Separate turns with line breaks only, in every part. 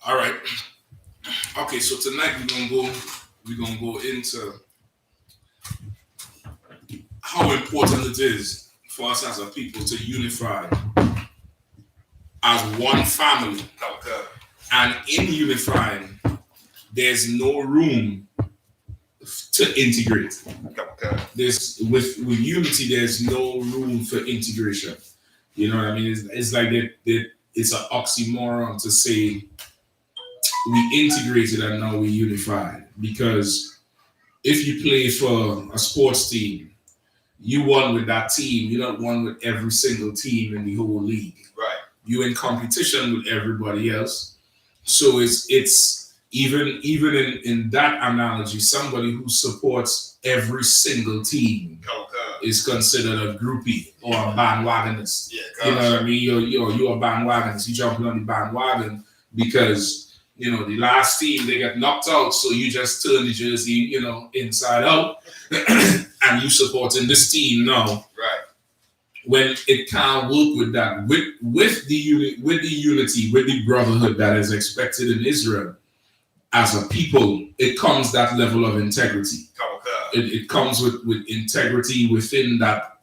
All right. Okay, so tonight we're gonna go into how important it is for us as a people to unify as one family.
Okay.
And in unifying, there's no room to integrate.
Okay.
There's with unity, there's no room for integration. You know what I mean? It's like it's an oxymoron to say we integrated and now we unified. Because if you play for a sports team, you won with that team. You don't won with every single team in the whole league.
Right.
You're in competition with everybody else. So it's even in that analogy, somebody who supports every single team is considered a groupie or a bandwagonist.
Yeah,
you know what I mean? You're a bandwagonist. You jumping on the bandwagon because the last team they get knocked out, so you just turn the jersey inside out, and you supporting this team now.
Right.
When it can't work with that, with the unity, with the brotherhood that is expected in Israel as a people, it comes that level of integrity. It comes with integrity within that,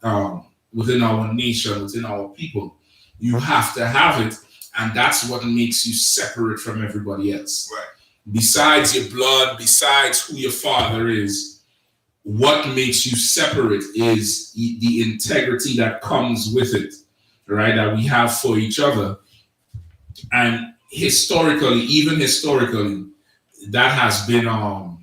within our nation, within our people. You have to have it, and that's what makes you separate from everybody else.
Right.
Besides your blood, besides who your father is, what makes you separate is the integrity that comes with it, right? That we have for each other. And even historically, that has been our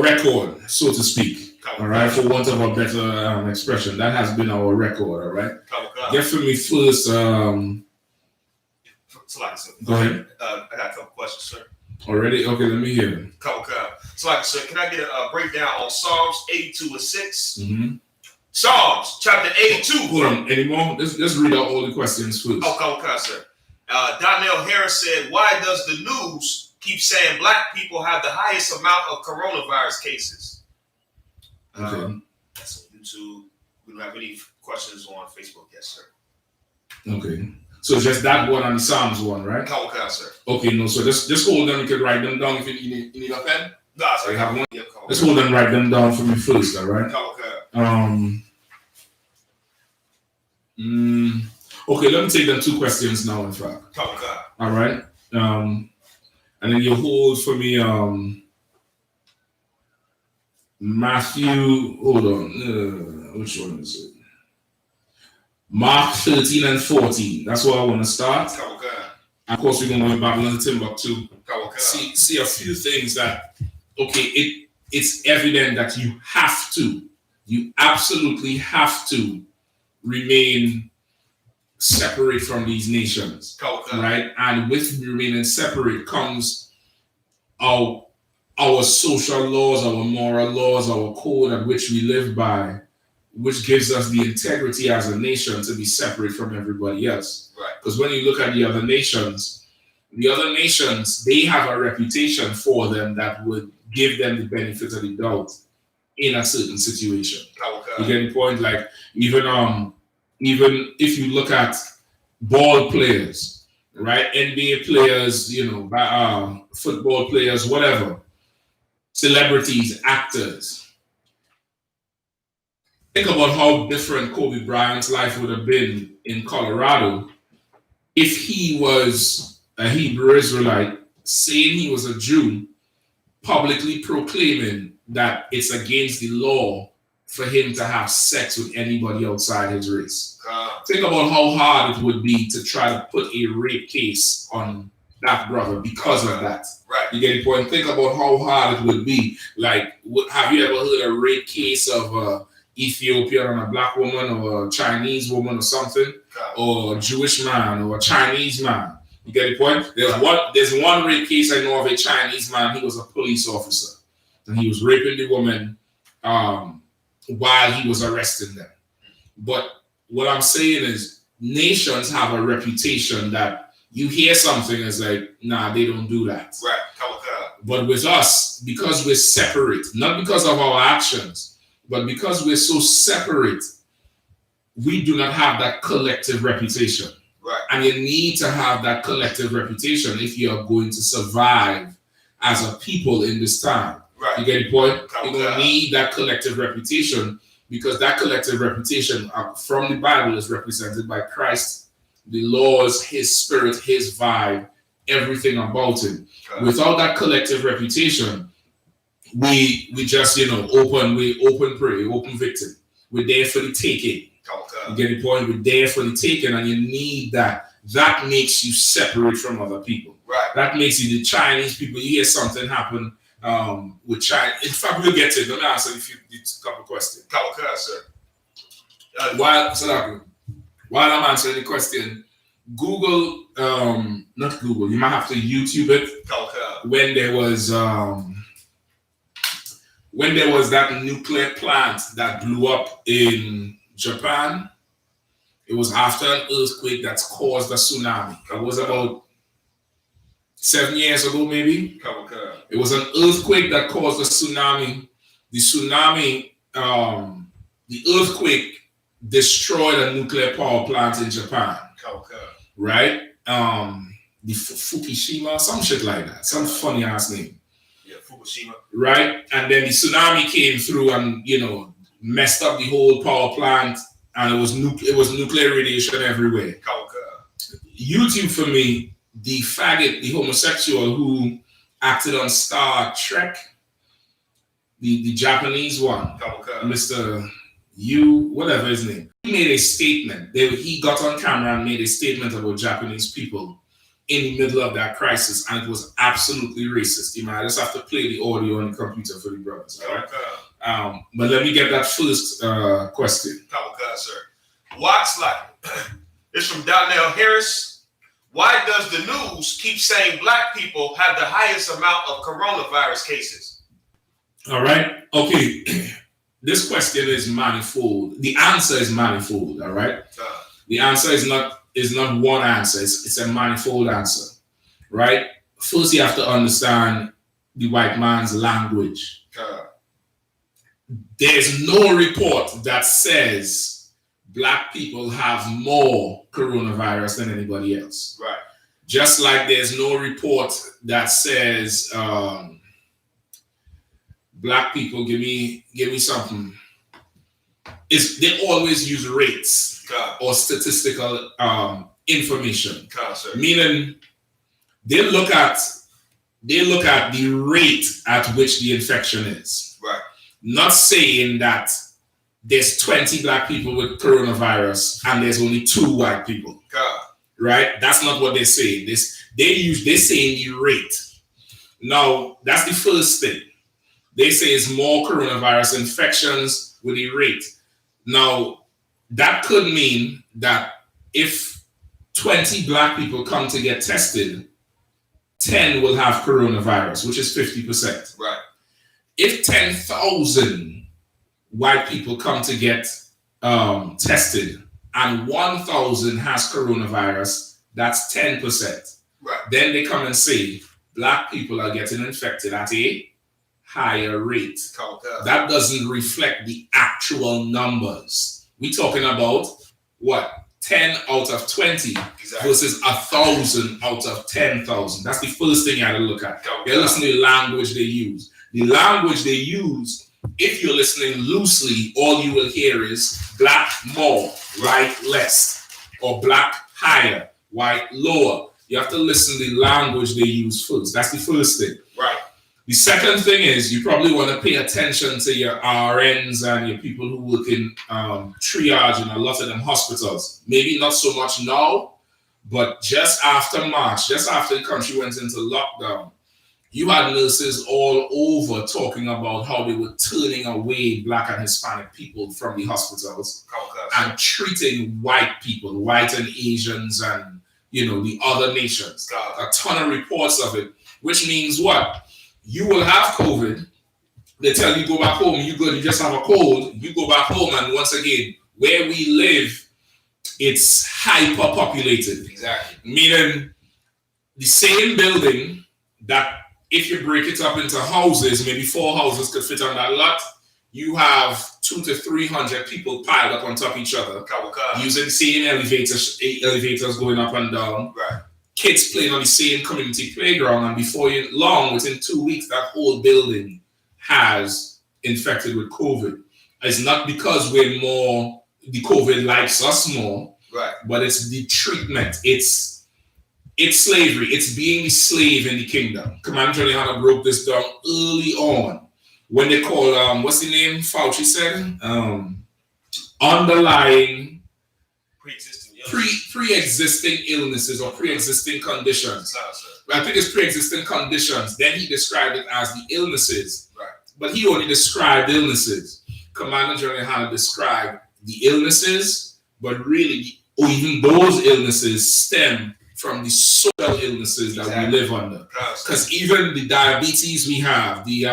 record, so to speak. All right, for want of a better expression, that has been our record. All right. Get for me first. Go ahead.
I got a couple questions, sir.
Already? Okay, let me hear them.
So, sir, can I get a breakdown on Psalms 82 and 6?
Mm-hmm.
Psalms chapter 82.
Hold on, anymore? Let's read out all the questions first.
Okay, sir. Donnell Harris said, why does the news keep saying black people have the highest amount of coronavirus cases?
Okay.
That's on YouTube. We don't have any questions on Facebook yet, sir.
Okay. So just that one and the Psalms one, right?
Okay, sir.
Okay, no, so just hold them. You can write them down if you need a pen.
No, sir.
You have one? Yep, let's hold them, write them down for me first, all right?
Okay.
Okay, let me take them two questions now, in fact.
Okay.
All right. And then you hold for me Matthew, hold on. Which one is it? Mark 13 and 14. That's where I want to start.
Okay.
Of course, we're going to go back to Timbuktu.
Okay.
See a few things that, okay, it's evident that you absolutely have to remain separate from these nations.
Okay.
Right? And with remaining separate comes our social laws, our moral laws, our code at which we live by, which gives us the integrity as a nation to be separate from everybody else.
Right.
Because when you look at the other nations, they have a reputation for them that would give them the benefit of the doubt in a certain situation.
Okay.
You get the point? Like even if you look at ball players, right? NBA players, football players, whatever, celebrities, actors. Think about how different Kobe Bryant's life would have been in Colorado if he was a Hebrew Israelite, saying he was a Jew, publicly proclaiming that it's against the law for him to have sex with anybody outside his race. Think about how hard it would be to try to put a rape case on that brother because of that.
Right.
You get the point? Think about how hard it would be. Like, have you ever heard a rape case of Ethiopian on a black woman or a Chinese woman or something, or a Jewish man or a Chinese man? You get the point? There's one rape case I know of a Chinese man. He was a police officer, and he was raping the woman while he was arresting them. But what I'm saying is, nations have a reputation that you hear something as like, nah, they don't do that.
Right.
But with us, because we're separate, not because of our actions, but because we're so separate, we do not have that collective reputation.
Right.
And you need to have that collective reputation if you are going to survive as a people in this time.
Right.
You get the point?
You're
going to need that collective reputation, because that collective reputation from the Bible is represented by Christ, the laws, his spirit, his vibe, everything about him. Without that collective reputation, we just, open prey, open victim. We're there for the taking. You get the point? We're there for the taking, and you need that. That makes you separate from other people.
Right.
That makes you the Chinese people. You hear something happen with China. In fact, we'll get to it. Let me answer a couple questions.
Sir.
While I'm answering the question, Google, not Google, you might have to YouTube it. When there was that nuclear plant that blew up in Japan, it was after an earthquake that caused a tsunami. It was about 7 years ago, maybe. It was an earthquake that caused a tsunami. The earthquake destroyed a nuclear power plant in Japan. Right? The Fukushima, some shit like that. Some funny ass name.
Yeah, Fukushima. Right?
And then the tsunami came through and, messed up the whole power plant, and it was nuclear radiation everywhere. YouTube for me, the faggot, the homosexual who acted on Star Trek, the Japanese one, Mr. whatever his name, he made a statement. He got on camera and made a statement about Japanese people in the middle of that crisis, and it was absolutely racist. You might just have to play the audio on the computer for the brothers, all right? But let me get that first question.
Sir. Watts like it's from Donnell Harris. Why does the news keep saying black people have the highest amount of coronavirus cases?
All right. Okay. This question is manifold. The answer is manifold. All right. The answer is not one answer. It's a manifold answer. Right. First, you have to understand the white man's language. There's no report that says black people have more coronavirus than anybody else.
Right.
Just like there's no report that says black people, give me something. They always use rates or statistical information. Meaning they look at the rate at which the infection is.
Right. Not
saying that there's 20 black people with coronavirus and there's only 2 white people. Right? That's not what they say. They say the rate. Now, that's the first thing. They say it's more coronavirus infections with the rate. Now, that could mean that if 20 black people come to get tested, 10 will have coronavirus, which is 50%.
Right.
If 10,000 white people come to get tested and 1,000 has coronavirus, that's 10%.
Right.
Then they come and say black people are getting infected at a higher rate. That doesn't reflect the actual numbers. We're talking about what? 10 out of 20 versus 1,000 out of 10,000. That's the first thing you have to look at. You're listening to the language they use. The language they use, if you're listening loosely, all you will hear is black more, white less, or black higher, white lower. You have to listen to the language they use first. That's the first thing.
Right.
The second thing is you probably want to pay attention to your RNs and your people who work in triage in a lot of them hospitals. Maybe not so much now, but just after March, just after the country went into lockdown, you had nurses all over talking about how they were turning away Black and Hispanic people from the hospitals and treating white people, white and Asians and, the other nations. A ton of reports of it, which means what? You will have COVID. They tell you go back home. You just have a cold. You go back home, and once again, where we live, it's hyper-populated.
Exactly.
Meaning the same building that if you break it up into houses, maybe 4 houses could fit on that lot. you have 200 to 300 people piled up on top of each other, using the same elevators going up and down.
Right.
Kids playing on the same community playground, and before you long, within 2 weeks, that whole building has infected with COVID. It's not because we're more, the COVID likes us more,
right?
But it's the treatment. It's slavery. It's being the slave in the kingdom. Commander YAHANNA broke this down early on when they called what's the name Fauci said? Underlying pre-existing illnesses or pre-existing conditions. I think it's pre-existing conditions. Then he described it as the illnesses.
Right.
But he only described illnesses. Commander YAHANNA described the illnesses, but really, even those illnesses stem from the social illnesses that we live under. Because even the diabetes we have, the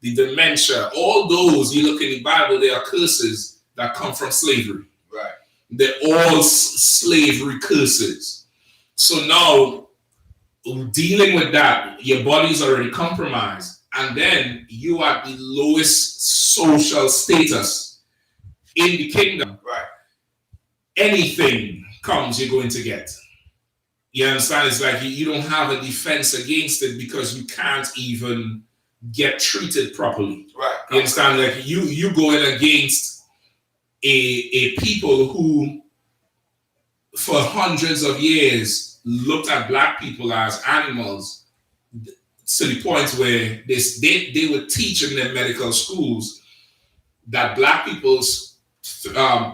dementia, all those, you look in the Bible, they are curses that come from slavery.
Right.
They're all slavery curses. So now, dealing with that, your body's already compromised, and then you are at the lowest social status in the kingdom.
Right.
Anything comes, you're going to get. You understand? It's like you don't have a defense against it because you can't even get treated properly.
Right.
You understand? Like you going against a people who for hundreds of years looked at black people as animals, to the point where they would teach in their medical schools that black people's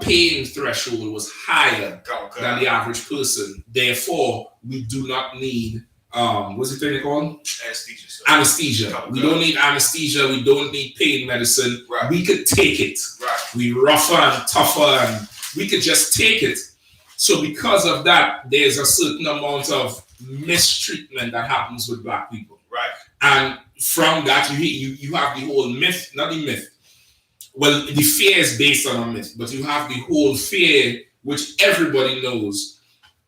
pain threshold was higher than the average person. Therefore, we do not need what's the thing called? Anesthesia. We don't need anesthesia. We don't need pain medicine.
Right.
We could take it.
Right.
We rougher and tougher, and we could just take it. So because of that, there's a certain amount of mistreatment that happens with black people.
Right.
And from that, you have the whole myth, not the myth. Well, the fear is based on a myth, but you have the whole fear, which everybody knows,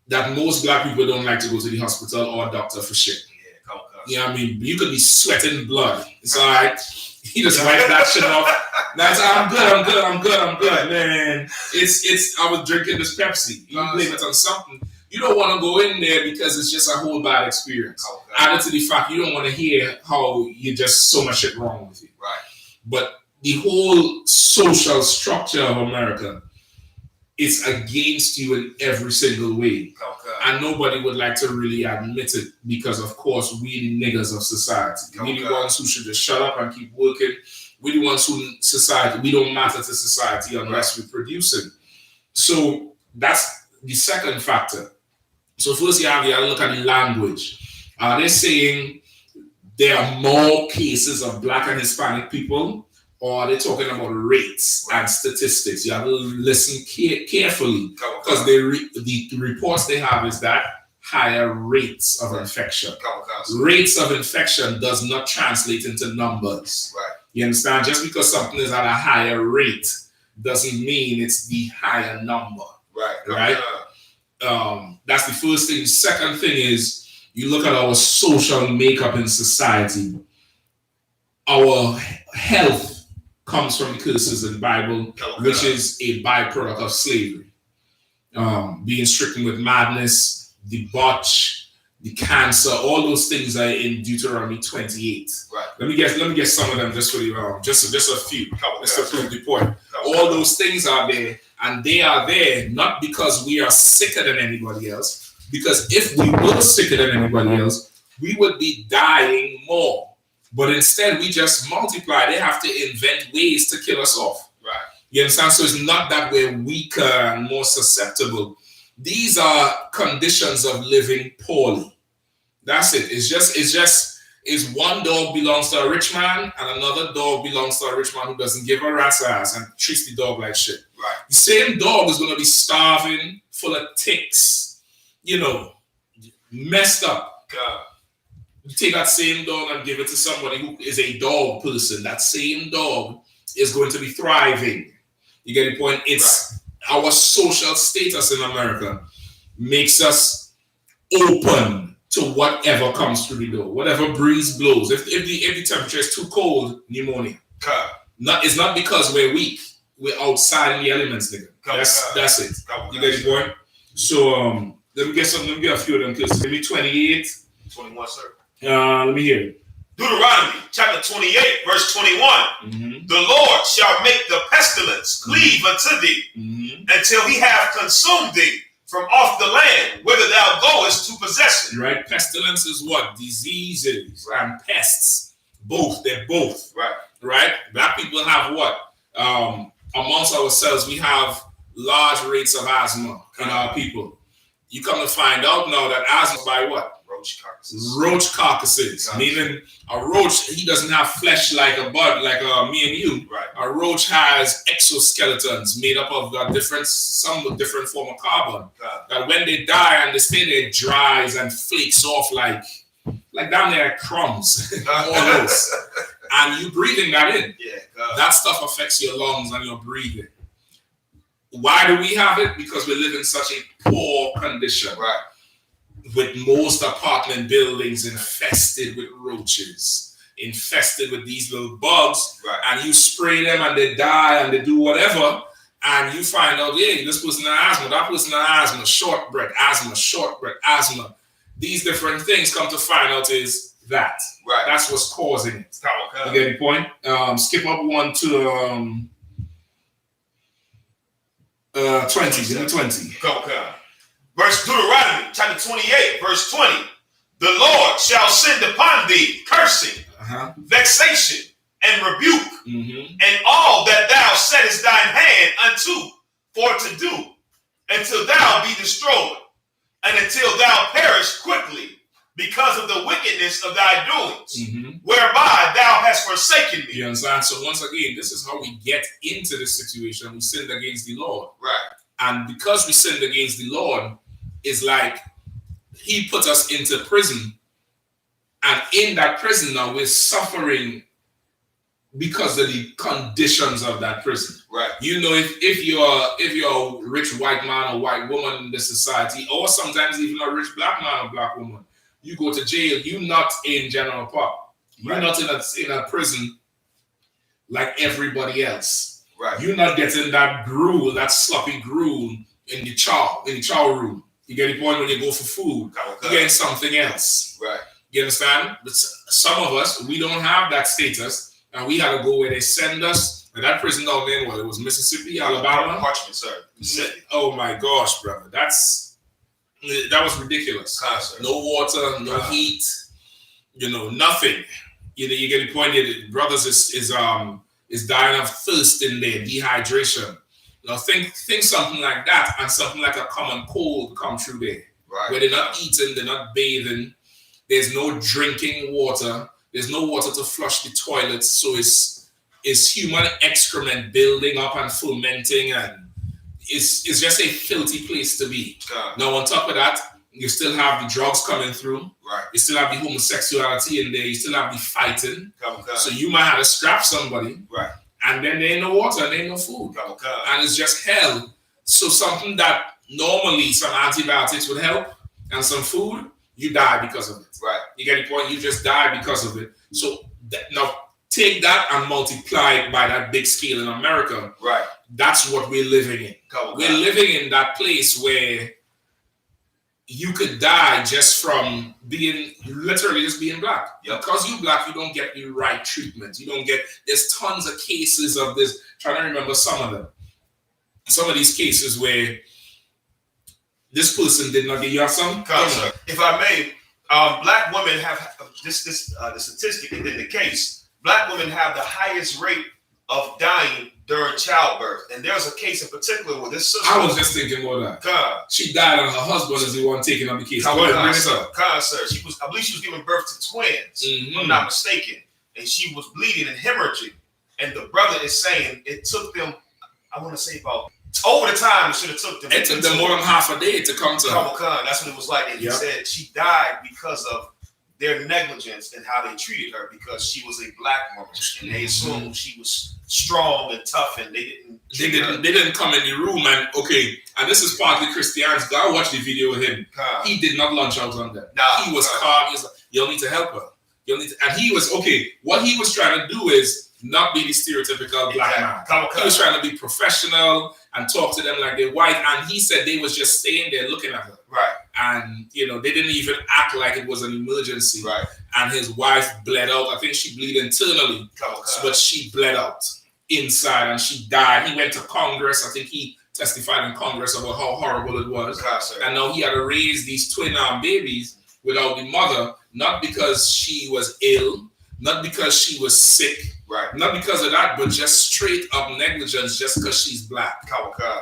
that most black people don't like to go to the hospital or a doctor for shit.
Yeah,
you know what I mean? You could be sweating blood. It's all right. You just wipe that shit off. That's I'm good, man. I was drinking this Pepsi. You blame it on something. You don't want to go in there because it's just a whole bad experience. Added to the fact you don't want to hear how you just so much shit wrong with you.
Right.
But the whole social structure of America is against you in every single way. And nobody would like to really admit it because, of course, we the niggas of society. We the ones who should just shut up and keep working. We the ones who we don't matter to society unless we're producing. So that's the second factor. So first you have to look at the language. They're saying there are more cases of black and Hispanic people, or they're talking about rates and statistics. You have to listen carefully because the reports they have is that higher rates of infection. Rates of infection does not translate into numbers.
Right.
You understand? Just because something is at a higher rate doesn't mean it's the higher number.
Right.
That's the first thing. The second thing is you look at our social makeup in society. Our health comes from the curses in the Bible, which is a byproduct of slavery. Being stricken with madness, the botch, the cancer, all those things are in Deuteronomy 28.
Right.
Let me guess some of them just for the just a few. Just to prove the point. All those things are there, and they are there not because we are sicker than anybody else, because if we were sicker than anybody else, we would be dying more. But instead, we just multiply. They have to invent ways to kill us off.
Right.
You understand? So it's not that we're weaker and more susceptible. These are conditions of living poorly. That's it. It's one dog belongs to a rich man and another dog belongs to a rich man who doesn't give a rat's ass and treats the dog like shit.
Right.
The same dog is going to be starving, full of ticks, messed up. You take that same dog and give it to somebody who is a dog person. That same dog is going to be thriving. You get the point? It's our social status in America makes us open to whatever comes through the door, whatever breeze blows. If the temperature is too cold, pneumonia. It's not because we're weak. We're outside in the elements, nigga. That's it. You get the point? So let me get a few of them. Give me 28.
21, sir.
Let me hear it.
Deuteronomy chapter 28, verse 21. The Lord shall make the pestilence cleave unto thee until he have consumed thee from off the land, whither thou goest to possess it.
Right? Pestilence is what? Diseases and pests. Both. They're both. Right? Black people have what? Amongst ourselves, we have large rates of asthma in our people. You come to find out now that asthma by what? Roach carcasses. Meaning a roach, he doesn't have flesh like a bud, like me and you. A roach has exoskeletons made up of some with different form of carbon. That when they die and they stay there, it dries and flakes off like down there crumbs. Almost. And you breathing that in. That stuff affects your lungs and your breathing. Why do we have it? Because we live in such a poor condition. With most apartment buildings infested with roaches, infested with these little bugs, and you spray them and they die and they do whatever, and you find out, hey, this person has asthma, that person has asthma, short breath asthma. These different things come to find out is that. That's what's causing it. You get the point? Skip up one to 20. Give me 20.
Verse Deuteronomy chapter 28, verse 20. The Lord shall send upon thee cursing, vexation, and rebuke, and all that thou settest thine hand unto for to do, until thou be destroyed, and until thou perish quickly, because of the wickedness of thy doings, whereby thou hast forsaken me.
You understand? So once again, this is how we get into this situation. We sinned against the Lord. And because we sinned against the Lord, it's like he put us into prison. And in that prison now, we're suffering because of the conditions of that prison. You know, if you're a rich white man or white woman in this society, or sometimes even a rich black man or black woman, you go to jail. You're not in general pop. You're not in a prison like everybody else. You're not getting that gruel, that sloppy gruel in the chow room. You get the point when you go for food. You're getting something else. You understand? But some of us, we don't have that status, and we had to go where they send us. And that prison down there, it was Mississippi, Alabama.
Parchment, sir.
Oh my gosh, brother. That was ridiculous. No water, no heat, nothing. You get the point. The brothers is dying of thirst in there, dehydration. Think something like that, and something like a common cold come through there. Where they're not eating, they're not bathing, there's no drinking water, there's no water to flush the toilets, so it's human excrement building up and fermenting, and it's just a filthy place to be. Now on top of that, you still have the drugs coming through. You still have the homosexuality in there. You still have the fighting. So you might have to scrap somebody. And then there ain't no water, there ain't no food. And it's just hell. So something that normally some antibiotics would help and some food, you die because of it. You get the point? You just die because of it. So now take that and multiply it by that big scale in America. That's what we're living in. We're living in that place where you could die just from literally just being black. Because you're black, you don't get the right treatment. There's tons of cases of this. Trying to remember some of them. Some of these cases where this person did not get you some.
If I may, black women have the statistic and then the case. Black women have the highest rate of dying during childbirth, and there's a case in particular with this sister.
I was just thinking about that. She died, and her husband is the one taking up the case.
Sir. I believe she was giving birth to twins, if I'm not mistaken, and she was bleeding and hemorrhaging. And the brother is saying it took them, I want to say about over the time it should have took them.
It took them more than half a day to come to her.
That's what it was like, and he said she died because of their negligence and how they treated her, because she was a black woman, and they assumed she was strong and tough, and they didn't come in the room and this is partly Christian's. I watched the video with him. He did not lunch out on them. He was calm. He was like, you'll need to help her. And he was what he was trying to do is
not be the stereotypical black man. He was trying to be professional and talk to them like they're white. And he said they was just staying there looking at her.
Right.
And, you know, they didn't even act like it was an emergency.
Right.
And his wife bled out. I think she bled internally, but she bled out inside and she died. He went to Congress. I think he testified in Congress about how horrible it was. And now he had to raise these twin babies without the mother, not because she was ill, not because she was sick, right? Not because of that, but just straight up negligence just because she's black.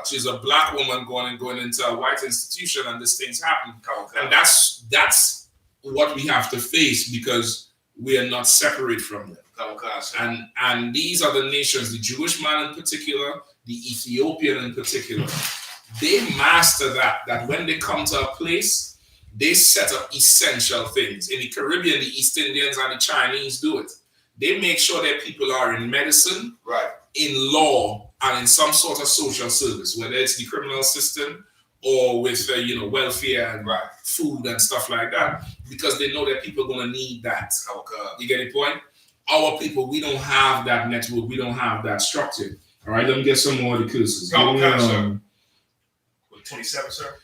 She's a black woman going into a white institution and these things happen. And that's what we have to face because we are not separate from them. And these are the nations, the Jewish man in particular, the Ethiopian in particular, they master that when they come to a place, they set up essential things. In the Caribbean, the East Indians and the Chinese do it. They make sure that people are in medicine, right, in law, and in some sort of social service, whether it's the criminal system or with welfare and food and stuff like that, because they know that people are going to need that. You get the point? Our people, we don't have that network. We don't have that structure. All right, let me get some more of the curses.
27, sir?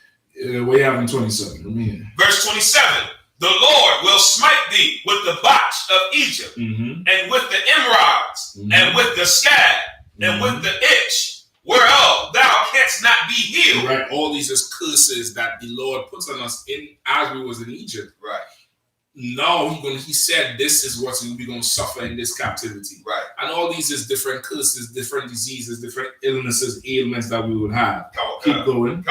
We have in 27.
Verse 27. The Lord will smite thee with the botch of Egypt, and with the emerods, and with the scab, and with the itch, whereof thou canst not be healed.
Right. All these is curses that the Lord puts on us in as we was in Egypt.
Right.
Now he said this is what we're going to suffer in this captivity.
Right.
And all these is different curses, different diseases, different illnesses, ailments that we would have. Keep going.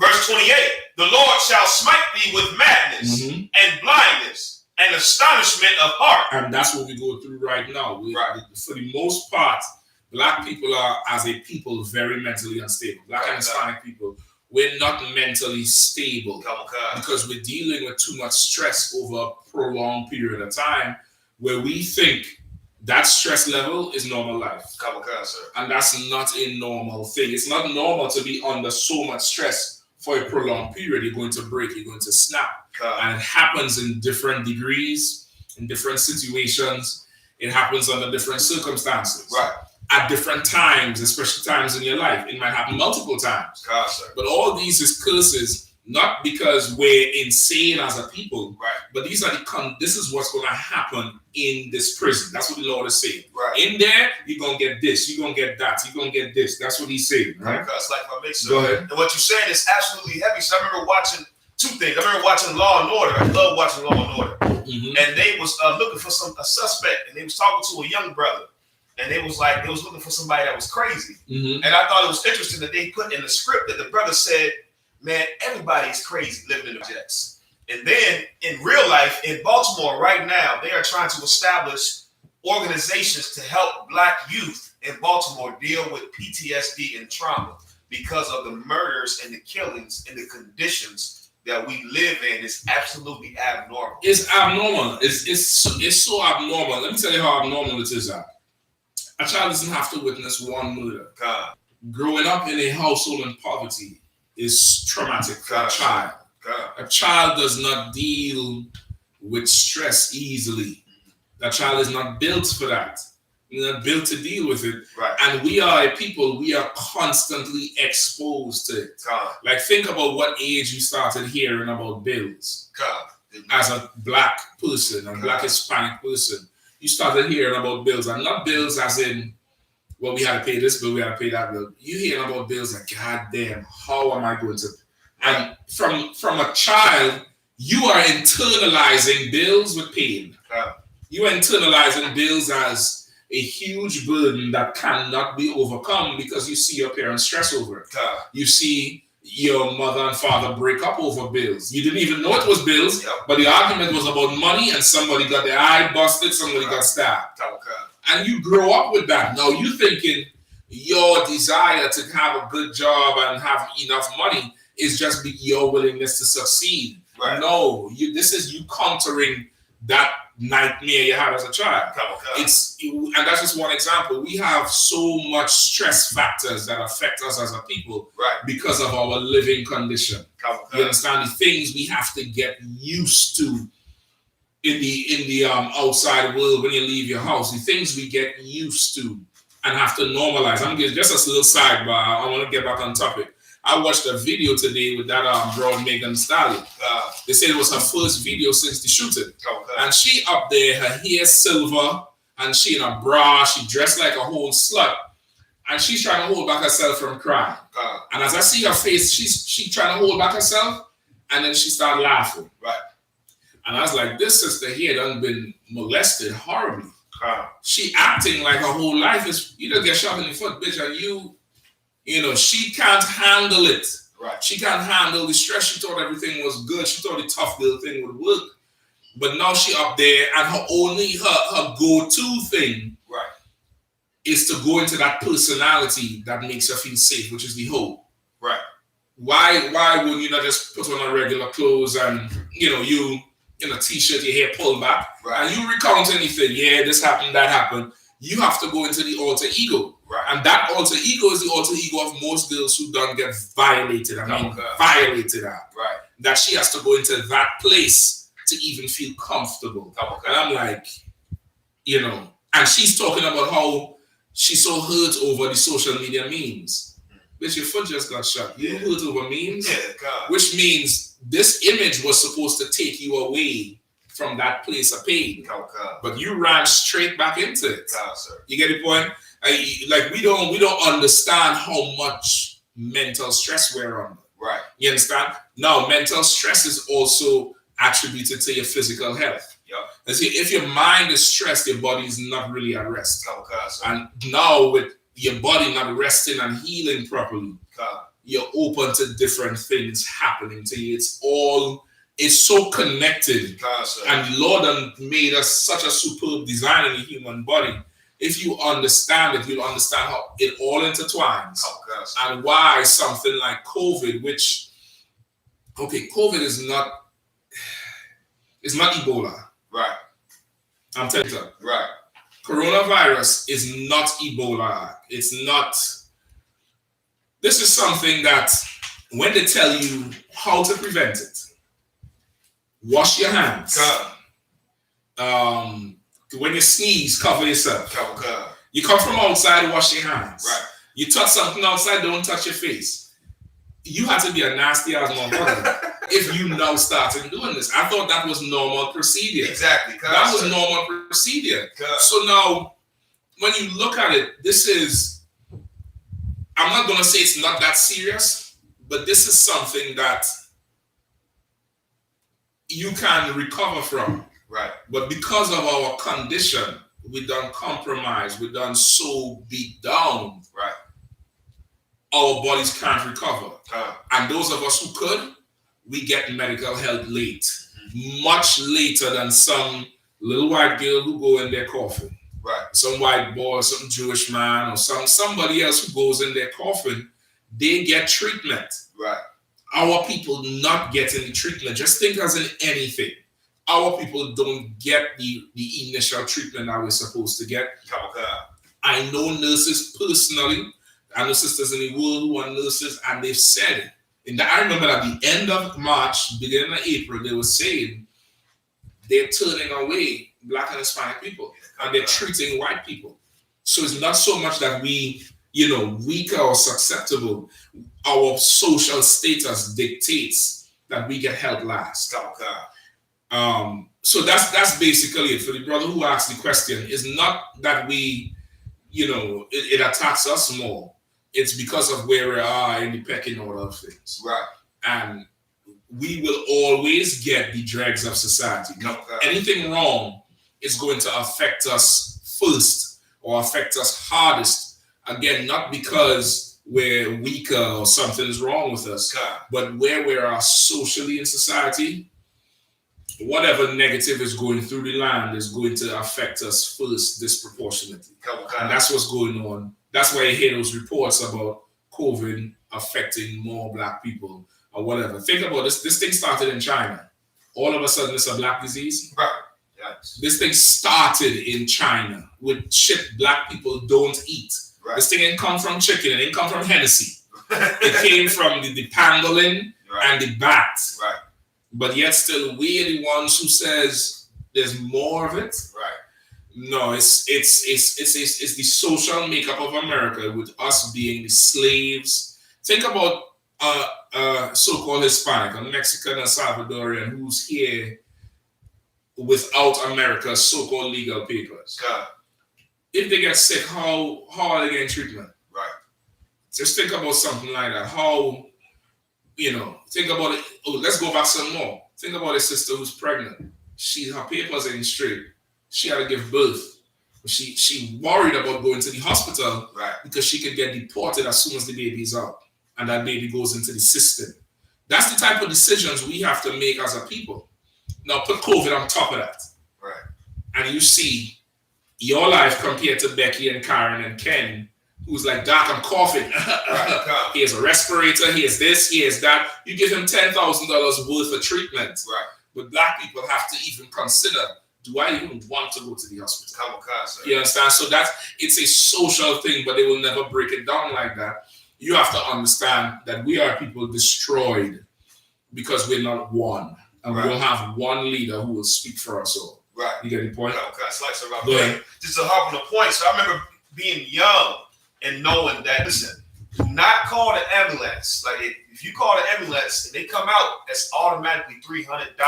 Verse 28, the Lord shall smite thee with madness and blindness and astonishment of heart.
And that's what we go through right now. For the most part, black people are, as a people, very mentally unstable. Black and Hispanic people, we're not mentally stable because we're dealing with too much stress over a prolonged period of time where we think that stress level is normal life. And that's not a normal thing. It's not normal to be under so much stress for a prolonged period. You're going to break, you're going to snap. And it happens in different degrees, in different situations. It happens under different circumstances.
Right.
At different times, especially times in your life. It might happen multiple times. But all these is curses, not because we're insane as a people, but these are this is what's going to happen in this prison. That's what the Lord is saying. In there, you're going to get this, you're going to get that, you're going to get this. That's what he's saying. Right?
Go ahead. And what you're saying is absolutely heavy. So I remember watching two things. I remember watching Law and Order. I love watching Law and Order. And they was looking for a suspect, and they was talking to a young brother. And they was looking for somebody that was crazy. And I thought it was interesting that they put in the script that the brother said, man, everybody's crazy living in the Jets. And then in real life, in Baltimore right now, they are trying to establish organizations to help black youth in Baltimore deal with PTSD and trauma because of the murders and the killings and the conditions that we live in. Is absolutely abnormal.
It's abnormal. It's so abnormal. Let me tell you how abnormal it is. A child doesn't have to witness one murder. Growing up in a household in poverty is traumatic for a child. A child does not deal with stress easily. That child is not built for that. You're not built to deal with it. And we are a people, we are constantly exposed to it. Like, think about what age you started hearing about bills. As a black person, a black Hispanic person. You started hearing about bills, and not bills as in, well, we had to pay this bill, we had to pay that bill. You hear about bills like, God damn, how am I going to? And from a child, you are internalizing bills with pain. You are internalizing bills as a huge burden that cannot be overcome because you see your parents stress over it. You see your mother and father break up over bills. You didn't even know it was bills, but the argument was about money, and somebody got their eye busted, somebody got stabbed. And you grow up with that. Now you thinking your desire to have a good job and have enough money is just your willingness to succeed. No, this is you countering that nightmare you had as a child. And that's just one example. We have so much stress factors that affect us as a people because of our living condition. You understand? The things we have to get used to in the outside world when you leave your house, the things we get used to and have to normalize. I'm gonna just a little sidebar. I want to get back on topic. I watched a video today with that broad Megan Thee Stallion. They said it was her first video since the shooting. And she up there, her hair silver, and she in a bra, she dressed like a whole slut. And she's trying to hold back herself from crying. And as I see her face, she's trying to hold back herself, and then she started laughing. Right. And I was like, this sister here done been molested horribly. She acting like her whole life is, you don't get shot in the foot, bitch, and you know, she can't handle it. Right. She can't handle the stress. She thought everything was good. She thought the tough little thing would work. But now she up there, and her go-to thing is to go into that personality that makes her feel safe, which is the hope. Right. Why would you not just put on a regular clothes and, you know, you in a t-shirt, your hair pulled back, and you recount anything, yeah, this happened, that happened. You have to go into the alter ego. Right. And that alter ego is the alter ego of most girls who don't get violated. Violated at. Right. That she has to go into that place to even feel comfortable. And I'm like, you know, and she's talking about how she's so hurt over the social media memes. Bitch, your foot just got shot. You hurt over memes? Yeah, God. Which means this image was supposed to take you away from that place of pain. But you ran straight back into it. Sir. You get the point? Like we don't understand how much mental stress we're under. Right. You understand? Now, mental stress is also attributed to your physical health. Yep. And see, if your mind is stressed, your body is not really at rest. And now with your body not resting and healing properly, you're open to different things happening to you. It's so connected. And the Lord made us such a superb design in the human body. If you understand it, you'll understand how it all intertwines. And why something like COVID, which, okay, COVID is not Ebola. Right. I'm telling you. Right. Coronavirus is not Ebola. It's not. This is something that when they tell you how to prevent it, wash your hands. When you sneeze, cover yourself. You come from outside, wash your hands. Right. You touch something outside, don't touch your face. You have to be a nasty ass motherfucker if you now started doing this. I thought that was normal procedure. Exactly. That was normal procedure. So now, when you look at it, this is, I'm not going to say it's not that serious, but this is something that you can recover from. Right. But because of our condition, we done compromise, we done so beat down. Right. Our bodies can't recover. And those of us who could, we get medical help late. Much later than some little white girl who go in their coffin. Right. Some white boy, some Jewish man, or somebody else who goes in their coffin, they get treatment. Right. Our people not getting the treatment. Just think as in anything. Our people don't get the initial treatment that we're supposed to get. I know nurses personally. I know sisters in the world who are nurses, and they've said it. I remember at the end of March, beginning of April, they were saying they're turning away Black and Hispanic people, and they're treating white people. So it's not so much that we, weaker or susceptible. Our social status dictates that we get help last. So that's basically it. For the brother who asked the question, is not that we, it attacks us more. It's because of where we are in the pecking order of things. Right. And we will always get the dregs of society. Anything wrong is going to affect us first or affect us hardest. Again, not because we're weaker or something is wrong with us, but where we are socially in society, whatever negative is going through the land is going to affect us first disproportionately. And that's what's going on. That's why you hear those reports about COVID affecting more Black people or whatever. Think about this. This thing started in China. All of a sudden, it's a Black disease. Right. Yes. This thing started in China with shit Black people don't eat. Right. This thing didn't come from chicken. It didn't come from Hennessy. It came from the pangolin and the bat. Right. But yet still, we're the ones who says there's more of it.
Right.
No, it's the social makeup of America, with us being the slaves. Think about so-called Hispanic, a Mexican, a Salvadorian who's here without America's so-called legal papers.
God.
If they get sick, how are they getting treatment?
Right.
Just think about something like that. How, think about it. Oh, let's go back some more. Think about a sister who's pregnant. Her papers ain't straight. She had to give birth. She worried about going to the hospital,
right,
because she could get deported as soon as the baby's out, and that baby goes into the system. That's the type of decisions we have to make as a people. Now put COVID on top of that.
Right.
And you see your life compared to Becky and Karen and Ken, who's like, Doc, I'm coughing.
Right.
Here's a respirator, here's this, here's that. You give him $10,000 worth of treatment.
Right.
But black people have to even consider, do I even want to go to the hospital?
Come on, sir.
You understand? So it's a social thing, but they will never break it down like that. You have to understand that we are people destroyed because we're not one. And
right,
we don't have one leader who will speak for us all.
Right.
You get the point?
Okay, so like, just to hop on the point. So I remember being young and knowing that, listen, do not call the ambulance. Like, if you call the ambulance and they come out, that's automatically $300. You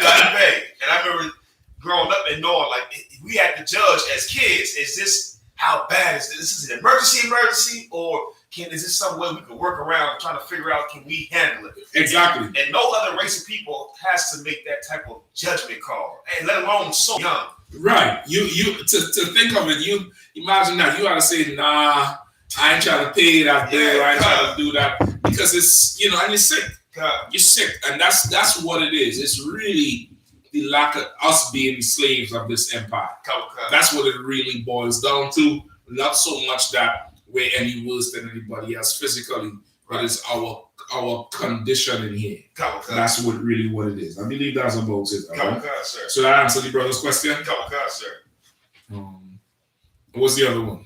gotta pay. And I remember growing up and knowing, like, we had to judge as kids, is this, how bad is this? This is an emergency, or is this some way we can work around trying to figure out, can we handle it?
Exactly.
And no other race of people has to make that type of judgment call, and let alone so young.
Right. You to think of it, you imagine that you ought to say, nah, I ain't trying to pay that bill, I ain't trying to do that, because it's, and you're sick. You're sick, and that's what it is. It's really the lack of us being the slaves of this empire. That's what it really boils down to. Not so much that we're any worse than anybody else physically, but it's our conditioning here. That's what it is. I believe that's about it. Right?
Sir.
So that answer the brother's question?
Sir.
What's the other one?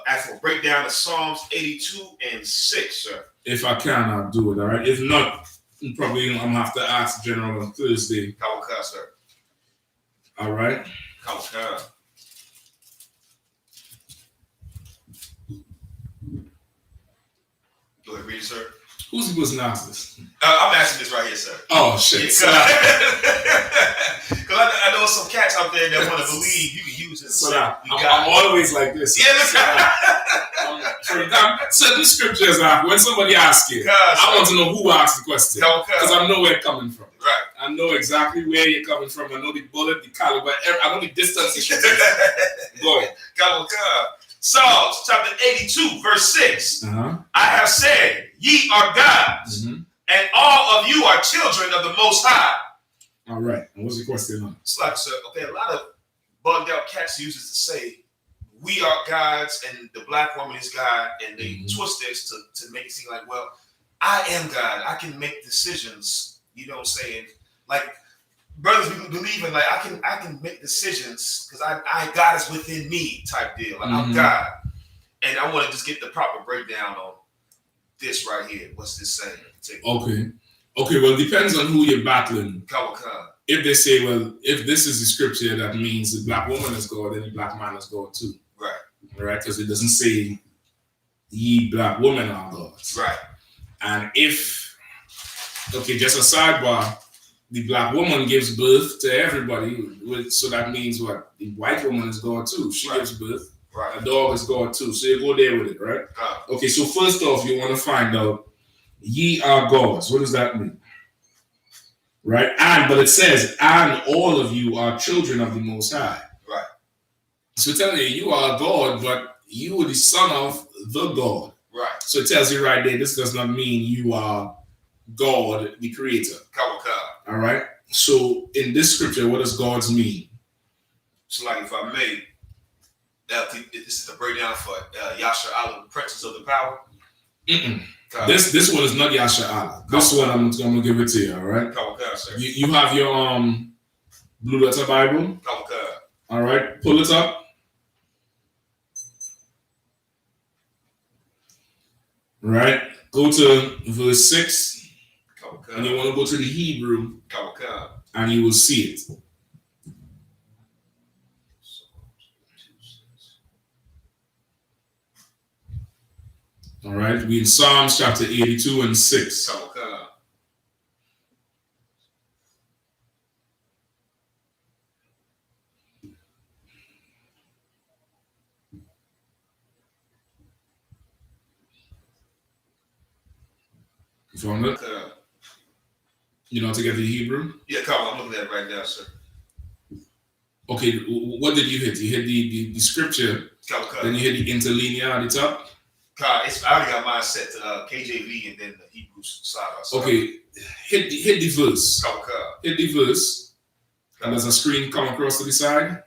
Actual breakdown of Psalms 82 and 6, sir.
If I can, I'll do it, all right? If not, probably I'm going to have to ask General on Thursday.
Sir.
All right?
Go ahead, read it, sir.
Who's the person asked this?
I'm asking this right here, sir.
Oh, shit.
Because I know some cats out there that want to believe you can use it.
So I'm always like this.
Yeah,
certain scriptures, when somebody asks you, I want to know who asked the question. Because I know where it's coming from.
Right.
I know exactly where you're coming from. I know the bullet, the caliber, I know the distance. Go ahead.
Psalms chapter 82, verse 6.
Uh-huh.
I have said, ye are gods, and all of you are children of the Most High.
All right. And what's the question on?
It's like, sir, okay, a lot of bugged out cats use it to say, we are gods, and the black woman is God, and they twist this to make it seem like, well, I am God. I can make decisions. You know what I'm saying? Like, brothers be believing, like, I can make decisions because I God is within me type deal. Like, I'm God. And I want to just get the proper breakdown on this right here. What's this saying?
Okay, well, it depends on who you're battling.
Kawaka.
If they say, well, if this is the scripture, that means the black woman is God, then the black man is God too.
Right.
Right? Because it doesn't say ye black women are gods.
Right.
And if, just a sidebar, the black woman gives birth to everybody, so that means what? The white woman is God too. She gives birth.
Right.
A dog is God too. So you go there with it, right? Okay, so first off, you want to find out, ye are gods. What does that mean? Right? But it says, and all of you are children of the Most High.
Right.
So telling you are God, but you are the son of the God.
Right.
So it tells you right there, this does not mean you are God, the creator. All right. So in this scripture, what does gods mean?
So, like, if I may, this is the breakdown for YAHANNA, the Princess of the Power.
This one is not YAHANNA. This one I'm gonna give it to you. All right. You have your Blue Letter Bible. All right. Pull it up. Right. Go to verse 6. And you want to go to the Hebrew. and you will see it. All right, we in Psalms chapter 82 and 6. You found it? You know how to get the Hebrew?
Yeah, come on, I'm looking at it right now, sir.
Okay, what did you hit? You hit the scripture, then you hit the interlinear at the top?
I already got mine set to KJV and then the Hebrew side.
Okay, hit the verse. Hit the verse. And there's a screen come across to the side.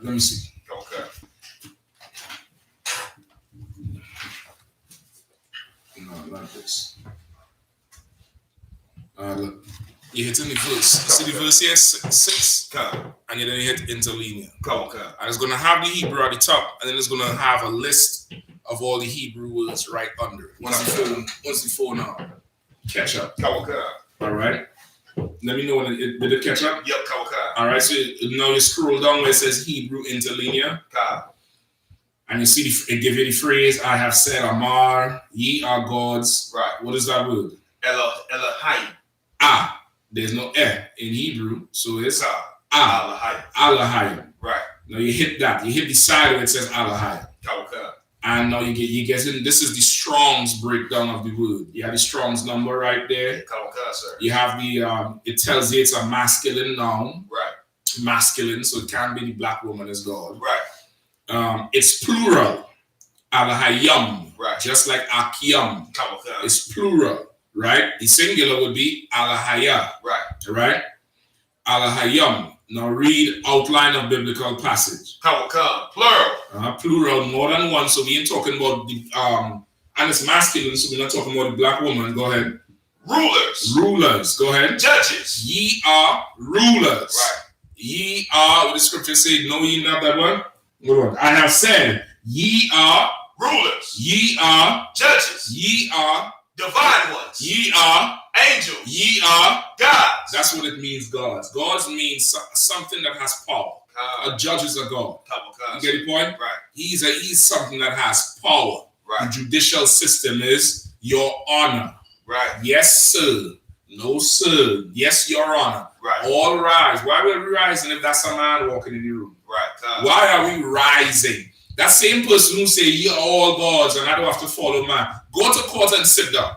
Let me see. No, not this. Look. You hit in the verse. See the verse here, 6. And then you hit interlinear. And it's going to have the Hebrew at the top, and then it's going to have a list of all the Hebrew words right under it. Once the phone catch up. All right. Let me know when did it catch up?
Yep,
all right. So now you scroll down where it says Hebrew interlinear. And you see it give you the phrase, I have said Amar, ye are gods.
Right.
What is that word?
Elohim.
There's no in Hebrew, so it's
Elohim. Right.
Now you hit that. You hit the side where it says Elohim. And now you get in. This is the Strong's breakdown of the word. You have the Strong's number right there.
Sir.
You have the it tells you it's a masculine noun.
Right.
Masculine, so it can't be the black woman as God.
Right.
It's plural. Alahayam.
Right.
Just like Akiyam. It's plural. Right? The singular would be Alahaya.
Right.
Right? Alahayam. Now read outline of biblical passage.
Plural.
Plural, more than one. So we ain't talking about the and it's masculine, so we're not talking about the black woman. Go ahead. Rulers. Go ahead.
Judges.
Ye are rulers.
Right.
Ye are, what the scripture say, know ye not that one? Go on. I have said, ye are
rulers.
Ye are
judges.
Ye are
divine ones.
Ye are
angels.
Ye are
gods.
That's what it means, gods. Gods means something that has power. A judge is a god. You get the point?
Right.
He's something that has power.
Right.
The judicial system is your honor.
Right.
Yes, sir. No, sir. Yes, your honor.
Right.
All rise. Why are we rising if that's a man walking in the room?
Right.
Why are we rising? That same person who say you're all gods and I don't have to follow man. Go to court and sit down.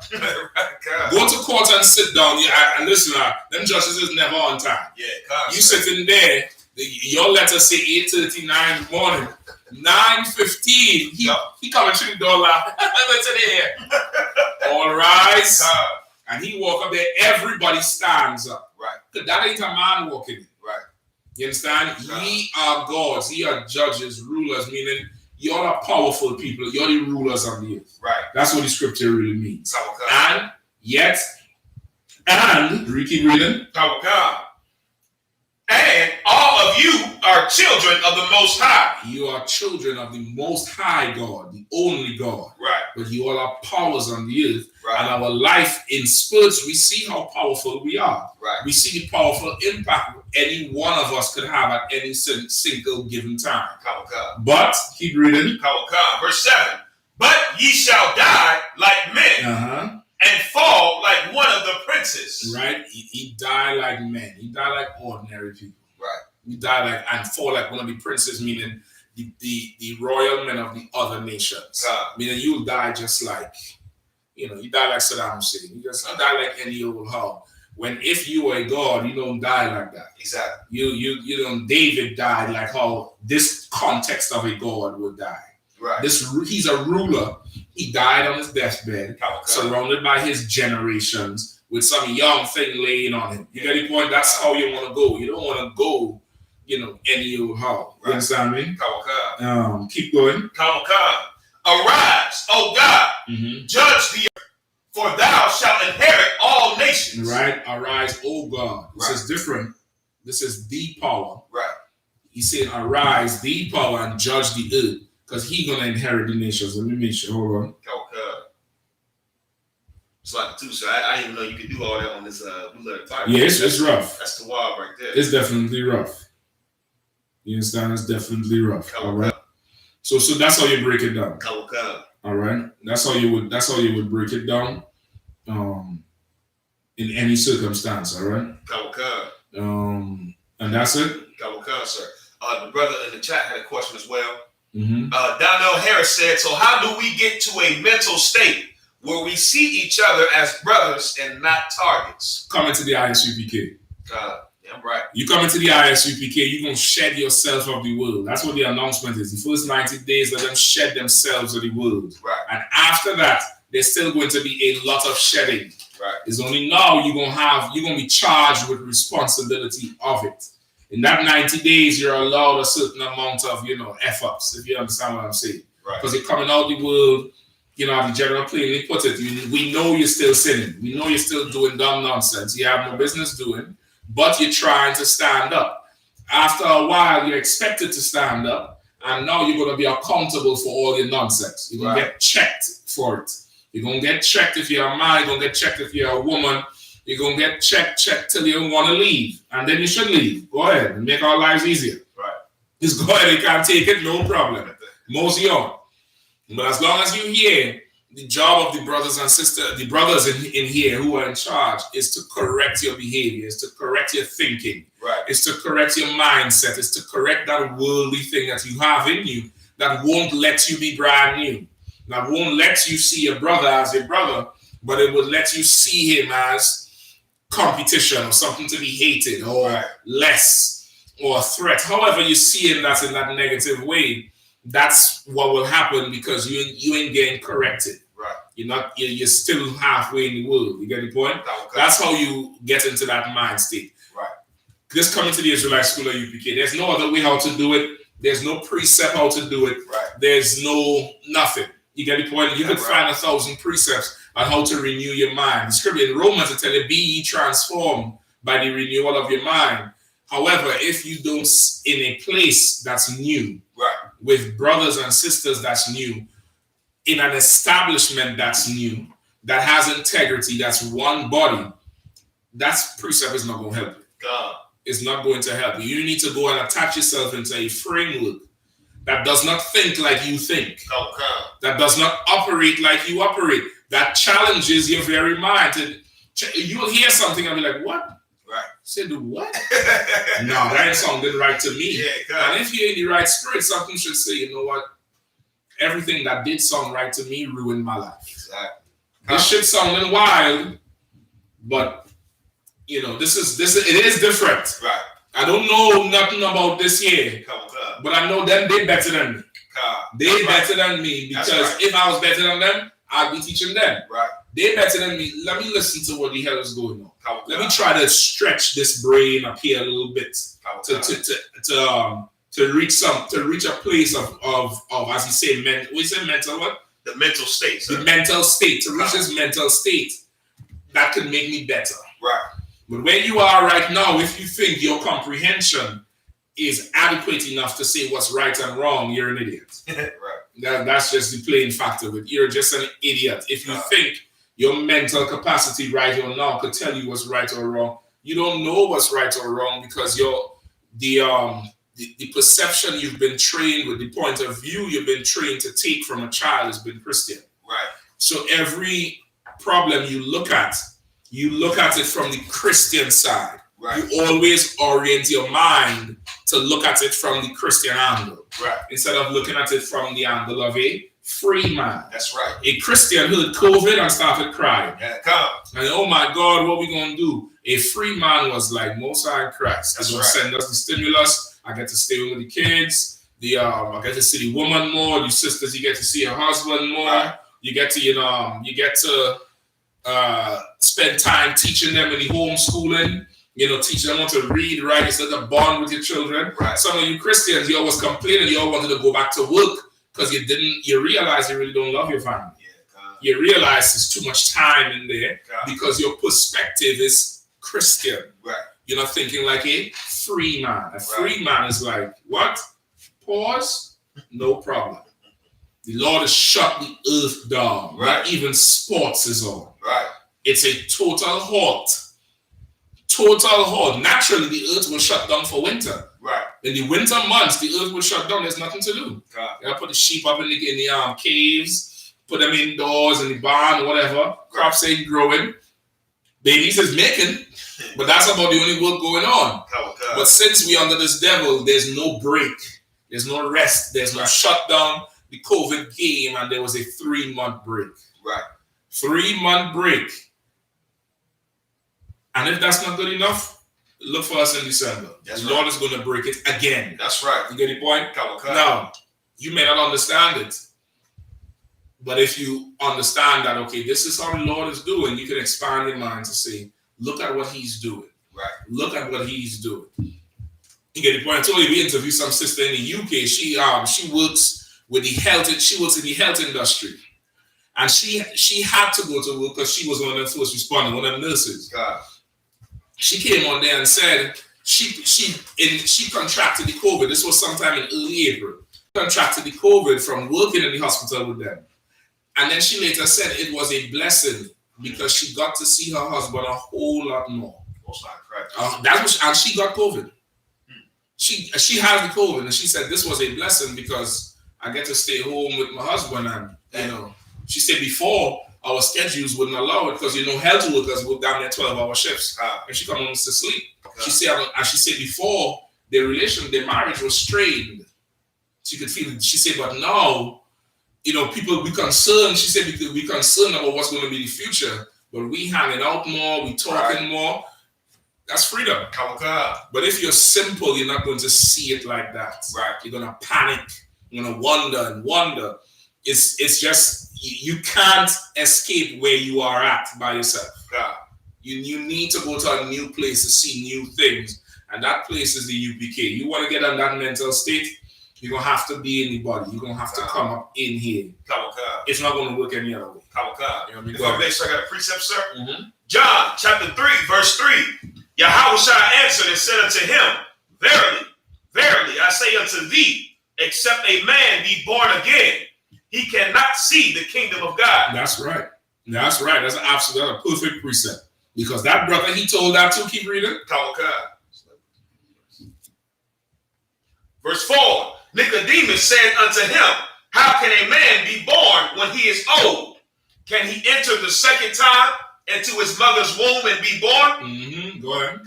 Go to court and sit down. And listen, them judges is never on time.
Yeah,
you sitting there. Your letter say 8:39 in the morning. 9:15. He coming through the door like, listen here. All rise. And he walk up there. Everybody stands up.
Right.
Because that ain't a man walking.
Right.
You understand? Ye are gods. Ye are judges, rulers, meaning you're the powerful people. You're the rulers of the earth.
Right.
That's what the scripture really means. And yet, and keep reading.
And all of you are children of the Most High.
You are children of the Most High God, the only God.
Right.
But you all are powers on the earth.
Right.
And our life in spurts, we see how powerful we are.
Right.
We see the powerful impact any one of us could have at any single given time. But, keep reading.
Verse 7. But ye shall die like men. And fall like one of the princes.
Right? He died like men. He died like ordinary people.
Right.
He died like and fall like one of the princes, meaning the royal men of the other nations. Meaning you'll die just like, you die like Saddam Hussein. You just die like any old how. When if you were a god, you don't die like that.
Exactly.
You don't. David died like how this context of a god would die.
Right.
He's a ruler. He died on his deathbed, surrounded by his generations, with some young thing laying on him. You get the point? That's how you want to go. You don't want to go, any old how. You understand me? Keep going.
Arise, O God, judge the earth, for thou shalt inherit all nations.
Right? Arise, O God. This is different. This is the power.
Right.
He said, arise, the power, and judge the earth. Because he's going to inherit the nations. Let me make sure. Hold on.
It's like too, so I didn't even know you could do all that on this blue letter title.
Yeah, it's rough.
That's the wild right there.
It's definitely rough. You understand? It's definitely rough. All right. So that's how you break it down. All right. That's how you would break it down. In any circumstance. All right. And that's it.
Sir. The brother in the chat had a question as well.
Mm-hmm.
Donnell Harris said, "So how do we get to a mental state where we see each other as brothers and not targets?"
Coming to the I.S.U.P.K.
Yeah, I'm right.
You come into the I.S.U.P.K, you're going to shed yourself of the world. That's what the announcement is. The first 90 days, let them shed themselves of the world.
Right.
And after that, there's still going to be a lot of shedding.
Right.
It's only now you're going to be charged with responsibility of it. In that 90 days, you're allowed a certain amount of, F-ups, if you understand what I'm saying.
Right.
Because you're coming out the world, the general plainly put it, we know you're still sinning. We know you're still doing dumb nonsense. You have no business doing, but you're trying to stand up. After a while, you're expected to stand up, and now you're going to be accountable for all your nonsense. You're going to get checked for it. You're going to get checked if you're a man. You're going to get checked if you're a woman. You're going to get checked till you want to leave. And then you should leave. Go ahead and make our lives easier.
Right.
Just go ahead and you can't take it, no problem. Mosey on. But as long as you're here, the job of the brothers and sisters, the brothers in here who are in charge, is to correct your behavior, is to correct your thinking,
right,
is to correct your mindset, is to correct that worldly thing that you have in you that won't let you be brand new, that won't let you see your brother as your brother, but it would let you see him as competition or something to be hated or less or a threat. However you see him, that's in that negative way. That's what will happen because you ain't getting corrected.
Right.
You're still halfway in the world. You get the point? Okay. That's how you get into that mind state.
Right.
Just coming to the Israelite school of UPK. There's no other way how to do it. There's no precept how to do it.
Right.
There's no nothing. You get the point? You can find 1,000 precepts on how to renew your mind. The scripture in Romans will tell you, be ye transformed by the renewal of your mind. However, if you don't in a place that's new,
right, with
brothers and sisters that's new, in an establishment that's new, that has integrity, that's one body, that precept is not going to help you. It's not going to help you. You need to go and attach yourself into a framework that does not think like you think, that does not operate like you operate, that challenges your very mind. You'll hear something and be like, what?
Right.
Said what? No, that ain't sounding right to me.
Yeah,
and if you're in the right spirit, something should say, you know what? Everything that did sound right to me ruined my life.
Exactly.
This shit sounding wild, but it is different.
Right.
I don't know nothing about this here, but I know them they better than me. They better than me because if I was better than them, I'd be teaching them.
Right.
They better than me. Let me listen to what the hell is going on. Let me try to stretch this brain up here a little bit to reach a place of as you say, mental what?
The mental state.
Sir. The mental state. To reach this mental state that could make me better.
Right.
But where you are right now, if you think your comprehension is adequate enough to say what's right and wrong, you're an idiot.
Right.
That's just the plain fact of it. You're just an idiot. If you think your mental capacity right or now could tell you what's right or wrong, you don't know what's right or wrong because the perception you've been trained with, the point of view you've been trained to take from a child has been Christian.
Right.
So every problem you look at it from the Christian side.
Right.
You always orient your mind to look at it from the Christian angle.
Right.
Instead of looking at it from the angle of a free man.
That's right.
A Christian heard COVID and started crying.
Yeah, come.
And oh my God, what are we going to do? A free man was like, Most High Christ. He's going to send us the stimulus. I get to stay with the kids. I get to see the woman more. You sisters, you get to see your husband more. Right. You get to spend time teaching them in the homeschooling. Teaching them how to read, write, instead of bond with your children.
Right.
Some of you Christians, you always complaining, you all wanted to go back to work because you realize you really don't love your family. Yeah, you realize there's too much time in there because your perspective is Christian.
Right.
You're not thinking like a free man. A free man is like, what? Pause? No problem. The Lord has shut the earth down.
Right.
Not even sports is on.
Right.
It's a total halt. Total halt. Naturally, the earth will shut down for winter.
Right.
In the winter months, the earth will shut down. There's nothing to do. You put the sheep up in the caves, put them indoors in the barn, whatever. Crops ain't growing. Babies is making, but that's about the only work going on. But since we under this devil, there's no break. There's no rest. There's no shutdown. The COVID came and there was a 3-month break.
Right.
3-month break. And if that's not good enough, look for us in December. The Lord is going to break it again.
That's right.
You get the point? Now, you may not understand it. But if you understand that, okay, this is how the Lord is doing, you can expand your mind to say, look at what he's doing.
Right.
Look at what he's doing. You get the point? I told you we interviewed some sister in the UK. She works with the health. She works in the health industry. And she had to go to work because she was one of the first responders, one of the nurses.
God.
She came on there and said she contracted the COVID. This was sometime in early April. Contracted the COVID from working in the hospital with them. And then she later said it was a blessing because she got to see her husband a whole lot more. And she got COVID. She has the COVID, and she said this was a blessing because I get to stay home with my husband. And she said before our schedules wouldn't allow it because health workers work down there 12-hour shifts, and she come home to sleep. She said before their marriage was strained. She could feel it. She said, but now, people be concerned. She said because we're concerned about what's going to be the future, but we hanging out more, we talking more. That's freedom. But if you're simple, you're not going to see it like that.
Right.
You're going to panic. You're going to wonder. It's just, you can't escape where you are at by yourself. You need to go to a new place to see new things. And that place is the UPK. You want to get on that mental state, you're going to have to be in the body. You're going to have to come up in here. It's not going to work any other way.
If I make sure I got a precept, sir. Mm-hmm. John chapter 3, verse 3. Yahawashi answered and said unto him, Verily, verily, I say unto thee, except a man be born again, he cannot see the kingdom of God.
That's right. That's a perfect precept. Because that brother, he told that too. Keep reading.
Verse 4. Nicodemus said unto him, How can a man be born when he is old? Can he enter the second time into his mother's womb and be born?
Mm-hmm. Go ahead.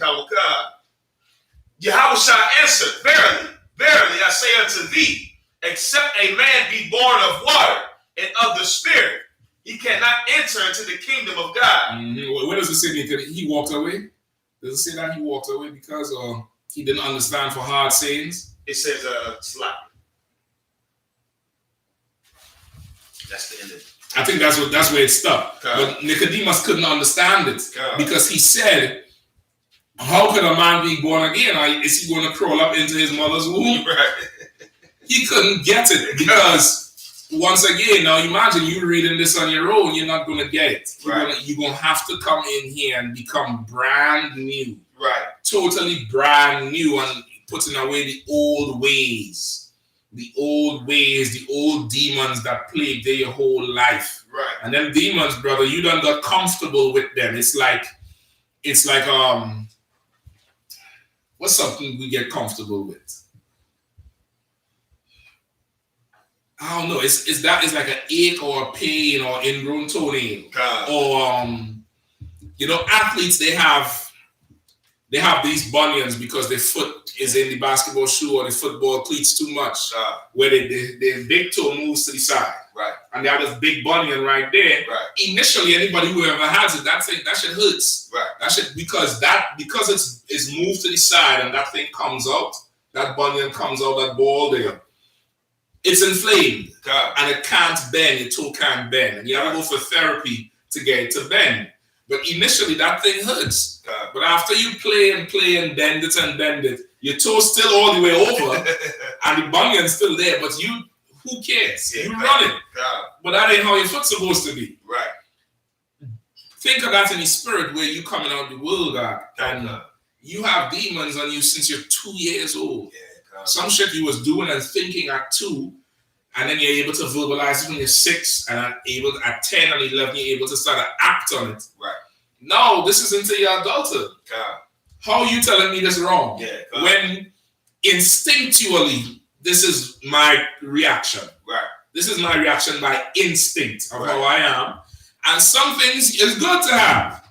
Yahawashi answered, Verily, verily, I say unto thee, except a man be born of water and of the Spirit, he cannot enter into the kingdom of God.
Mm-hmm. Where does it say he walked away? Does it say that he walked away because he didn't understand for hard sayings?
It says slap. That's the end of it.
I think that's where it stopped. But Nicodemus couldn't understand it because he said, how could a man be born again? Is he going to crawl up into his mother's womb?
Right.
He couldn't get it because, once again, now imagine you reading this on your own, you're not going to get it. You're going to have to come in here and become brand new.
Right. Totally
brand new and putting away the old ways. The old ways, the old demons that plague their whole life.
Right.
And them demons, brother, you done got comfortable with them. It's like what's something we get comfortable with? I don't know. It's like an ache or a pain or ingrown toenail. Or athletes, they have these bunions because their foot is in the basketball shoe or the football cleats too much, where their big toe moves to the side.
Right.
And they have this big bunion right there.
Right.
Initially, anybody who ever has it, that shit hurts.
Right.
That shit, because it's moved to the side and that thing comes out, that bunion comes out, that ball there. It's inflamed. And it can't bend, your toe can't bend. And you have to go for therapy to get it to bend. But initially, that thing hurts. But after you play and bend it, your toe's still all the way over, and the bunion's still there. But who cares? You run it. But that ain't how your foot's supposed to be.
Right.
Think of that in the spirit where you coming out the world, God, and you have demons on you since you're 2 years old. Some shit you was doing and thinking at 2, and then you're able to verbalize it when you're 6, and at 10 and 11 you're able to start to act on it.
Right.
No, this is into your adulthood. How are you telling me this is wrong?
Yeah,
when instinctually, this is my reaction.
Right.
This is my reaction by instinct of how I am. And some things is good to have.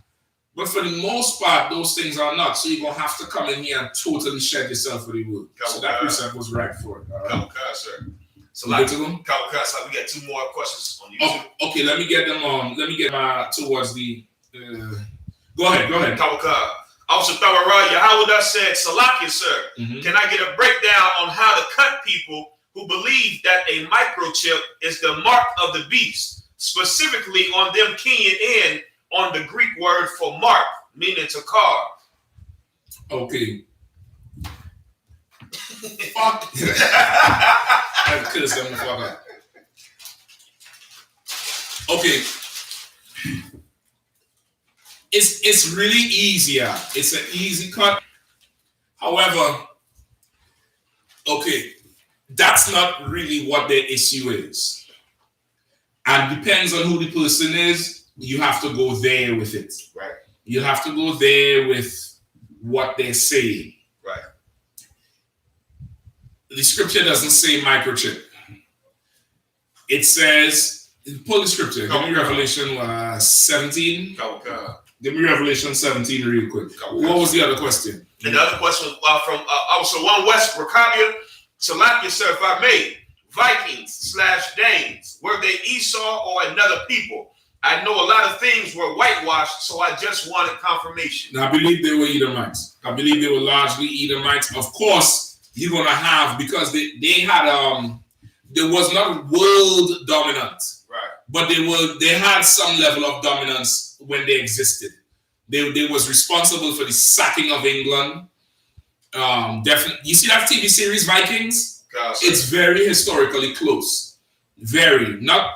But for the most part, those things are not. So you're going to have to come in here and totally shed yourself for the word. So that precept was right for it. All right?
Sir. So like, we got 2 more questions on YouTube.
Oh, okay, let me get them on. Let me get towards the... Go ahead.
Officer Tawara Yahawada said, Salakia, sir, can I get a breakdown on how to cut people who believe that a microchip is the mark of the beast, specifically on them keying in on the Greek word for mark, meaning to carve?
Okay. Fuck. Okay. It's really easier. It's an easy cut. However, okay, that's not really what the issue is. And depends on who the person is, you have to go there with it.
Right.
You have to go there with what they're saying.
Right.
The scripture doesn't say microchip. It says, pull the scripture. Give me Revelation 17. Give me Revelation 17 real quick. What was the other question?
And the other question was from Officer One West Rakabia. Salakia, sir, if I may, Vikings/Danes, were they Esau or another people? I know a lot of things were whitewashed, so I just wanted confirmation.
Now, I believe they were Edomites. I believe they were largely Edomites. Of course, you're going to have, because they had, there was not world dominant.
Right.
But they had some level of dominance when they existed. They was responsible for the sacking of England. Definitely. You see that TV series Vikings? It's very historically close. Very. Not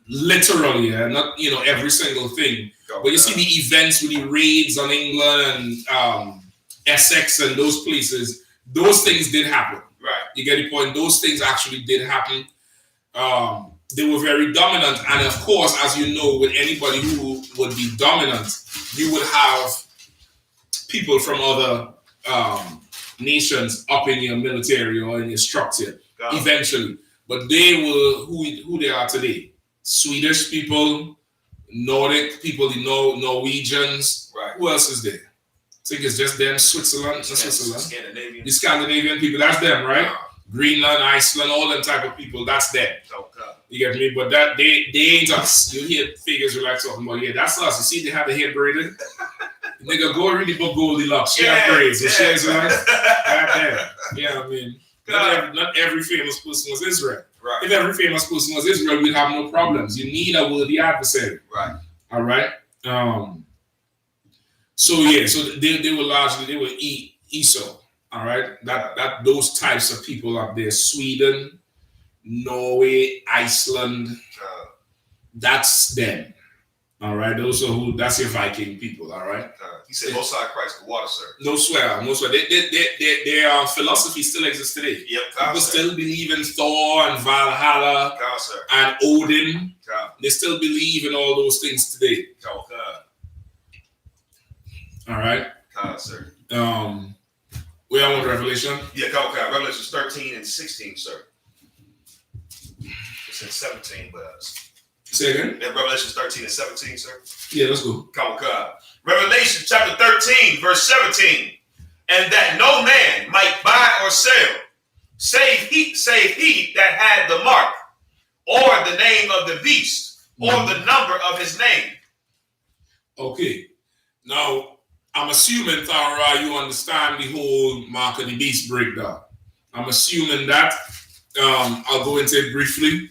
literally, not every single thing. But you see the events with the raids on England and Essex and those places. Those things did happen.
Right.
You get the point? Those things actually did happen. They were very dominant. And of course, as you know, with anybody who would be dominant, you would have people from other nations up in your military or in your structure eventually. But they were who they are today. Swedish people, Nordic people, the Norwegians.
Right.
Who else is there? I think it's just them, Switzerland.
Scandinavian.
The Scandinavian people, that's them, right? Greenland, Iceland, all them type of people, that's them. You get me? But that they ain't us. You hear figures who like talking about, that's us. You see, they have the head braided. Nigga, go read the book Goldilocks. She have braids. So she has like, I mean, not every famous person was Israel.
Right.
If every famous person was Israel, we'd have no problems. You need a worthy adversary.
Right.
All right. So they were largely Esau. All right. That those types of people up there, Sweden, Norway, Iceland, that's them. All right. That's your Viking people. All right.
He said, "Most High Christ, the water, sir."
No swear. Their philosophy still exists today.
Yep.
People still believe in Thor and Valhalla and Odin. They still believe in all those things today. All right.
Sir.
We are on Revelation.
Yeah, Revelation 13 and 16, sir. It's in 17, but
say again.
Revelation 13 and 17, sir.
Yeah, let's go.
Revelation chapter 13, verse 17. And that no man might buy or sell, save he that had the mark, or the name of the beast, or the number of his name. Okay.
Now, I'm assuming, Thara, you understand the whole mark of the beast breakdown. I'm assuming that. I'll go into it briefly.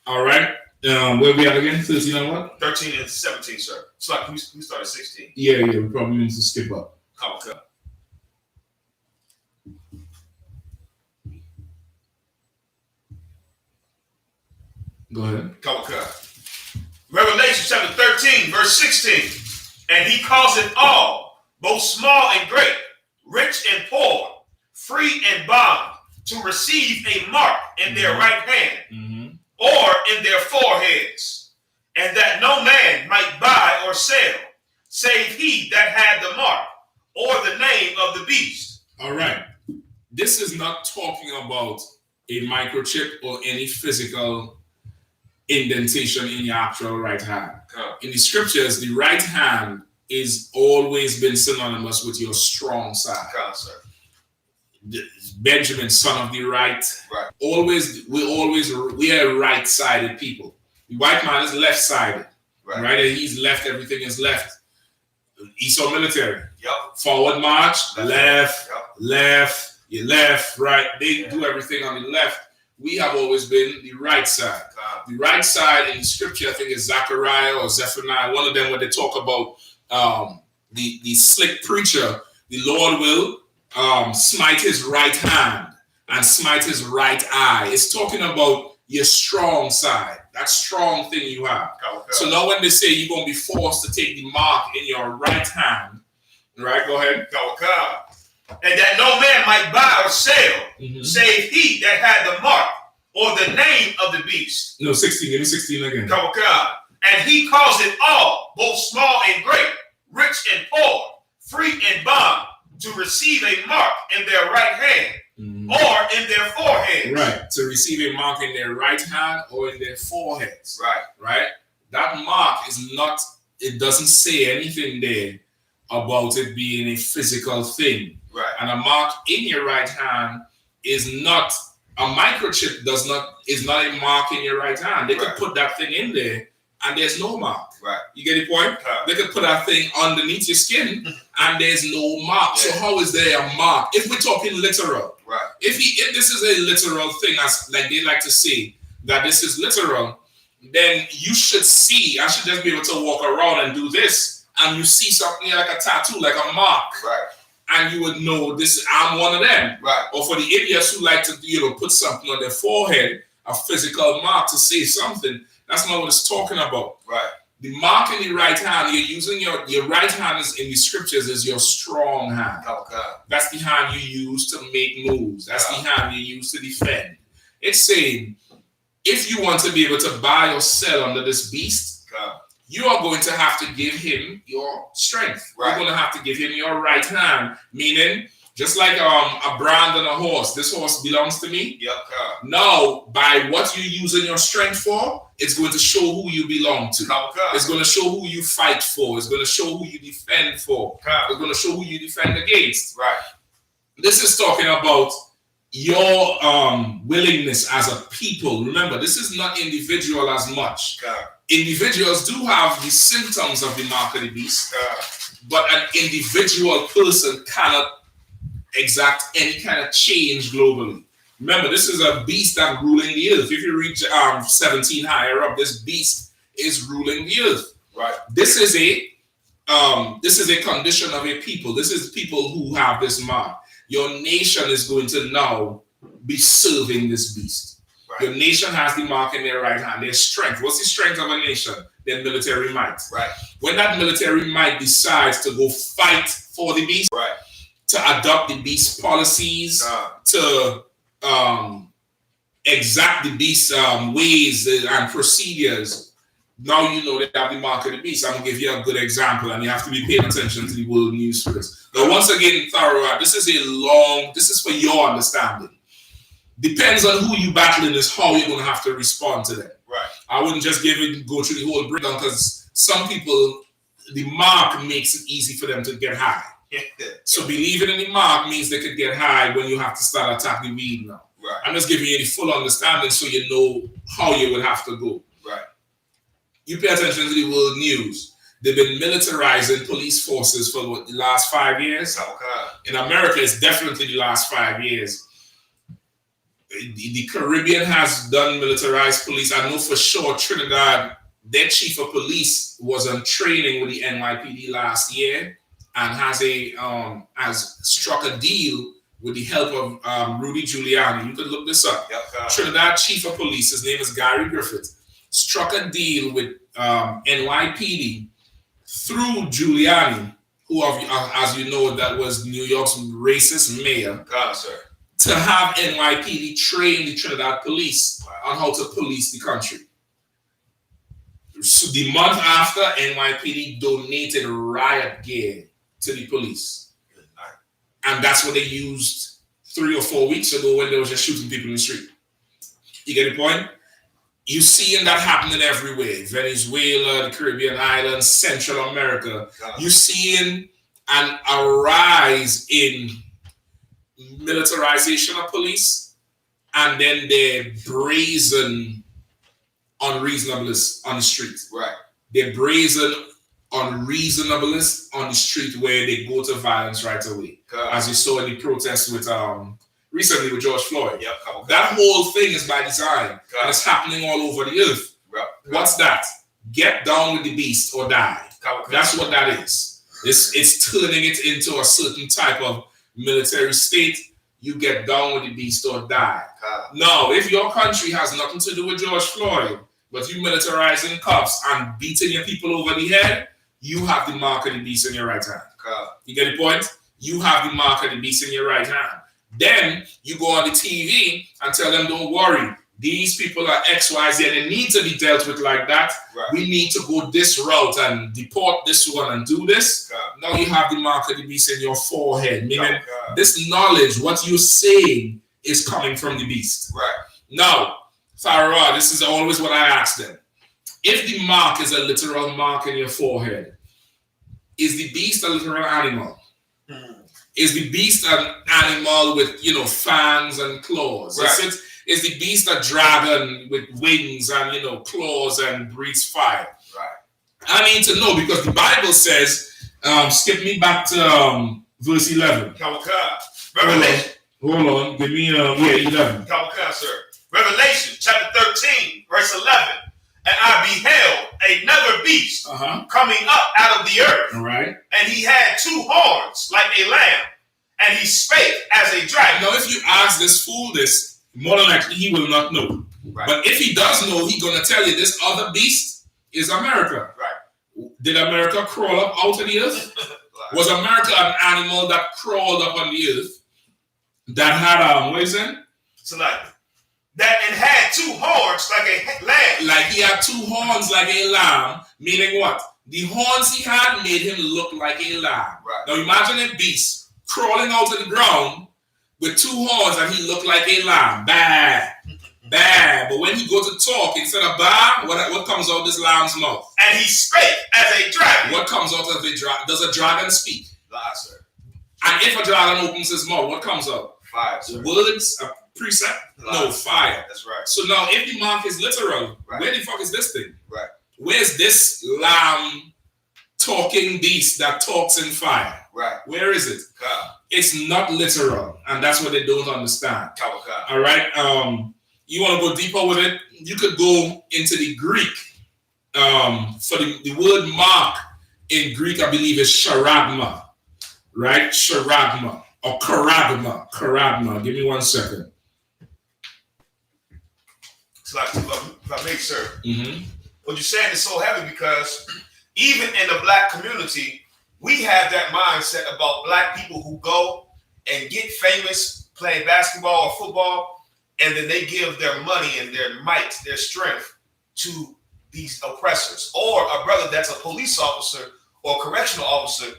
All right. Where we at again? 13 and what?
13 and 17, sir. It's like we started 16.
Yeah, we probably need to skip up.
Okay.
Go ahead.
Revelation chapter 13, verse 16. And he causeth all, both small and great, rich and poor, free and bond, to receive a mark in their right hand, or in their foreheads, and that no man might buy or sell, save he that had the mark or the name of the beast.
All right. This is not talking about a microchip or any physical indentation in your actual right hand. In the scriptures, the right hand is always been synonymous with your strong side. Benjamin, son of the right. We are right-sided people. The white man is left-sided. Right? And he's left, everything is left. Esau military. Forward march, left, right. They do everything on the left. We have always been the right side. The right side in the scripture, I think, is Zechariah or Zephaniah. One of them, when they talk about the slick preacher, the Lord will smite his right hand and smite his right eye. It's talking about your strong side, that strong thing you have. So now when they say you're going to be forced to take the mark in your right hand, right? Go ahead.
And that no man might buy or sell, save he that had the mark or the name of the beast.
No, 16. Give me 16 again.
And he caused it all, both small and great, rich and poor, free and bond, to receive a mark in their right hand or in their foreheads.
Right. To receive a mark in their right hand or in their foreheads.
Right.
That mark is not, it doesn't say anything there about it being a physical thing. And a mark in your right hand is not, a microchip is not a mark in your right hand. They could put that thing in there and there's no mark. You get the point? They could put that thing underneath your skin and there's no mark. So how is there a mark? If we're talking literal, if this is a literal thing, as like they like to say that this is literal, then you should see, I should just be able to walk around and do this, and you see something like a tattoo, like a mark. And you would know this, I'm one of them. Or for the idiots who like to, put something on their forehead, a physical mark to say something. That's not what it's talking about. The mark in the right hand, you're using your right hand is in the scriptures is your strong hand. That's the hand you use to make moves. That's the hand you use to defend. It's saying, if you want to be able to buy or sell under this beast, you are going to have to give him your strength. You're going to have to give him your right hand. Meaning, just like a brand on a horse, this horse belongs to me. Now, by what you're using your strength for, it's going to show who you belong to. It's going to show who you fight for. It's going to show who you defend for. It's going to show who you defend against. This is talking about your willingness as a people. Remember, this is not individual as much. Individuals do have the symptoms of the mark of the beast, but an individual person cannot exact any kind of change globally. Remember, this is a beast that's ruling the earth. If you reach 17 higher up, this beast is ruling the earth. This is a condition of a people. This is people who have this mark. Your nation is going to now be serving this beast. Your nation has the mark in their right hand. Their strength. What's the strength of a nation? Their military might. When that military might decides to go fight for the beast, to adopt the beast policies, to exact the beast ways and procedures, now you know they have the mark of the beast. I'm going to give you a good example, and you have to be paying attention to the world news for this. But once again, thorough, this is for your understanding. Depends on who you battling is how you're going to have to respond to them. I wouldn't just go through the whole breakdown, because some people, the mark makes it easy for them to get high. So believing in the mark means they could get high when you have to start attacking the weed now. I'm just giving you the full understanding so you know how you would have to go. You pay attention to the world news. They've been militarizing police forces for the last 5 years. In America, it's definitely the last 5 years. The Caribbean has done militarized police. I know for sure Trinidad, their chief of police was on training with the NYPD last year and has struck a deal with the help of Rudy Giuliani. You could look this up. Trinidad chief of police, his name is Gary Griffith, struck a deal with NYPD through Giuliani, who, as you know, that was New York's racist mayor, to have NYPD train the Trinidad police on how to police the country. So the month after, NYPD donated riot gear to the police. And that's what they used 3 or 4 weeks ago when they were just shooting people in the street. You get the point? You seeing that happening everywhere. Venezuela, the Caribbean islands, Central America. You seeing a rise in militarization of police, and then their brazen unreasonableness on the street.
Right.
Their brazen unreasonableness on the street where they go to violence right away. As you saw in the protests with recently with George Floyd.
Yep.
That whole thing is by design. And it's happening all over the earth. What's that? Get down with the beast or die. That's what that is. It's turning it into a certain type of military state. You get down with the beast or die. Now, if your country has nothing to do with George Floyd, but you militarizing cops and beating your people over the head, you have the mark of the beast in your right hand. You get the point? You have the mark of the beast in your right hand. Then you go on the TV and tell them, don't worry, these people are X, Y, Z, and they need to be dealt with like that. Right. We need to go this route and deport this one and do this. Now you have the mark of the beast in your forehead. Meaning this knowledge, what you're saying, is coming from the beast.
Right.
Now, Farah, this is always what I ask them. If the mark is a literal mark in your forehead, is the beast a literal animal? Is the beast an animal with, fangs and claws?
Right.
Is the beast a dragon with wings and, claws and breathes fire?
Right.
I need to know because the Bible says, skip me back to verse 11.
Revelation.
Hold on. Give me 11.
Sir. Revelation chapter 13, verse 11. And I beheld another beast coming up out of the earth.
All right.
And he had 2 horns like a lamb, and he spake as a dragon.
Now, if you ask this fool this, more than likely he will not know. Right. But if he does know, he's going to tell you this other beast is America.
Right.
Did America crawl up out of the earth? Was America an animal that crawled up on the earth that had, what is it?
So like, that and had 2 horns like a lamb.
Like he had 2 horns like a lamb, meaning what? The horns he had made him look like a lamb.
Right.
Now imagine a beast crawling out of the ground with 2 horns and he looked like a lamb. Bah, bah. But when he go to talk, instead of bah, what comes out of this lamb's mouth?
And he spake as a dragon.
What comes out of a dragon? Does a dragon speak?
Lie, sir.
And if a dragon opens his mouth, what comes out?
Fire, sir.
Words? Precept? No, fire.
That's right.
So now, if the mark is literal, where the fuck is this thing?
Right.
Where's this lamb talking beast that talks in fire?
Right.
Where is it? It's not literal, and that's what they don't understand. All right. You want to go deeper with it? You could go into the Greek. For the word mark in Greek, I believe is charagma. Right? Charagma or karagma. Karagma. Give me 1 second.
So like, if I may, sir, what you're saying is so heavy because even in the black community, we have that mindset about black people who go and get famous playing basketball or football, and then they give their money and their might, their strength to these oppressors. Or a brother that's a police officer or correctional officer,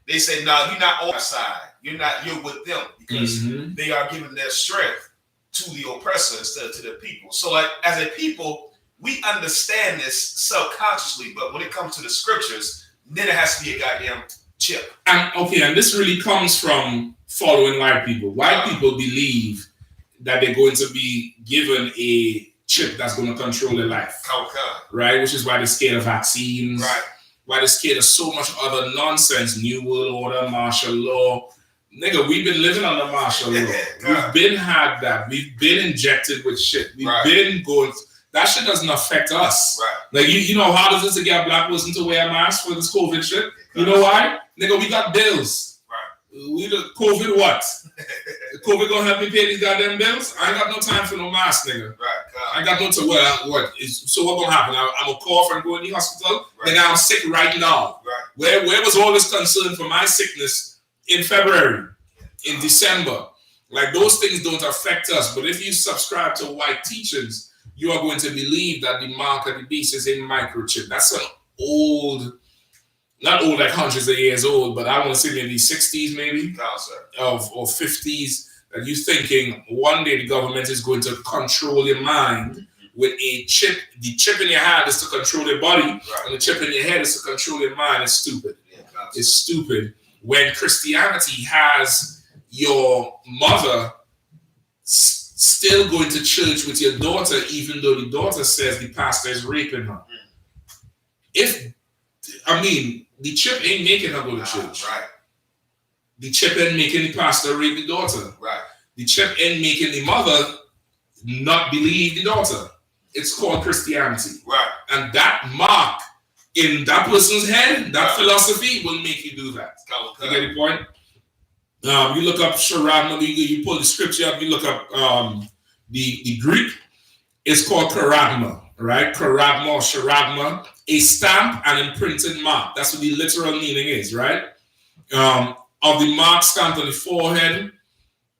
they say, no, you're not on our side. You're with them because they are giving their strength to the oppressor instead of to the people. So like as a people, we understand this subconsciously, but when it comes to the scriptures, then it has to be a goddamn chip.
And this really comes from following white people. White people believe that they're going to be given a chip that's going to control their life. Right? Which is why they're scared of vaccines.
Right.
Why they're scared of so much other nonsense. New World Order, martial law. Nigga, we've been living under martial law. We've been had that. We've been injected with shit. We've been going. That shit doesn't affect us.
Right.
Like, you know, how does it to get a black person to wear a mask for this COVID shit? You know why? Nigga, we got bills.
Right.
We the COVID what? COVID gonna help me pay these goddamn bills? I ain't got no time for no mask, nigga.
Right.
I ain't got no time. So what gonna happen? I'm gonna cough and go in the hospital? Right. Nigga, I'm sick right now.
Right.
Where was all this concern for my sickness in February, in December? Like, those things don't affect us. But if you subscribe to white teachings, you are going to believe that the mark of the beast is a microchip. That's an old, not old like hundreds of years old, but I want to say maybe 60s maybe, or 50s, that you're thinking one day the government is going to control your mind with a chip. The chip in your hand is to control your body, and the chip in your head is to control your mind. It's stupid. It's stupid. When Christianity has your mother still going to church with your daughter, even though the daughter says the pastor is raping her. The chip ain't making her go to church.
Right.
The chip ain't making the pastor rape the daughter.
Right.
The chip ain't making the mother not believe the daughter. It's called Christianity.
Right.
And that mark in that person's head, that philosophy will make you do that. You get the point? You look up SHALAM, you pull the scripture up, you look up the Greek, it's called charagma, right? Charagma or charagma, a stamp and imprinted mark. That's what the literal meaning is, right? Of the mark stamped on the forehead,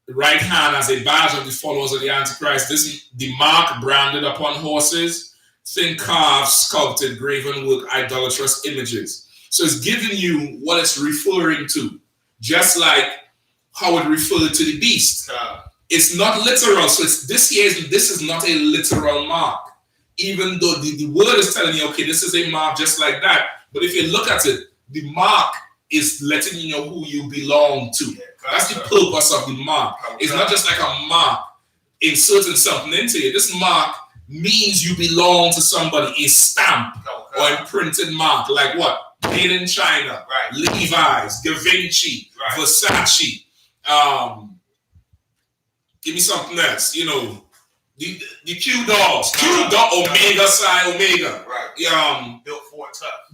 the right hand as a badge of the followers of the Antichrist. This is the mark branded upon horses, thin carved, sculpted, graven work, idolatrous images. So it's giving you what it's referring to, just like how it referred to the beast. It's not literal. So this is not a literal mark. Even though the word is telling you, okay, this is a mark just like that. But if you look at it, the mark is letting you know who you belong to. That's the purpose of the mark. It's not just like a mark inserting something into you. This mark means you belong to somebody, a stamp or imprinted mark. Like what? Made in China, Levi's, Da Vinci, Versace. Give me something else. The Q dogs, Omega Psi Omega.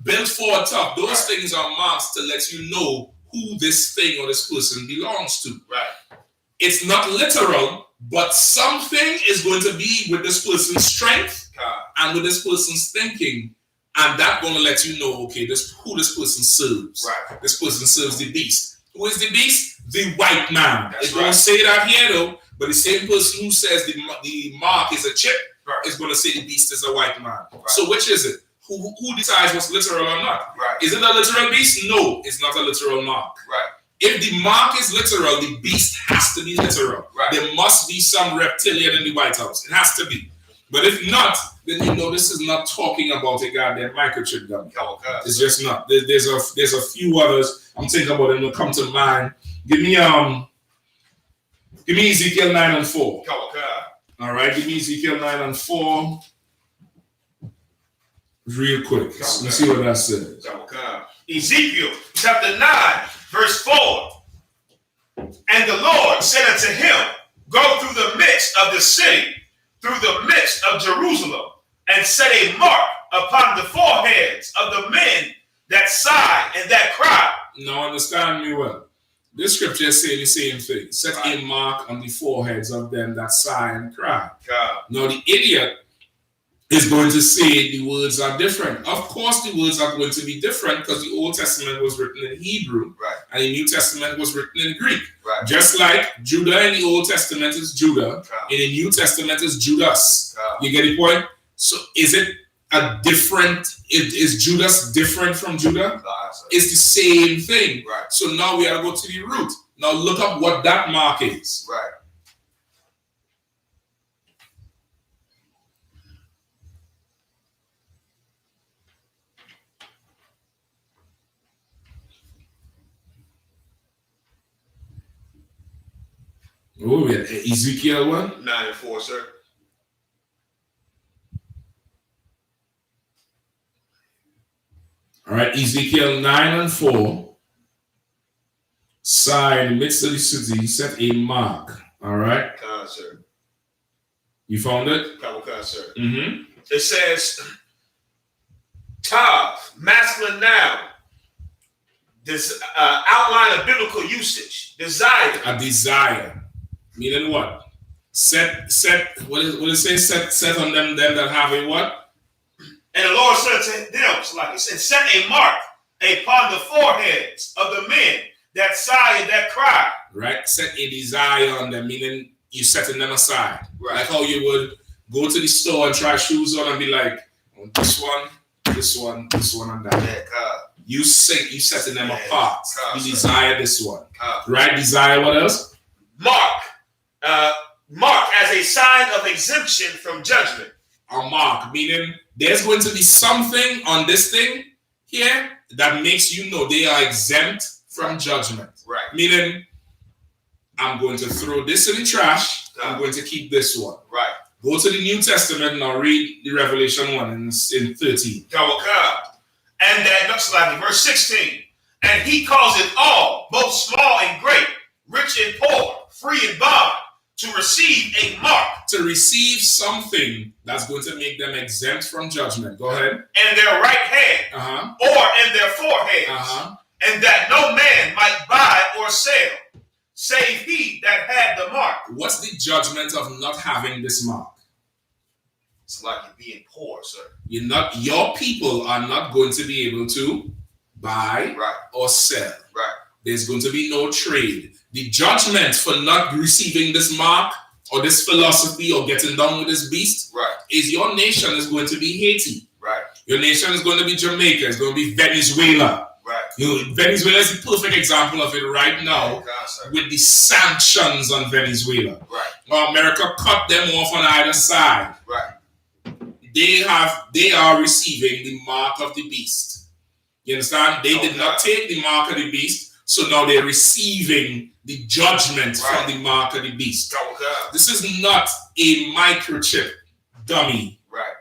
Built for tough. Those things are marks to let you know who this thing or this person belongs to.
Right.
It's not literal, but something is going to be with this person's strength and with this person's thinking. And that's going to let you know, okay, who this person serves.
Right.
This person serves the beast. Who is the beast? The white man. They don't say that here though, but the same person who says the mark is a chip is going to say the beast is a white man. Right. So which is it? Who decides what's literal or not?
Right.
Is it a literal beast? No, it's not a literal mark.
Right.
If the mark is literal, the beast has to be literal. Right. There must be some reptilian in the White House. It has to be. But if not, then you know this is not talking about a goddamn microchip gun. It's just not. There's a few others I'm thinking about and will come to mind. Give me Ezekiel 9 and 4. All right, give me Ezekiel 9 and 4. Real quick. Let's see what that says.
Ezekiel chapter 9, verse 4. And the Lord said unto him, go through the midst of the city, through the midst of Jerusalem, and set a mark upon the foreheads of the men that sigh and that cry.
Now understand me well. This scripture is saying the same thing. Set a mark on the foreheads of them that sigh and cry. Now the idiot is going to say the words are different. Of course the words are going to be different because the Old Testament was written in Hebrew and the New Testament was written in Greek. Just like Judah in the Old Testament is Judah, in the New Testament is Judas. You get the point? So is it a different, is Judas different from Judah? It's the same thing. So now we gotta go to the root. Now look up what that mark is. Oh, yeah. Ezekiel 1?
9 and 4, sir.
All right, Ezekiel 9 and 4. Sigh in the midst of the city, set a mark. All right?
Sir.
You found it?
Sir.
Mm-hmm.
It says, Tav, masculine noun. This outline of biblical usage. Desire.
A desire. Meaning what? Set, what does it say? Set on them that have a what?
And the Lord said to them, so like he said, set a mark upon the foreheads of the men that sigh and that cry.
Right? Set a desire on them, meaning you setting them aside. Like how you would go to the store and try shoes on and be like, I want this one, this one, this one, and that.
Yeah,
you setting them apart. You desire this one. Right? Desire what else?
Mark. Mark as a sign of exemption from judgment.
A mark, meaning there's going to be something on this thing here that makes you know they are exempt from judgment.
Right.
Meaning, I'm going to throw this in the trash. I'm going to keep this one.
Right.
Go to the New Testament and I'll read the Revelation 1 in 13.
And that looks like verse 16. And he causeth all, both small and great, rich and poor, free and bond, to receive a mark.
To receive something that's going to make them exempt from judgment. Go ahead.
In their right hand, or in their foreheads, and that no man might buy or sell, save he that had the mark.
What's the judgment of not having this mark?
It's like you're being poor, sir.
Your people are not going to be able to buy or sell.
Right.
There's going to be no trade. The judgment for not receiving this mark or this philosophy or getting down with this beast is your nation is going to be Haiti.
Right.
Your nation is going to be Jamaica. It's going to be Venezuela. Right. Venezuela is the perfect example of it right now with the sanctions on Venezuela.
Right.
Well, America cut them off on either side.
Right.
They are receiving the mark of the beast. You understand? They did not take the mark of the beast, so now they're receiving the judgment from the mark of the beast. This is not a microchip dummy.
Right.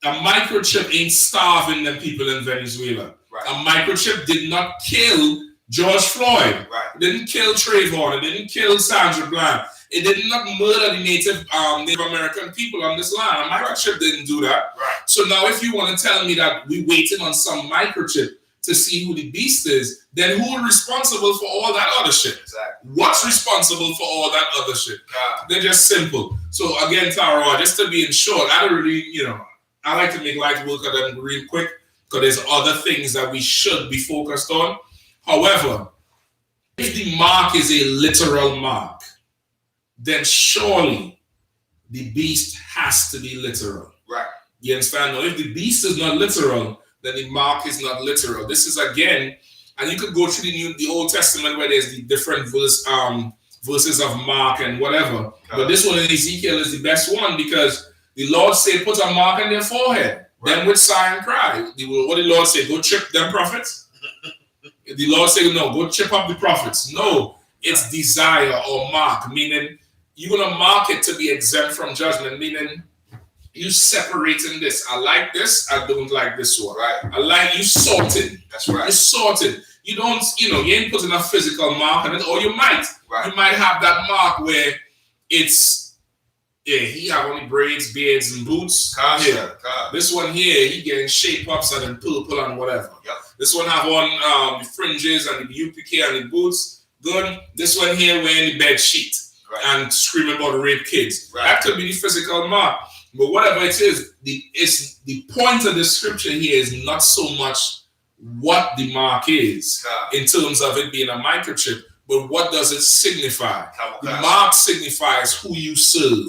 A microchip ain't starving them people in Venezuela.
Right.
A microchip did not kill George Floyd.
Right.
It didn't kill Trayvon. It didn't kill Sandra Bland. It did not murder the Native American people on this land. A microchip didn't do that.
Right.
So now if you want to tell me that we're waiting on some microchip to see who the beast is, then who is responsible for all that other shit?
Exactly.
What's responsible for all that other shit? They're just simple. So again, Tara, just to be in short, I don't really, I like to make light work of them real quick because there's other things that we should be focused on. However, if the mark is a literal mark, then surely the beast has to be literal.
Right.
You understand? Now, if the beast is not literal, then the mark is not literal. This is again, and you could go through the Old Testament where there's the different verses of mark and whatever. But this one in Ezekiel is the best one because the Lord said, put a mark on their forehead. Right. Then with sigh and cry. What the Lord said? Go trip them prophets? The Lord said, no, go chip up the prophets. No, it's desire or mark, meaning you're going to mark it to be exempt from judgment, meaning you separating this. I like this, I don't like this one.
Right.
I like you sorted.
That's right.
You're sorted. You don't, you ain't putting a physical mark on it, or you might. Right. You might have that mark where it's, he have only braids, beards, and boots. This one here, he getting shape-ups and then purple and whatever.
Yep.
This one have on the fringes and the UPK and the boots. Good. This one here wearing the bed sheet. Right. And screaming about rape kids. Right. That could be the physical mark. But whatever it is, the point of the scripture here is not so much what the mark is in terms of it being a microchip, but what does it signify? The mark signifies who you serve.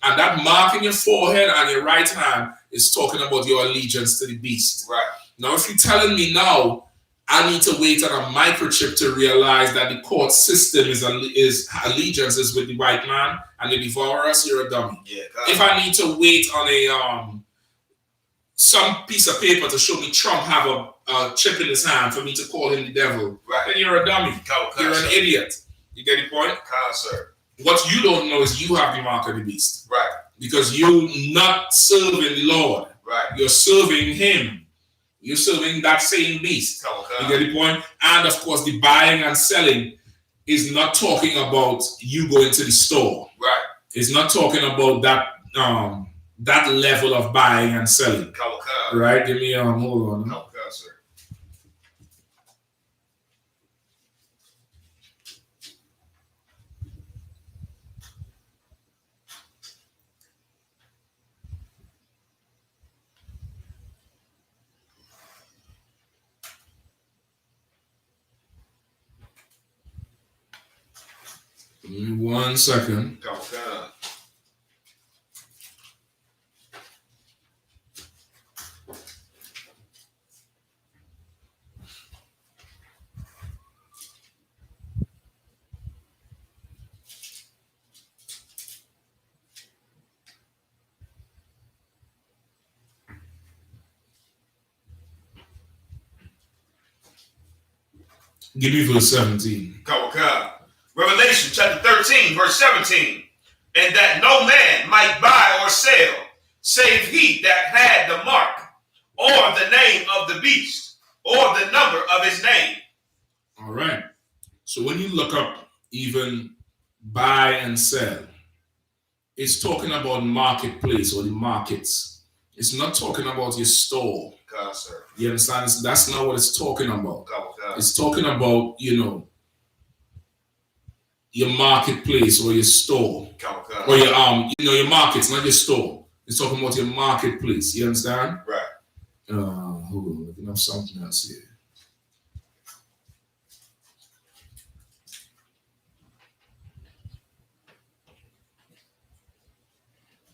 And that mark in your forehead and your right hand is talking about your allegiance to the beast.
Right.
Now, if you're telling me now, I need to wait on a microchip to realize that the court system is allegiance is with the white man and the devourers, you're a dummy.
Yeah,
if I need to wait on a some piece of paper to show me Trump have a chip in his hand for me to call him the devil, then you're a dummy. You're an idiot. You get the point?
Sir.
What you don't know is you have the mark of the beast.
Right.
Because you're not serving the Lord.
Right.
You're serving him. You're serving that same beast. You get the point? And of course, the buying and selling is not talking about you going to the store.
Right.
It's not talking about that that level of buying and selling. Right? Give me hold on.
Sir.
Give me 1 second. Give me verse 17.
Revelation chapter 13, verse 17. And that no man might buy or sell, save he that had the mark, or the name of the beast, or the number of his name.
All right. So when you look up even buy and sell, it's talking about marketplace or the markets. It's not talking about your store.
God, sir.
You understand? That's not what it's talking about. God. It's talking about, your marketplace or your store. God. Or your your markets, not your store. It's talking about your marketplace. You understand?
Right.
Hold on, looking up something else here.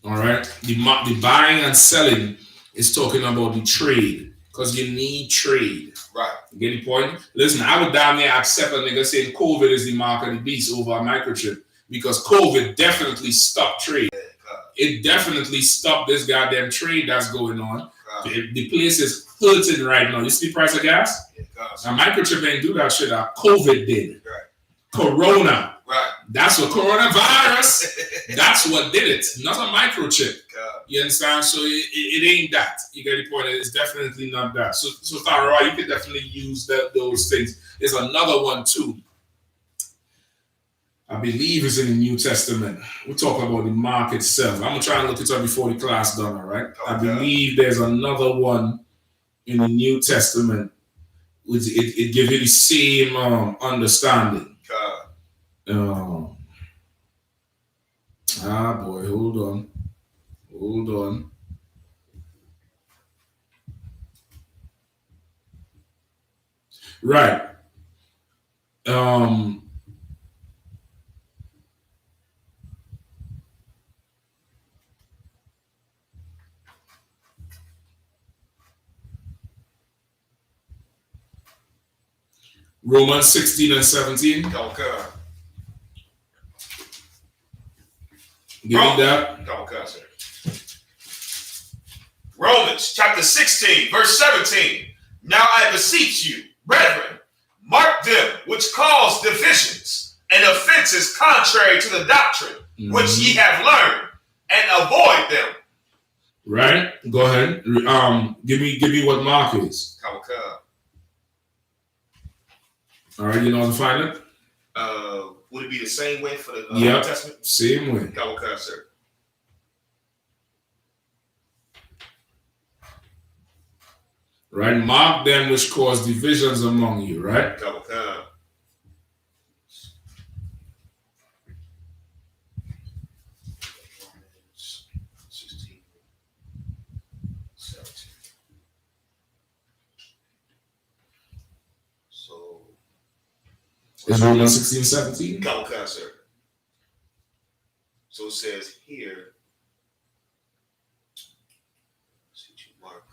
All right, the buying and selling is talking about the trade, because you need trade.
Right.
You get the point? Listen, I would damn near accept a nigga saying COVID is the mark of the beast over a microchip, because COVID definitely stopped trade. It definitely stopped this goddamn trade that's going on. The place is hurting right now. You see the price of gas? A microchip ain't do that shit. COVID did.
Right.
Corona.
Right.
That's what coronavirus. That's what did it. Not a microchip. You understand? So it ain't that. You get the point. It's definitely not that. So Tharwa, you can definitely use those things. There's another one too. I believe it's in the New Testament. We're talking about the mark itself. I'm gonna try and look it up before the class done. All right. I believe there's another one in the New Testament. Which it gives you the same understanding. Boy, hold on. Right. Romans 16 and 17.
Okay.
Give me that.
Okay, sir. Romans chapter 16, verse 17. Now I beseech you, brethren, mark them which cause divisions and offenses contrary to the doctrine which ye have learned, and avoid them.
Right? Go ahead. Give me what mark is.
Okay.
All right, you know how to find it?
Would it be the same way for the
New
Testament?
Same way.
Okay, sir.
Right? Mark them which cause divisions among you, right?
Okay.
Is Romans 16, 17?
Okay, sir. So it says here, Mark.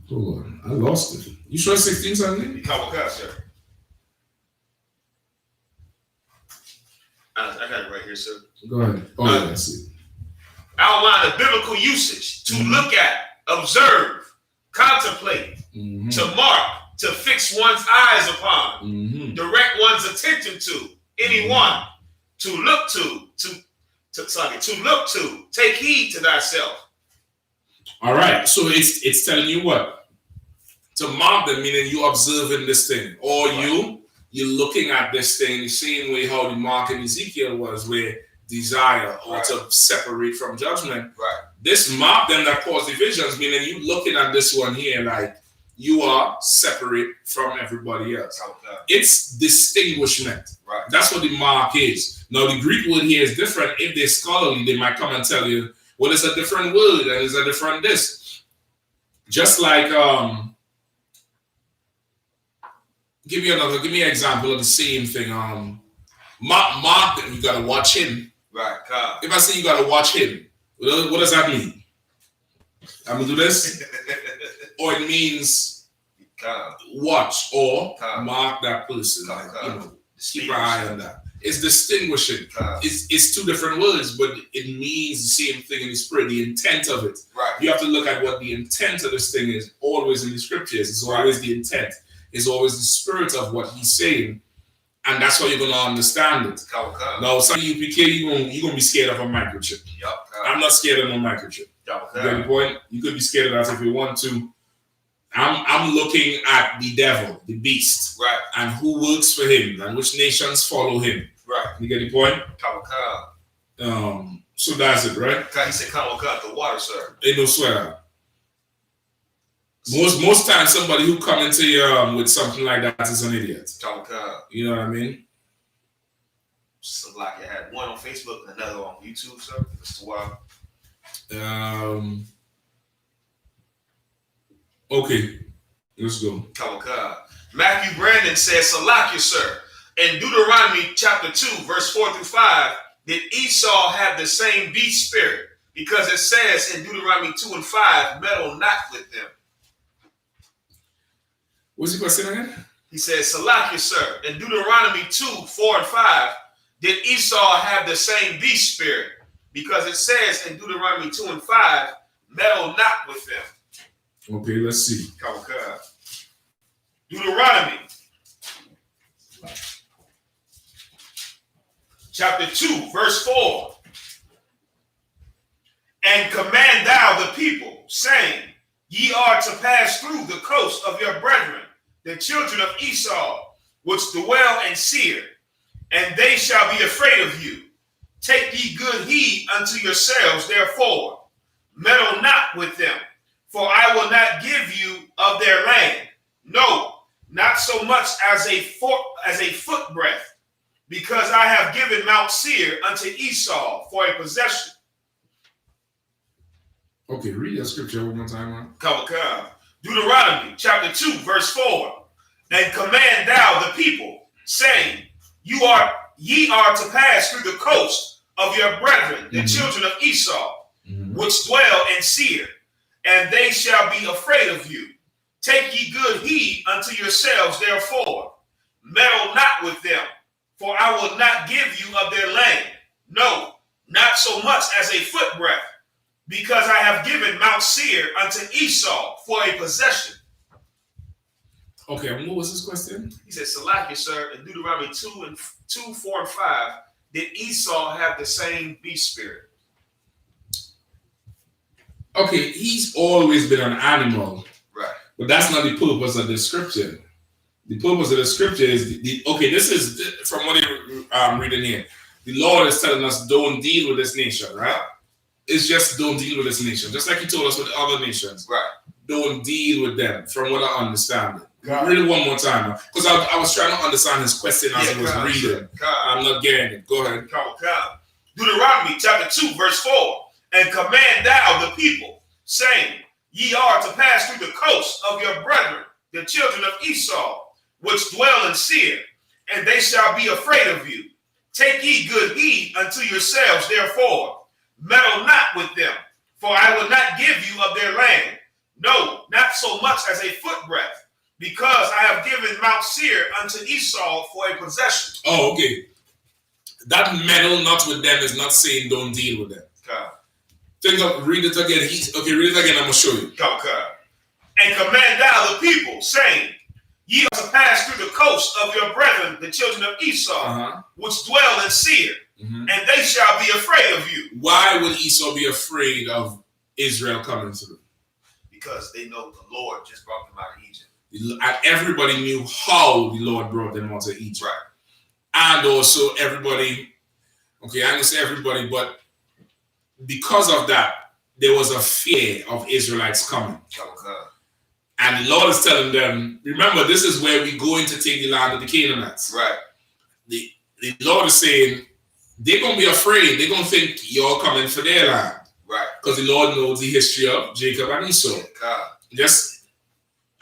Hold on, I lost it. You sure 16, 17?
Okay, sir. I got it right here, sir.
Go ahead. Oh, yeah, I see.
Outline of biblical usage to look at, observe, contemplate, to mark, to fix one's eyes upon, direct one's attention to, anyone, to look to, take heed to thyself.
All right, so it's telling you what? To mark them, meaning you observing this thing, or you're looking at this thing the same way how the mark in Ezekiel was, where desire or to separate from judgment.
Right.
This mark them that cause divisions, meaning you looking at this one here like you are separate from everybody else.
Okay.
It's distinguishment.
Right.
That's what the mark is. Now the Greek word here is different. If they're scholarly, they might come and tell you, well, it's a different word and it's a different this. Just like give me an example of the same thing. Mark them, you gotta watch him.
Right. God.
If I say you gotta watch him, what does that mean? I'm gonna do this? Or it means watch or mark that person. Like, keep an eye on that. It's distinguishing. It's two different words, but it means the same thing in the spirit, the intent of it.
Right.
You have to look at what the intent of this thing is always in the scriptures. It's always the intent. It's always the spirit of what he's saying. And that's how you're going to understand it. Now, some ISUPK, you're going to be scared of a microchip. I'm not scared of no microchip. You get the point? You could be scared of that if you want to. I'm looking at the devil, the beast,
right,
and who works for him, and which nations follow him.
Right.
You get the point? So that's it, right?
He said, the water, sir.
Ain't no swear. Most times, somebody who come into you with something like that is an idiot. You know what I mean?
So like you had one on Facebook and another on YouTube, sir. Mr. Wild.
Okay, let's go.
Matthew Brandon says, Salakia, sir. In Deuteronomy chapter 2, verse 4 through 5, did Esau have the same beast spirit? Because it says in Deuteronomy 2 and 5, meddle not with them.
What's the question again?
He says, Salakia, sir. In Deuteronomy 2, 4 and 5, did Esau have the same beast spirit? Because it says in Deuteronomy 2 and 5, meddle not with them.
Okay, let's see.
Deuteronomy chapter 2, verse 4. And command thou the people, saying, ye are to pass through the coast of your brethren, the children of Esau, which dwell in Seir, and they shall be afraid of you. Take ye good heed unto yourselves, therefore. Meddle not with them. For I will not give you of their land, no, not so much as a foot breadth, because I have given Mount Seir unto Esau for a possession.
Okay, read that scripture one more time, man.
Deuteronomy chapter 2, verse 4. And command thou the people, saying, ye are to pass through the coast of your brethren, the children of Esau, which dwell in Seir, and they shall be afraid of you. Take ye good heed unto yourselves, therefore. Meddle not with them, for I will not give you of their land, no, not so much as a foot breadth, because I have given Mount Seir unto Esau for a possession.
Okay, and what was his question?
He said, Salakia, sir, in Deuteronomy 2, 4, and 5, did Esau have the same beast spirit?
Okay, he's always been an animal.
Right.
But that's not the purpose of the scripture. The purpose of the scripture is, this is from what you're reading here. The Lord is telling us, don't deal with this nation, right? It's just don't deal with this nation. Just like he told us with other nations.
Right. Don't
deal with them, from what I understand. Read it one more time. Because I was trying to understand his question as I was reading. I'm not getting it. Go ahead.
Deuteronomy chapter 2, verse 4. And command thou the people, saying, ye are to pass through the coast of your brethren, the children of Esau, which dwell in Seir, and they shall be afraid of you. Take ye good heed unto yourselves, therefore. Meddle not with them, for I will not give you of their land, no, not so much as a foot breadth, because I have given Mount Seir unto Esau for a possession.
Oh, okay. That meddle not with them is not saying don't deal with them. Read it again. Read it again. I'm going to show you.
And command thou the people, saying, ye are to pass through the coast of your brethren, the children of Esau, which dwell in Seir, and they shall be afraid of you.
Why would Esau be afraid of Israel coming through?
Because they know the Lord just brought them out of Egypt.
And everybody knew how the Lord brought them out of Egypt.
Right.
And also everybody, I'm going to say everybody, but because of that, there was a fear of Israelites coming. And the Lord is telling them, remember, this is where we go in to take the land of the Canaanites.
Right.
The Lord is saying, they're going to be afraid. They're going to think you're coming for their land.
Right.
Because the Lord knows the history of Jacob and Esau. Just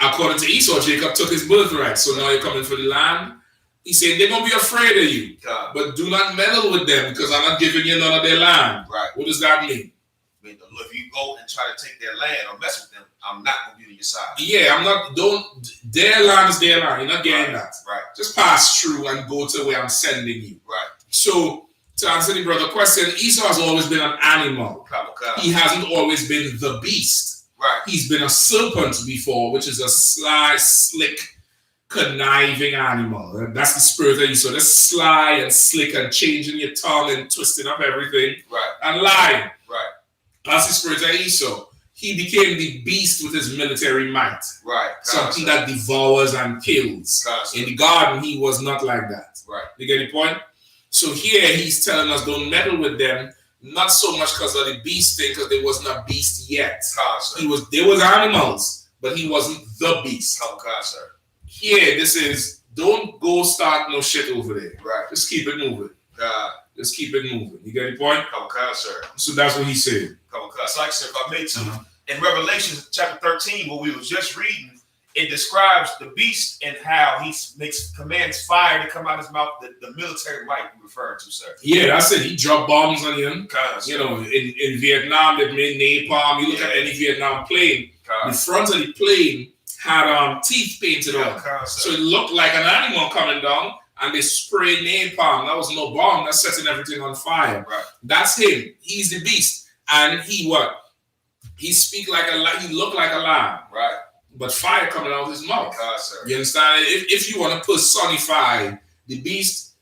according to Esau, Jacob took his birthright. So now you're coming for the land. He said, they're going to be afraid of you. But do not meddle with them, because I'm not giving you none of their land.
Right.
What does that mean?
I mean, if you go and try to take their land or mess with them, I'm not going to be on your side.
Yeah, I'm not, their land is their land. You're not getting that.
Right.
Just pass through and go to where I'm sending you.
Right.
So, to answer the brother question, Esau has always been an animal. He hasn't always been the beast.
Right.
He's been a serpent before, which is a sly, slick, conniving animal. That's the spirit of Esau. Just sly and slick and changing your tongue and twisting up everything.
Right.
And lying.
Right.
That's the spirit of Esau. He became the beast with his military might.
Right.
Something that devours and kills. In the garden, he was not like that.
Right.
You get the point? So here he's telling us don't meddle with them, not so much because of the beast thing, because there wasn't a beast yet. There was animals, but he wasn't the beast. Here, this is don't go start no shit over there.
Right.
Just keep it moving. Just keep it moving. You get the point?
Sir.
So that's what he said.
So like I said, if I made to in Revelation chapter 13, what we was just reading, it describes the beast and how he commands fire to come out of his mouth. The military might be referred to, sir.
Yeah, that's it. He dropped bombs on him. You know, in Vietnam, they made napalm. You look at any Vietnam plane, the front of the plane had teeth painted on. So it looked like an animal coming down, and they sprayed napalm. That was no bomb. That's setting everything on fire.
Right.
That's him. He's the beast. And he what? He speak like a lamb. He looked like a lamb.
Right.
But fire coming out of his mouth.
Sir.
You understand? If you want to personify the beast,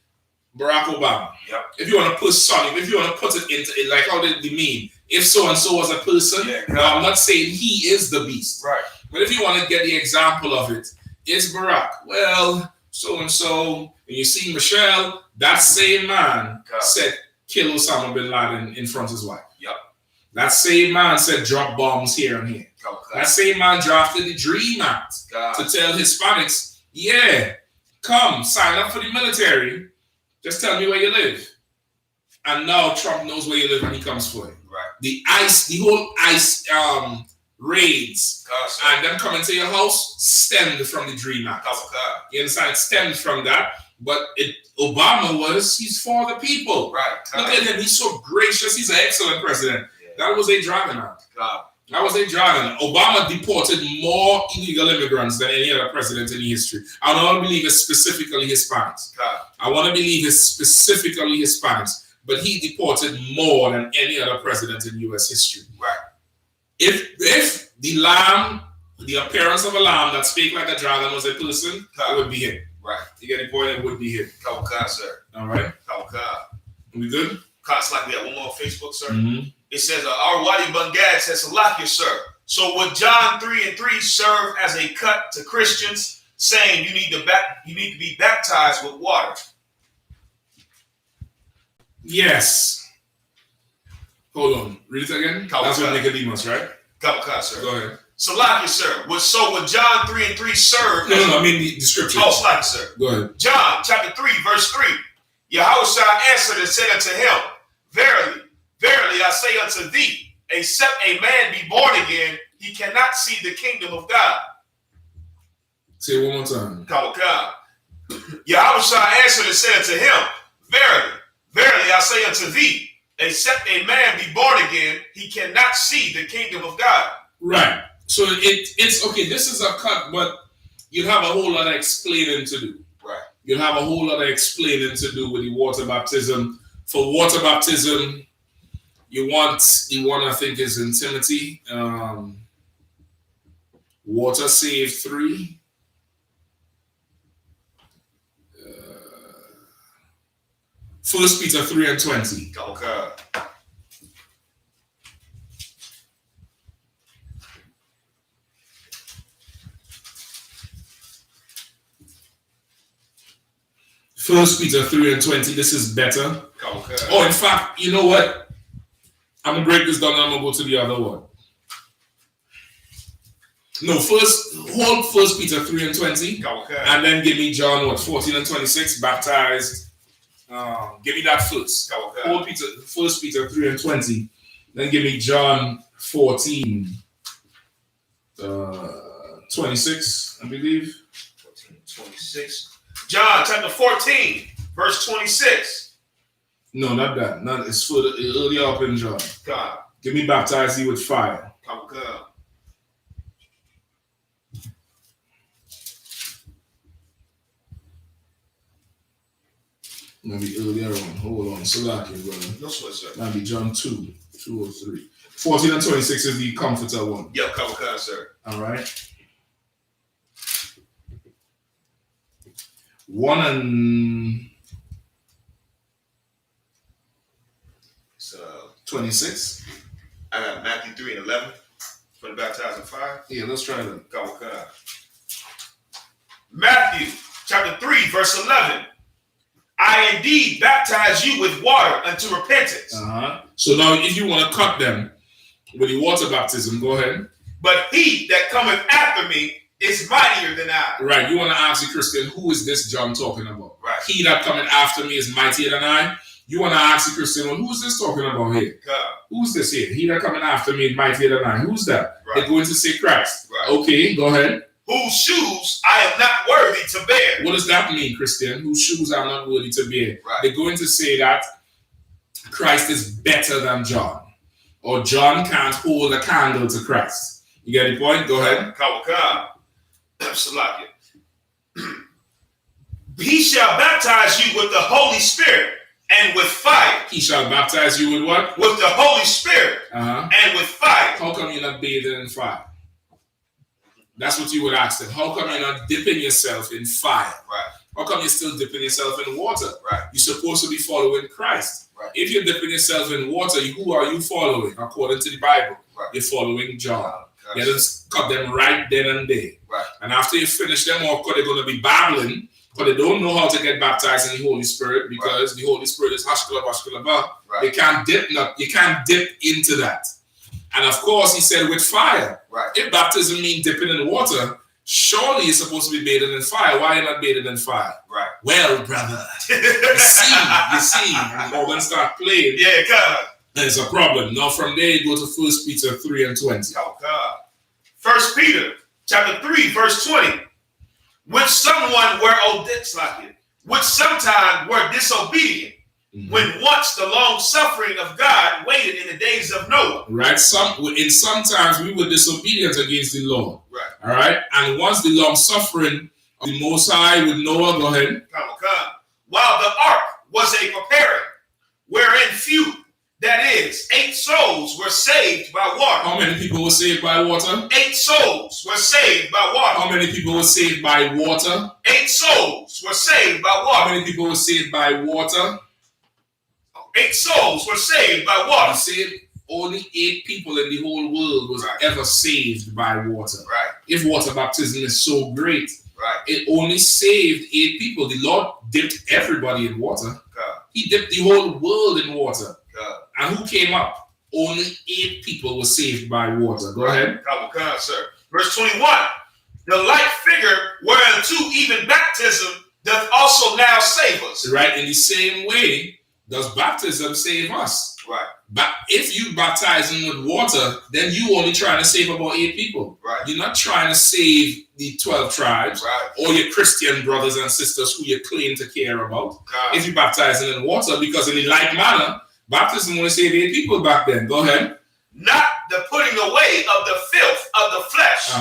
Barack Obama.
Yep.
If you want to if you want to put it into it, like how did they mean? If so and so was a person, now I'm not saying he is the beast.
Right.
But if you want to get the example of it, is Barack. Well, so and so, and you see Michelle, that same man said kill Osama bin Laden in front of his wife.
Yep.
That same man said drop bombs here and here. That same man drafted the DREAM Act to tell Hispanics, yeah, come sign up for the military. Just tell me where you live. And now Trump knows where you live and he comes for you.
Right.
The whole ICE raids and them coming to your house stemmed from the DREAM Act. You understand? It stemmed from that. But Obama he's for the people.
Right.
Look at him. He's so gracious. He's an excellent president. Yeah. That was a dragon act. That was a dragon. Obama deported more illegal immigrants than any other president in history. I don't believe it's specifically Hispanics. I want to believe it's specifically Hispanics. But he deported more than any other president in U.S. history. Right. If the lamb, the appearance of a lamb that speaks like a dragon was a person, it would be him. Right. You get the point? It would be him.
Sir.
All right. We good?
It's like we have one more on Facebook, sir. It says, our Wadi Bungad says, Salakia, sir. So would John 3:3 serve as a cut to Christians saying you need to be baptized with water?
Yes. Hold on. Read it again. That's what Nicodemus, right?
Sir.
Go ahead.
Salakia, sir. Would John 3:3 serve?
No, I mean the scripture.
Oh, Salakia, sir.
Go ahead.
John chapter 3, verse 3. Yahushua answered and said unto him, Verily, verily, I say unto thee, except a man be born again, he cannot see the kingdom of God.
Say it one more time.
Yahushua answered and said unto him, Verily, verily, I say unto thee, except a man be born again, he cannot see the kingdom of God.
Right. So it's okay. This is a cut, but you have a whole lot of explaining to do.
Right.
You'll have a whole lot of explaining to do with the water baptism. For water baptism, you want I think is in Timothy. Water save 3. 1 Peter 3:20.
Okay.
First Peter 3:20. This is better.
Okay.
Oh, in fact, you know what? I'm gonna break this down and I'm gonna go to the other one. No, first Peter 3:20.
Okay.
And then give me John 14 and 26, baptized. Give me that first.
Okay.
First Peter 3:20. Then give me John 14, 26, I believe.
14, 26. John chapter 14, verse 26.
No, not that. It's further earlier up in John.
God.
Give me baptize you with fire. Maybe earlier on. Hold on. Salaki, brother.
No sweat, sir.
Maybe John 2 or 3. 14 and 26 is the comforter one.
Yeah, come, sir.
All right. 1 and 26.
I got Matthew 3 and 11 for the baptizing fire.
Yeah, let's try that.
Come. Matthew chapter 3, verse 11. I indeed baptize you with water unto repentance.
So now if you want to cut them with the water baptism, go ahead.
But he that cometh after me is mightier than I.
Right. You want to ask the Christian, who is this John talking about?
Right.
He that cometh after me is mightier than I. You want to ask the Christian, well, who's this talking about here?
God.
Who's this here? He that cometh after me is mightier than I. Who's that?
Right.
They're going to say Christ.
Right.
Okay, go ahead.
Whose shoes I am not worthy to bear.
What does that mean, Christian? Whose shoes I'm not worthy to bear?
Right.
They're going to say that Christ is better than John. Or John can't hold a candle to Christ. You get the point? Go ahead.
He shall baptize you with the Holy Spirit and with fire.
He shall baptize you with what?
With the Holy Spirit and with fire.
How come you're not bathing in fire? That's what you would ask them. How come you're not dipping yourself in fire?
Right.
How come you're still dipping yourself in water?
Right.
You're supposed to be following Christ.
Right.
If you're dipping yourself in water, who are you following? According to the Bible,
right.
You're following John.
Gotcha.
You just cut them right then and there.
Right.
And after you finish them off, they're going to be babbling, but they don't know how to get baptized in the Holy Spirit because the Holy Spirit is hashkalab.
Right.
You can't dip into that. And of course, he said with fire.
Right.
If baptism means dipping in water, surely you're supposed to be bathing in fire. Why are you not bathing in fire?
Right.
Well, brother, you see, and we're going to start playing.
Yeah, God.
There's a problem. Now from there, you go to 1 Peter 3 and 20.
Oh, God. 1 Peter chapter 3, verse 20. Which sometime were disobedient, when once the long suffering of God waited in the days of Noah.
Right. Sometimes we were disobedient against the Lord.
Right.
All right. And once the long suffering of the Most High with Noah, go ahead.
Come. While the ark was a preparing, wherein few, that is, 8 souls were saved by water.
How many people were saved by water?
8 souls were saved by water.
How many people were saved by water?
8 souls were saved by water.
How many people were saved by water?
8 souls were saved by water.
You see, only 8 people in the whole world was ever saved by water.
Right.
If water baptism is so great,
it
only saved 8 people. The Lord dipped everybody in water.
God.
He dipped the whole world in water.
God.
And who came up? Only 8 people were saved by water. Go ahead.
God, sir. Verse 21. The like figure whereunto even baptism doth also now save us.
Right. In the same way, does baptism save us?
Right.
But if you baptize them with water, then you only trying to save about 8 people.
Right.
You're not trying to save the 12 tribes or your Christian brothers and sisters who you claim to care about.
God.
If you baptize them in water, because in the like manner, baptism only saved 8 people back then. Go ahead.
Not the putting away of the filth of the flesh,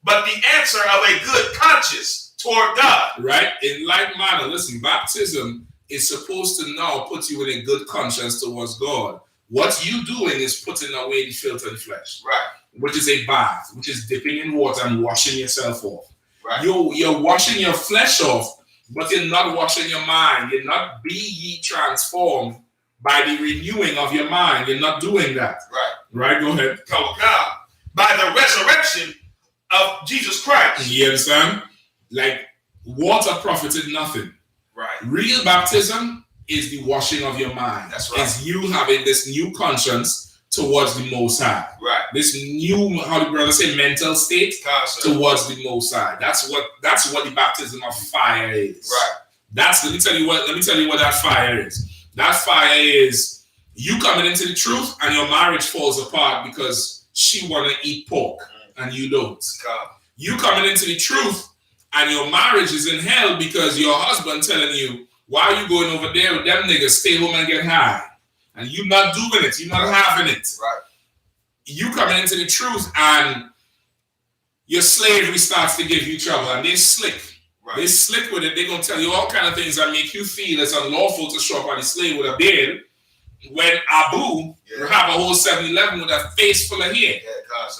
but the answer of a good conscience toward God.
Right. In like manner, listen, baptism is supposed to now put you in a good conscience towards God. What you doing is putting away the filth of the flesh.
Right.
Which is a bath, which is dipping in water and washing yourself off.
Right.
You're washing your flesh off, but you're not washing your mind. You're not be ye transformed by the renewing of your mind. You're not doing that.
Right.
Right, go ahead.
God. By the resurrection of Jesus Christ.
You understand? Like water profited nothing.
Right.
Real baptism is the washing of your mind.
That's right.
It's you having this new conscience towards the Most High.
Right.
This new, how the brother say, mental state towards the Most High. That's what the baptism of fire is.
Right.
Let me tell you what that fire is. That fire is you coming into the truth and your marriage falls apart because she wanna eat pork and you don't.
God.
You coming into the truth and your marriage is in hell because your husband telling you, why are you going over there with them niggas? Stay home and get high. And you not doing it. You're not having it.
Right.
You coming into the truth and your slavery starts to give you trouble. And they slick. They slick with it. They're going to tell you all kind of things that make you feel it's unlawful to show up on the slave with a beard when Abu have a whole 7-Eleven with a face full of hair.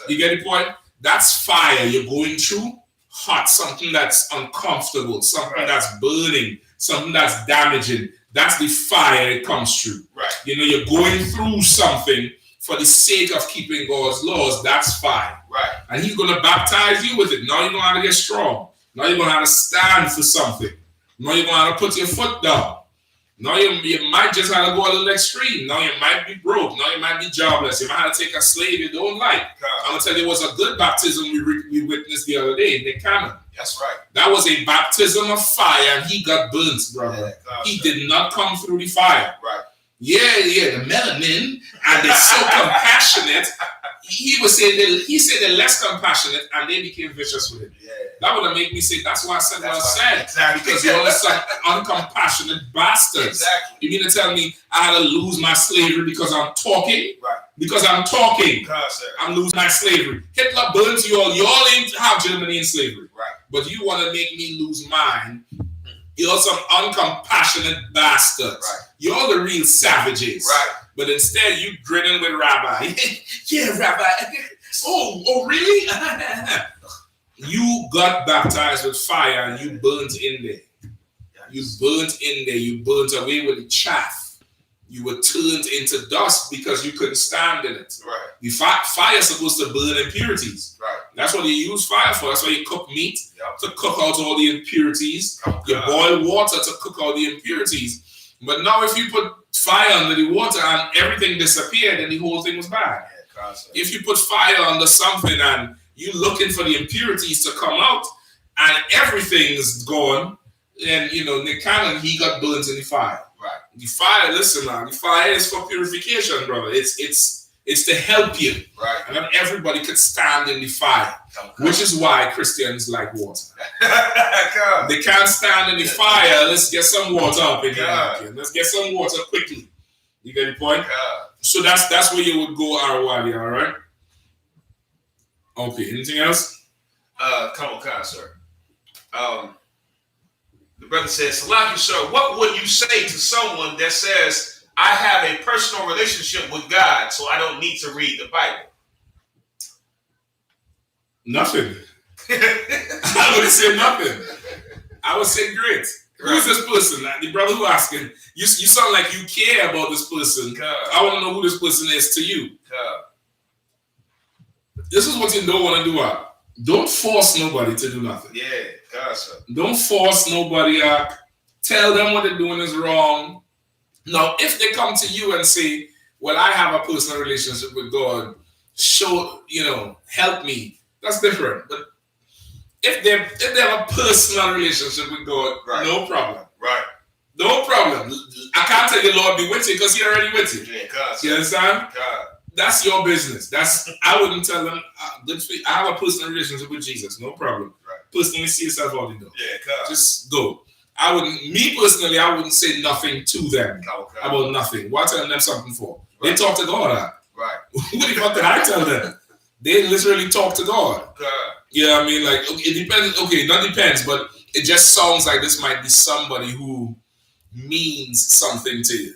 You get the point? That's fire you're going through. Hot, something that's uncomfortable, something that's burning, something that's damaging. That's the fire it comes through. You know, you're going through something for the sake of keeping God's laws. That's fire. And he's going to baptize you with it. Now you know how to get strong. Now you know how to stand for something. Now you know how to put your foot down. Now you might just have to go a little extreme. Now you might be broke. Now you might be jobless. You might have to take a slave you don't like. I'm going to tell you, it was a good baptism we witnessed the other day in the canon.
That's right.
That was a baptism of fire, and he got burnt, brother. He did not come through the fire. Yeah, the melanin, and they're so compassionate. He said they're less compassionate, and they became vicious with it. That would have made me say, that's why I said what I said.
Exactly.
Because you're all such uncompassionate bastards.
Exactly.
You mean to tell me I had to lose my slavery because I'm talking? Because I'm talking. I'm losing my slavery. Hitler burns you all. You all ain't have Germany in slavery. But you want to make me lose mine. You're some uncompassionate bastards. You're all the real savages. But instead, you grinning with Rabbi. Yeah, Rabbi. Oh, really? You got baptized with fire and you burnt in there. You burnt in there. You burnt away with the chaff. You were turned into dust because you couldn't stand in it. The fire is supposed to burn impurities. That's what you use fire for. That's why you cook meat, to cook out all the impurities. You boil water to cook out the impurities. But now if you put fire under the water and everything disappeared, then the whole thing was bad. If you put fire under something and you're looking for the impurities to come out and everything's gone, then, you know, Nick Cannon, he got burnt in the fire. The fire, listen now, the fire is for purification, brother. It's to help you. And not everybody could stand in the fire, which is why Christians like water. They can't stand in the fire. Let's get some water up in here. Let's get some water quickly. You get the point? So that's where you would go, Arwali, all right? Okay, anything else?
Come on, sir. The brother says, Salaki, sir, what would you say to someone that says, I have a personal relationship with God, so I don't need to read the Bible?
Nothing. I would say nothing. I would say great. Who is this person? The brother who asking, you sound like you care about this person. I want to know who this person is to you. This is what you don't want to do. Don't force nobody to do nothing. Don't force nobody. Tell them what they're doing is wrong. Now, if they come to you and say, well, I have a personal relationship with God, help me. That's different. But if they have a personal relationship with God, no problem. No problem. I can't tell you, Lord, be with you because He's already with you. You understand? That's your business. I wouldn't tell them. I have a personal relationship with Jesus. No problem. Personally, see yourself out the door. Just go. Me personally, I wouldn't say nothing to them about nothing. What telling them something for? They talk to God. What the fuck did I tell them? They literally talk to God. You know what I mean? Like, it depends. Okay, not depends, but it just sounds like this might be somebody who means something to you.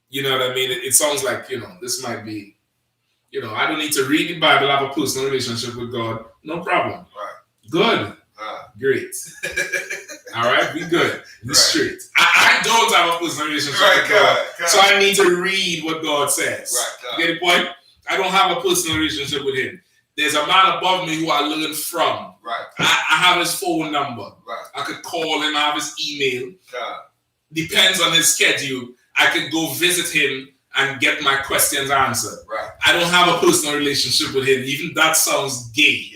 You know what I mean? It sounds like, this might be, I don't need to read the Bible, I have a personal relationship with God. No problem. Good. Great. All right, be good. Be straight. I don't have a personal relationship with God, so I need to read what God says. You get the point? I don't have a personal relationship with Him. There's a man above me who I learn from. I have his phone number. I could call him. I have his email. Depends on his schedule. I could go visit him and get my questions answered. I don't have a personal relationship with him. Even that sounds gay.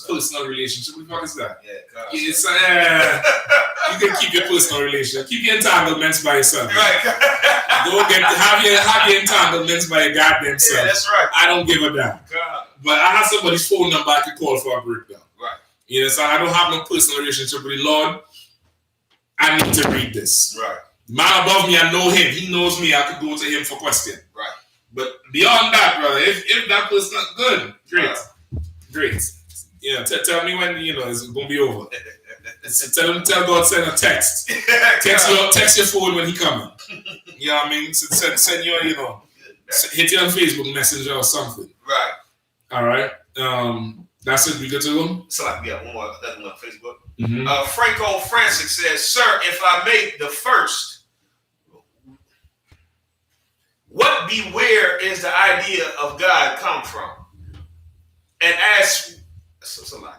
Personal relationship. What is that? It's you can keep your personal relationship. Keep your entanglements by yourself. Go have your entanglements by your goddamn self.
That's right.
I don't give a damn. But I have somebody's phone number I could call for a breakdown. So I don't have no personal relationship with the Lord. I need to read this. Man above me, I know him. He knows me. I could go to him for question. But beyond that, brother, if that person's not good, great. Yeah, tell me when it's gonna be over. Tell God send a text. Text your phone when he coming. You know what I mean? Send your hit you on Facebook Messenger or something.
Right.
All right. That's it. We good to go?
So like we got one more on Facebook. Mm-hmm. Franco Francis says, "Sir, if I made the first, what beware is the idea of God come from? And as so like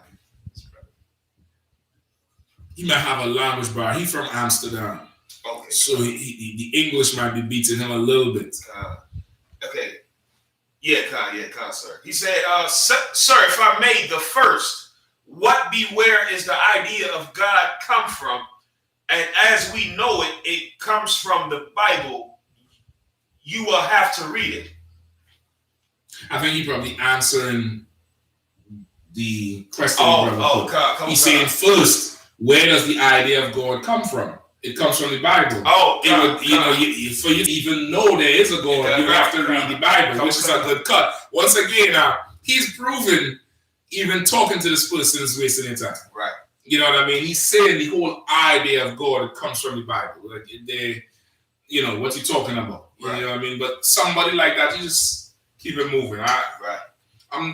he might have a language bar. He from Amsterdam,
okay.
So the English might be beating him a little bit.
Okay, yeah, sir. He said, sir, if I made the first, what beware is the idea of God come from? And as we know it, it comes from the Bible. You will have to read it."
I think he probably answering the question. He's saying first, where does the idea of God come from? It comes from the Bible. For you to even know there is a God, you have to read the Bible, which is a good cut. Once again, he's proven even talking to this person is wasting your time.
Right.
You know what I mean? He's saying the whole idea of God comes from the Bible. Like what you're talking about. Right. You know what I mean? But somebody like that, you just keep it moving.
Right.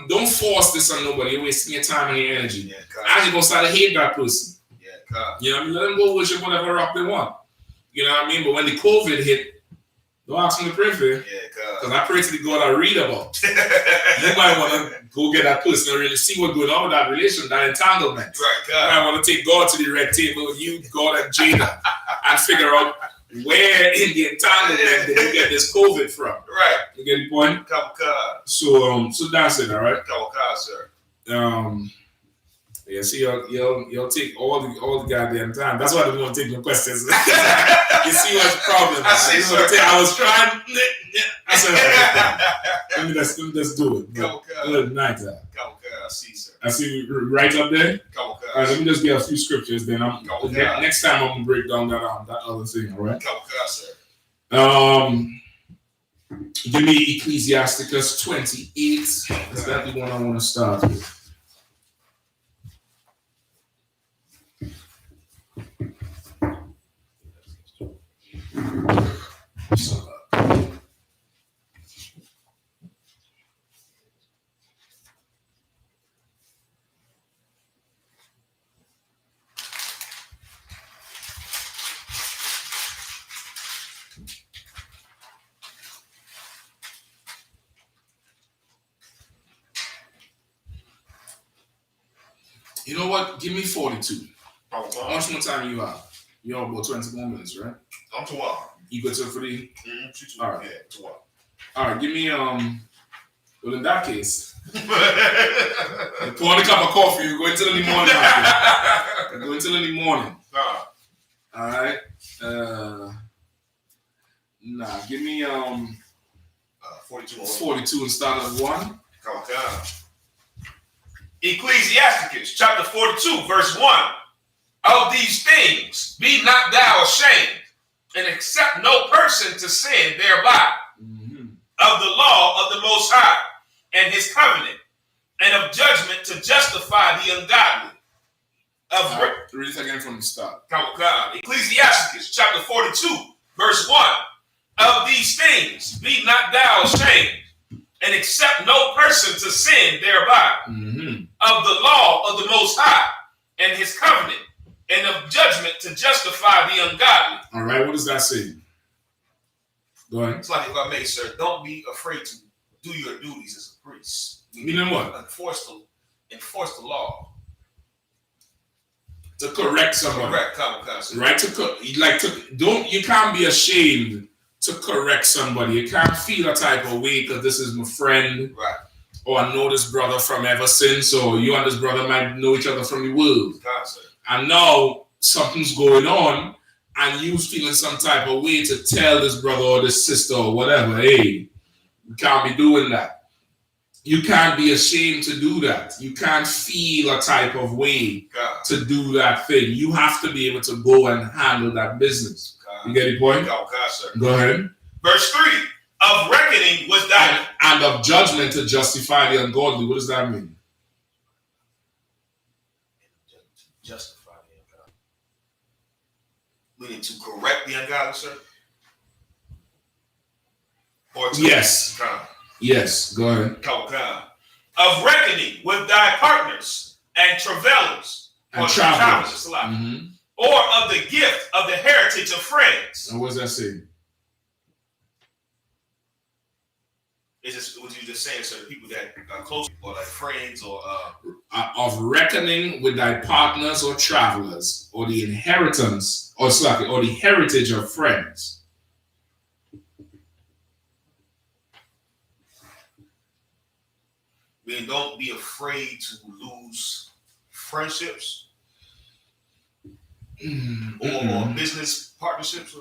Don't force this on nobody. You're wasting your time and your energy.
Yeah,
and you're going to start to hate that person.
Yeah,
you know what I mean? Let them go worship whatever rock they want. You know what I mean? But when the COVID hit, don't ask them to pray for you.
Yeah,
because I pray to the God I read about. You might want to go get that person and really see what's going on with that relation, that entanglement.
Right, God.
You might want to take God to the red table with you, God, and Jada, and figure out where in the entanglement did you get this COVID from.
Right.
You get the point? So that's it, all right?
Sir.
Yeah, see, you'll take all the goddamn time. That's why I don't want to take no questions. You see what's the problem? I was trying. I said, let me just do it. Good night, sir.
I see, sir.
I see right up there. All right, let me just get a few scriptures. Then next time I'm gonna break down that other thing. All right.
Sir.
Give me Ecclesiasticus 28. Is that the one I want to start with? You know what? Give me 42. How much more time you have? You have about 20 more minutes, right?
I'm to what?
You go to 3?
All right. Yeah, to what?
All right, give me well in that case. You pour on a cup of coffee, you go until in the morning. Go until in the morning. All right. Give me 42 and start at 1.
Ecclesiasticus chapter 42, verse 1. Of these things be not thou ashamed, and accept no person to sin thereby. Mm-hmm. Of the law of the Most High, and his covenant, and of judgment to justify the ungodly.
Read it again from the start.
Ecclesiasticus chapter 42, verse 1. Of these things be not thou ashamed, and accept no person to sin thereby. Mm-hmm. Of the law of the Most High, and his covenant, and of judgment to justify the ungodly.
All right, what does that say? Go ahead.
It's like if I may, sir, don't be afraid to do your duties as a priest.
Meaning what?
Enforce the law.
To correct someone.
Correct,
right? You can't be ashamed to correct somebody. You can't feel a type of way because this is my friend.
Right.
Or I know this brother from ever since, or you and this brother might know each other from the world. And now something's going on, and you feeling some type of way to tell this brother or this sister or whatever, hey, you can't be doing that. You can't be ashamed to do that. You can't feel a type of way to do that thing. You have to be able to go and handle that business. You get the point? Go ahead.
Verse 3. Of reckoning with that
and of judgment to justify the ungodly. What does that mean?
justify the ungodly. Meaning to correct the ungodly, sir? Or to
yes. Yes, go ahead.
Of reckoning with thy partners and travailers.
And travelers.
Or of the gift of the heritage of friends.
And what's that saying?
Is this what you just saying, sir? People that are close or like friends or
of reckoning with thy partners or travelers, or the inheritance, or the heritage of friends.
Man, don't be afraid to lose friendships or business partnerships.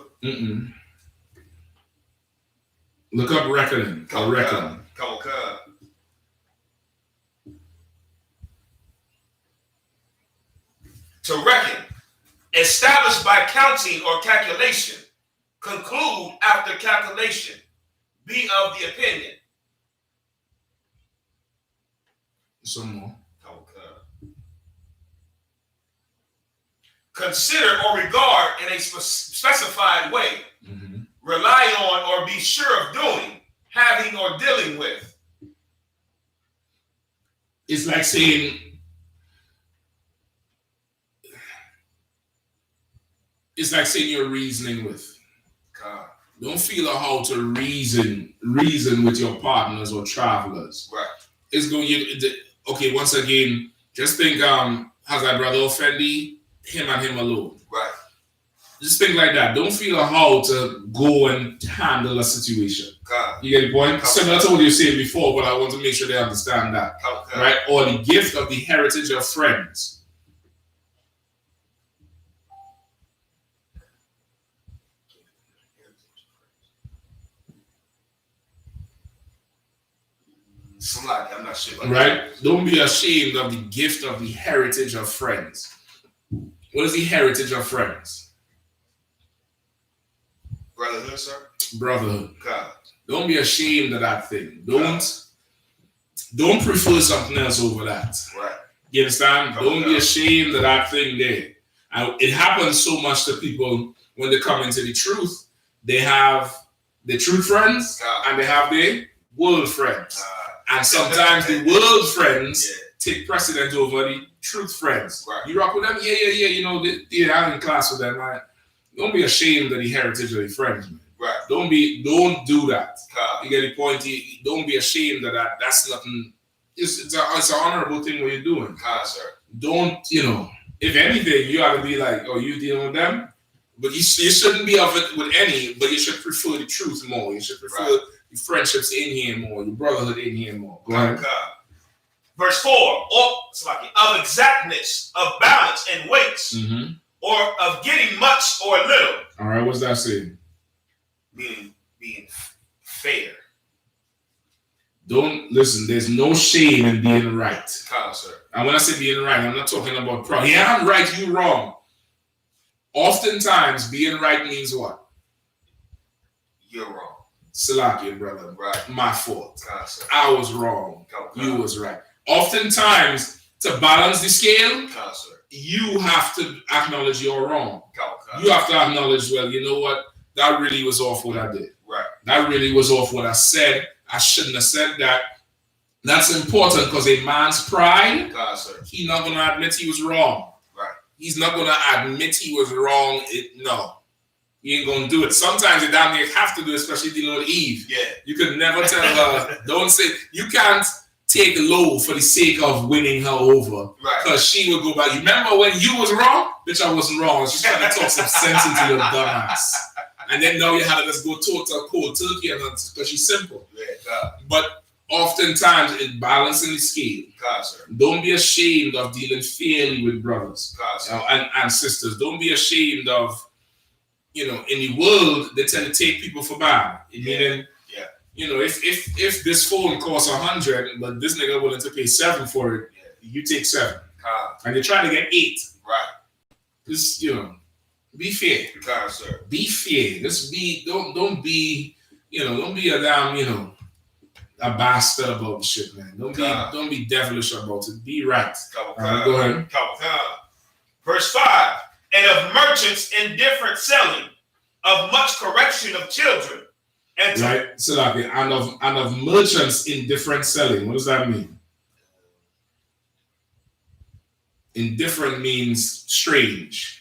Look up reckoning. Reckoning.
To reckon, established by counting or calculation, conclude after calculation, be of the opinion.
Some more.
Consider or regard in a specified way. Rely on or be sure of doing, having or dealing with.
It's like saying, you're reasoning with.
God.
Don't feel how to reason with your partners or travelers.
Right.
It's going okay, once again, just think, has our brother offended him and him alone?
Right.
Just think like that. Don't feel how to go and handle a situation.
God.
You get the point? Similar to what you said before, but I want to make sure they understand that. Right? Or the gift of the heritage of friends.
I'm not sure about
right? That. Don't be ashamed of the gift of the heritage of friends. What is the heritage of friends?
Brotherhood, sir.
Brotherhood.
God.
Don't be ashamed of that thing. Don't prefer something else over that.
Right.
You understand? Don't be ashamed of that thing there. And it happens so much to people when they come into the truth. They have the truth friends and they have the world friends. And sometimes the world friends take precedent over the truth friends.
Right.
You rock with them? Yeah. You know, I'm in class with them. Right? Don't be ashamed of the heritage of the friends, man.
Right.
Don't do that. You get the point? Don't be ashamed of that. That's nothing. It's an honorable thing what you're doing.
Sir.
Don't, if anything, you ought to be like, oh, you dealing with them? But you shouldn't be of it with any, but you should prefer the truth more. You should prefer the friendships in here more, your brotherhood in here more. Go ahead.
Verse 4, of exactness, of balance and weights, or of getting much or little.
All right, what's that saying?
Being fair.
Don't listen, there's no shame in being right.
Sir.
And when I say being right, I'm not talking about proud. Yeah, I'm right, you wrong. Oftentimes, being right means what?
You're wrong.
Salakia, brother.
Right.
My fault.
Sir.
I was wrong. You was right. Oftentimes, to balance the scale,
sir.
You have to acknowledge you're wrong. You have to acknowledge, well, you know what? That really was off what I did.
Right.
That really was off what I said. I shouldn't have said that. That's important because a man's pride, he's not going to admit he was wrong.
Right.
He's not going to admit he was wrong. No. He ain't going to do it. Sometimes you damn near have to do it, especially dealing with Eve.
Yeah.
You could never tell her, don't say, you can't take low for the sake of winning her over.
Right. Because
she would go back. You remember when you was wrong? Bitch, I wasn't wrong. I was just trying to talk some sense into your dumbass. And then now you had to just go to cold turkey because she's simple.
Yeah,
but oftentimes it's balancing the scale.
Sir.
Don't be ashamed of dealing fairly with brothers and sisters. Don't be ashamed of, in the world, they tend to take people for bad. Meaning, if this phone costs 100, but this nigga willing to pay 7 for it, you take 7. And you're trying to get 8.
Right.
Just, be fair.
Sir.
Be fair. Just don't be a damn, a bastard about the shit, man. Don't be devilish about it. Be right.
Go ahead. Verse 5. And of merchants indifferent selling, of much correction of children. And
right. So like, and of merchants indifferent selling. What does that mean? Indifferent means strange.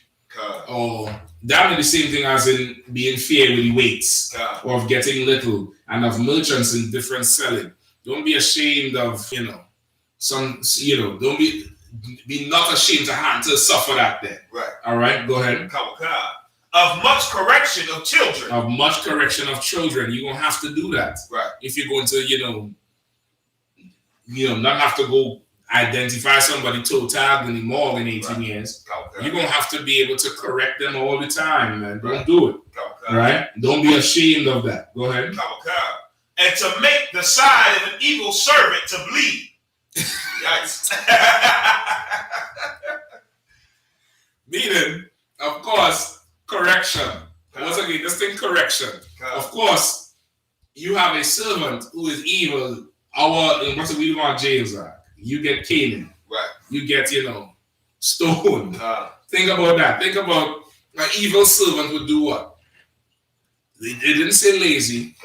Or that means the same thing as in being fair with the weights, or of getting little, and of merchants indifferent selling. Don't be ashamed of, don't be not ashamed to suffer that then.
Right.
All right, go ahead.
Of much correction of children.
Of much correction of children. You're going to have to do that.
Right.
If you're going to, not have to go identify somebody total anymore in 18 years. You're going to have to be able to correct them all the time, man. Don't do it. Right? Don't be ashamed of that. Go ahead.
And to make the side of an evil servant to bleed. Yikes.
Meaning, of course, correction. Once again, this thing correction. Of course, you have a servant who is evil. What we do on James are. You get caning.
Right.
You get, stoned. Think about that. Think about an evil servant would do what? It didn't say lazy.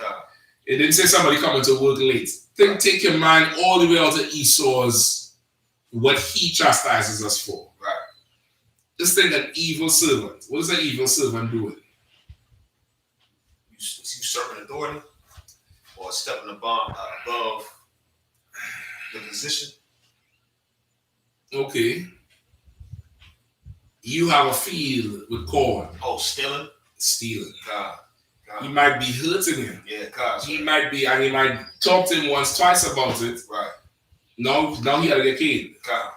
It didn't say somebody coming to work late. Take your mind all the way out to Esau's, what he chastises us for.
Right.
Just think an evil servant. What does an evil servant do?
Usurping authority or stepping above the position.
Okay. You have a field with corn.
Oh, stealing?
Stealing.
God.
He might be hurting him.
Yeah, God.
He might talk to him once, twice about it.
Right.
Now he gotta get killed.
God.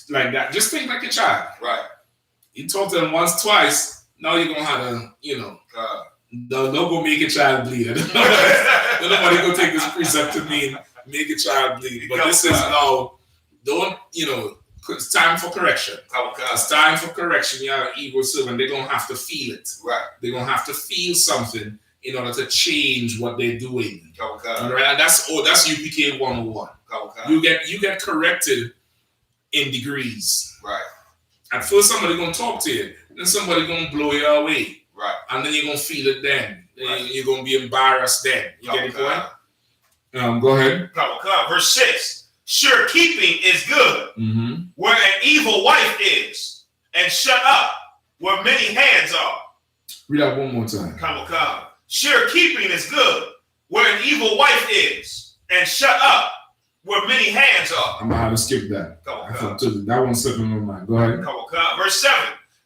Like that. Just think like a child.
Right.
You talk to him once, twice. Now you're gonna have to,
God.
Don't go make a child bleed. Nobody gonna take this precept to mean make a child bleed. But this is now, don't, it's time for correction. It's time for correction. You have an evil servant. They're going to have to feel it.
Right.
They're going to have to feel something in order to change what they're doing. Right? And that's UPK 101. You get corrected in degrees.
Right.
At first, somebody going to talk to you. Then somebody going to blow you away.
Right.
And then you're going to feel it then. Then you're going to be embarrassed then. You get the point? Go ahead.
Verse 6. Sure keeping is good, where an evil wife is, and shut up, where many hands are.
Read that one more time.
Sure keeping is good, where an evil wife is, and shut up, where many hands are.
I'm going to have to skip that. That one slipped in my mind. Go ahead.
Verse 7.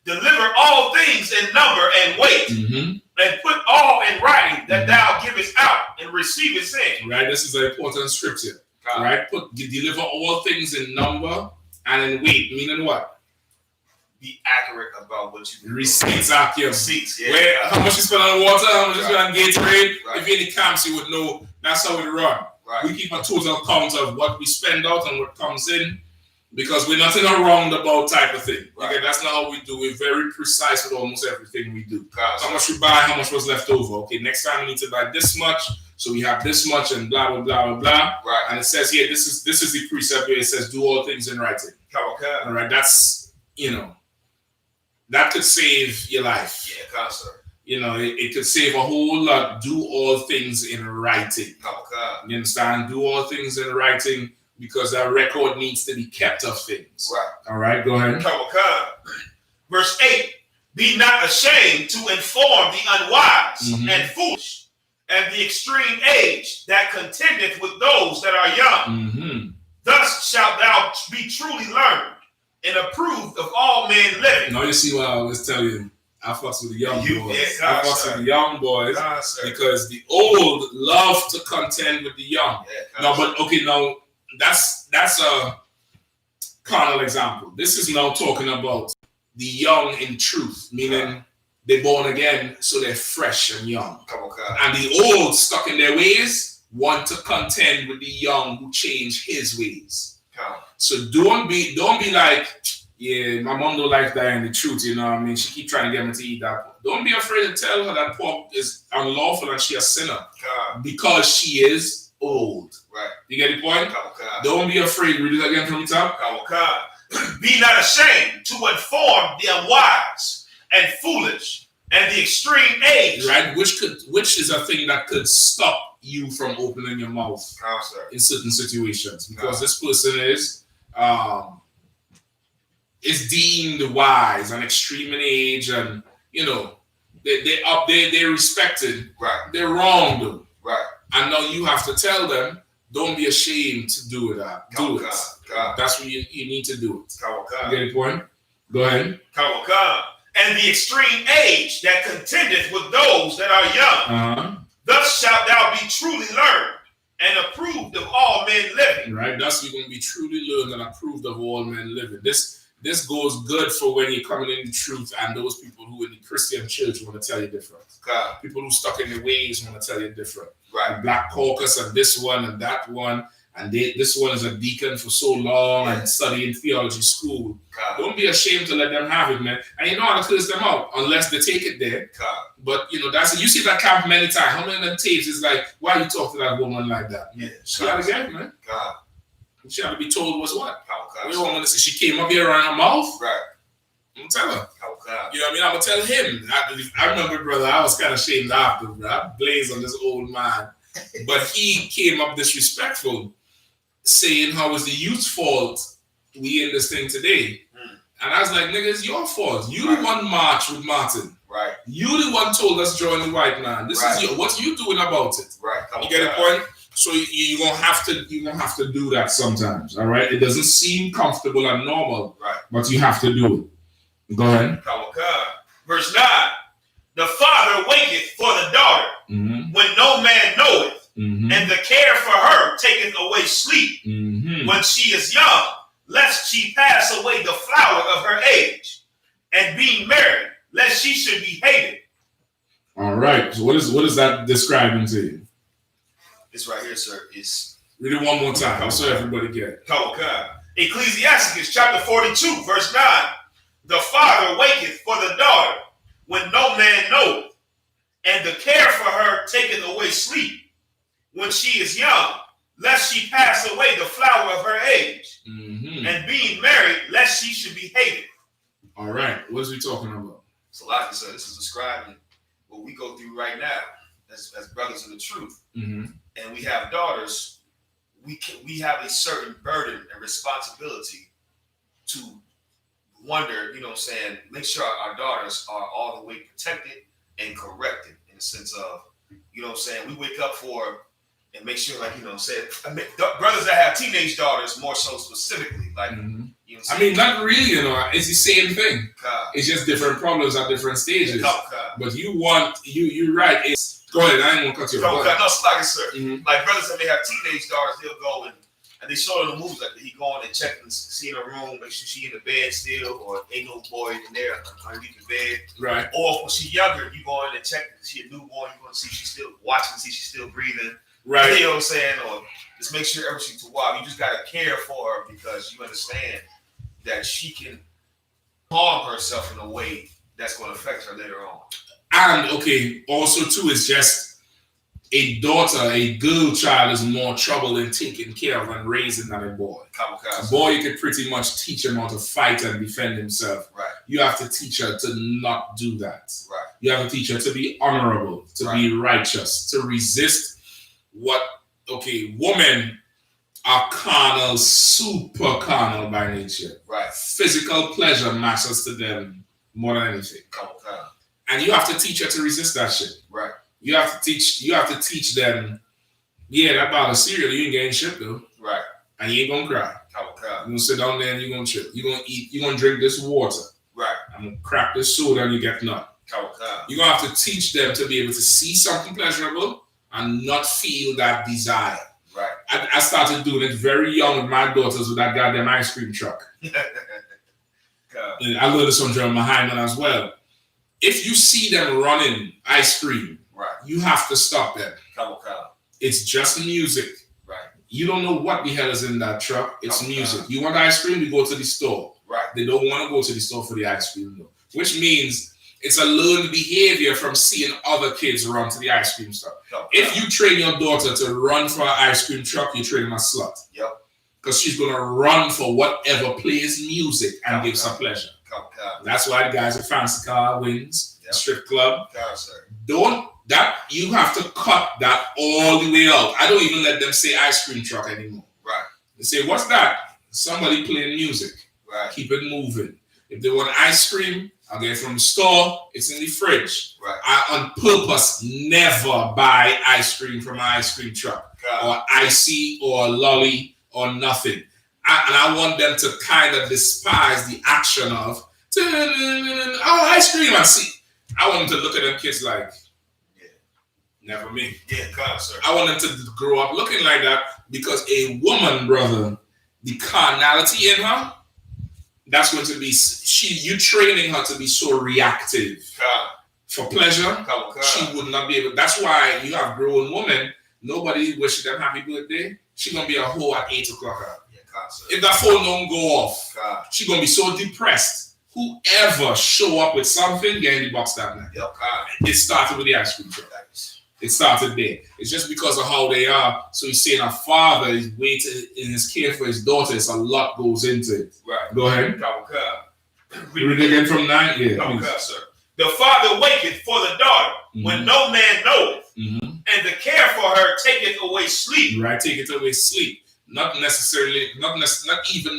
Deliver all things in number and weight, and put all in writing that thou givest out and receivest in.
Right, this is an important scripture. Right, deliver all things in number and in weight. Meaning what?
Be accurate about what you do.
Receipts accurate.
Receipts, yeah.
Where, how much you spend on water? How much you spend on Gatorade? Right. If you're in the camps, you would know that's how we run. Right. We keep a total count of what we spend out and what comes in, because we're not in a roundabout type of thing. Right. Okay, that's not how we do. We're very precise with almost everything we do. How much we buy, how much was left over. Okay, next time we need to buy this much. So we have this much and blah, blah, blah, blah, blah. Right. And it says here, this is the precept where it says, do all things in writing. All right. That's, that could save your life.
Yeah, sir.
It could save a whole lot. Do all things in writing. You understand? Do all things in writing, because that record needs to be kept of things.
Right.
All right. Go ahead.
Verse 8. Be not ashamed to inform the unwise and foolish, and the extreme age that contendeth with those that are young. Thus shalt thou be truly learned and approved of all men living.
Now you see what I always tell you. I fucks with the young boys. I fucks with the young boys because the old love to contend with the young. Now that's a carnal example. This is now talking about the young in truth, meaning they're born again, so they're fresh and young. And the old, stuck in their ways, want to contend with the young who change his ways. So don't be like, yeah, my mom don't like that in the truth, she keep trying to get me to eat that. Don't be afraid to tell her that pork is unlawful and she a sinner. Because she is old.
Right.
You get the point? Don't be afraid. Read it again from the top.
Be not ashamed to inform the unwise and foolish and the extreme age.
Right, which is a thing that could stop you from opening your mouth in certain situations, because this person is deemed wise and extreme in age, and you know they're respected.
Right.
They're wrong though.
Right.
And now you have to tell them, don't be ashamed to do it. Do it. That's what you need to do it. You get the point? Go ahead.
And the extreme age that contendeth with those that are young. Thus shalt thou be truly learned and approved of all men living.
Right. Thus you're going to be truly learned and approved of all men living. This goes good for when you're coming in the truth, and those people who in the Christian church want to tell you different. People who stuck in the ways want to tell you different.
Right.
Black caucus and this one and that one, and this one is a deacon for so long and studying theology school. Don't be ashamed to let them have it, man. And you know how to curse them out unless they take it there. But you know, you see that camp many times. How many of them tapes is like, why you talk to that woman like that?
Yeah.
She had to get it, man. She had to be told what's what. We don't want to say she came up here around her mouth.
Right.
I'm gonna tell her. You know what I mean? I'm gonna tell him. I remember, brother, I was kind of ashamed after, bro. I blazed on this old man. But he came up disrespectful, saying how it's the youth's fault we in this thing today. And I was like, nigga, it's your fault. You the one marched with Martin.
Right.
You the one told us join the white man. This is what you doing about it.
Right.
You get the point? So you're gonna have to do that sometimes. All right. It doesn't seem comfortable and normal, but you have to do it. Go ahead.
Verse 9. The father waiteth for the daughter when no man knoweth, and the care for her taketh away sleep when she is young, lest she pass away the flower of her age, and being married, lest she should be hated.
All right. So what is that describing to you?
It's right here, sir.
Read it one more time so everybody get it.
Ecclesiasticus chapter 42, verse 9. The father waketh for the daughter when no man knoweth, and the care for her taketh away sleep when she is young, lest she pass away the flower of her age, and being married, lest she should be hated.
All right. What is he talking about?
So like I said, this is describing what we go through right now as brothers in the truth. And we have daughters, we have a certain burden and responsibility to wonder, you know what I'm saying, make sure our daughters are all the way protected and corrected in the sense of, you know what I'm saying, we wake up for and make sure, like, you know what I'm saying, brothers that have teenage daughters more so specifically, like, you know what I'm saying?
Not really, you know, it's the same thing. It's just different problems at different stages. But you're right, it's, go ahead, I ain't gonna cut you off.
No, it's like it, sir. Like brothers that may have teenage daughters, they'll go and they show them the movies, like he going and check and see in her room, make sure she in the bed still, or ain't no boy in there underneath the bed.
Right.
Or when she's younger, you go in and check and see a newborn, you going to see she's still watching, see she's still breathing.
Right.
You know what I'm saying? Or just make sure everything's to wild. You just gotta care for her because you understand that she can harm herself in a way that's going to affect her later on. And
okay, also too, it's just a daughter, a girl child is more trouble in taking care of and raising than a boy. A boy, you can pretty much teach him how to fight and defend himself.
Right.
You have to teach her to not do that.
Right.
You have to teach her to be honorable, to be righteous, to resist what, women are carnal, super carnal by nature.
Right.
Physical pleasure matters to them more than anything. And you have to teach her to resist that shit.
Right.
You have to teach them, that bottle of cereal, you ain't getting shit though.
Right.
And you ain't gonna cry. You're gonna sit down there and you're gonna chill. You're gonna eat, you're gonna drink this water.
Right.
I'm gonna crack this soda and you get nut. You're gonna have to teach them to be able to see something pleasurable and not feel that desire.
Right.
I started doing it very young with my daughters with that goddamn ice cream truck. And I learned this from Jeremiah Hyman as well. If you see them running ice cream, you have to stop them. It's just music.
Right.
You don't know what the hell is in that truck. It's music. You want ice cream, you go to the store.
Right.
They don't want to go to the store for the ice cream though. Which means it's a learned behavior from seeing other kids run to the ice cream truck. If you train your daughter to run for an ice cream truck, you train them a slut.
Yep.
because she's going to run for whatever plays music and gives her pleasure. That's why the guys with fancy car wings, strip club. You have to cut that all the way out. I don't even let them say ice cream truck anymore.
Right.
They say, what's that? Somebody playing music.
Right.
Keep it moving. If they want ice cream, I'll get it from the store. It's in the fridge.
Right.
I on purpose never buy ice cream from an ice cream truck or icy or lolly or nothing. I want them to kind of despise the action of ice cream. I want them to look at them kids like, never me.
Yeah, sir.
I want them to grow up looking like that because a woman, brother, the carnality in her, that's going to be you training her to be so reactive for pleasure. She would not be able. That's why you have grown women. Nobody wishes them happy birthday. She's gonna be a whore at 8 o'clock. If that phone don't go off, she's gonna be so depressed. Whoever show up with something, get in the box that night. It started with the ice cream truck. It started there. It's just because of how they are. So he's saying a father is waiting in his care for his daughters. A lot goes into it. Right. Go ahead. Read it again from 9. Yeah.
Sir. The father waketh for the daughter when no man knoweth, and the care for her taketh away sleep.
Right, taketh away sleep. Not even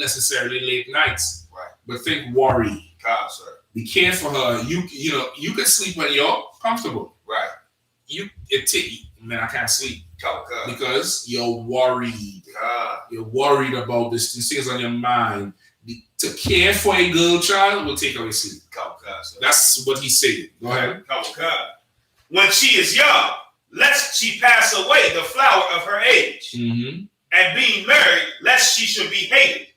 necessarily late nights. Right. But think worry.
Sir.
The care for her, you can sleep when you're comfortable.
Right.
Man, I can't sleep because you're worried. You're worried about these things on your mind. To care for a girl child will take away sleep. That's what he's saying. Go ahead.
When she is young, lest she pass away the flower of her age, and being married, lest she should be hated.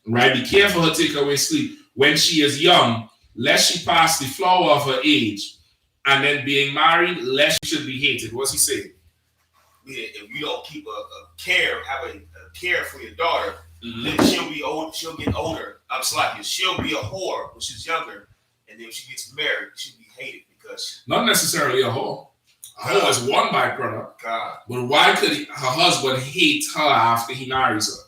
Right. Be careful her take away sleep. When she is young, lest she pass the flower of her age. And then being married, lest you should be hated. What's he saying?
If you don't keep have a care for your daughter, then she'll be old. She'll get older. She'll be a whore when she's younger, and then when she gets married, she'll be hated because
not necessarily a whore. A whore is one byproduct. But why could her husband hate her after he marries her?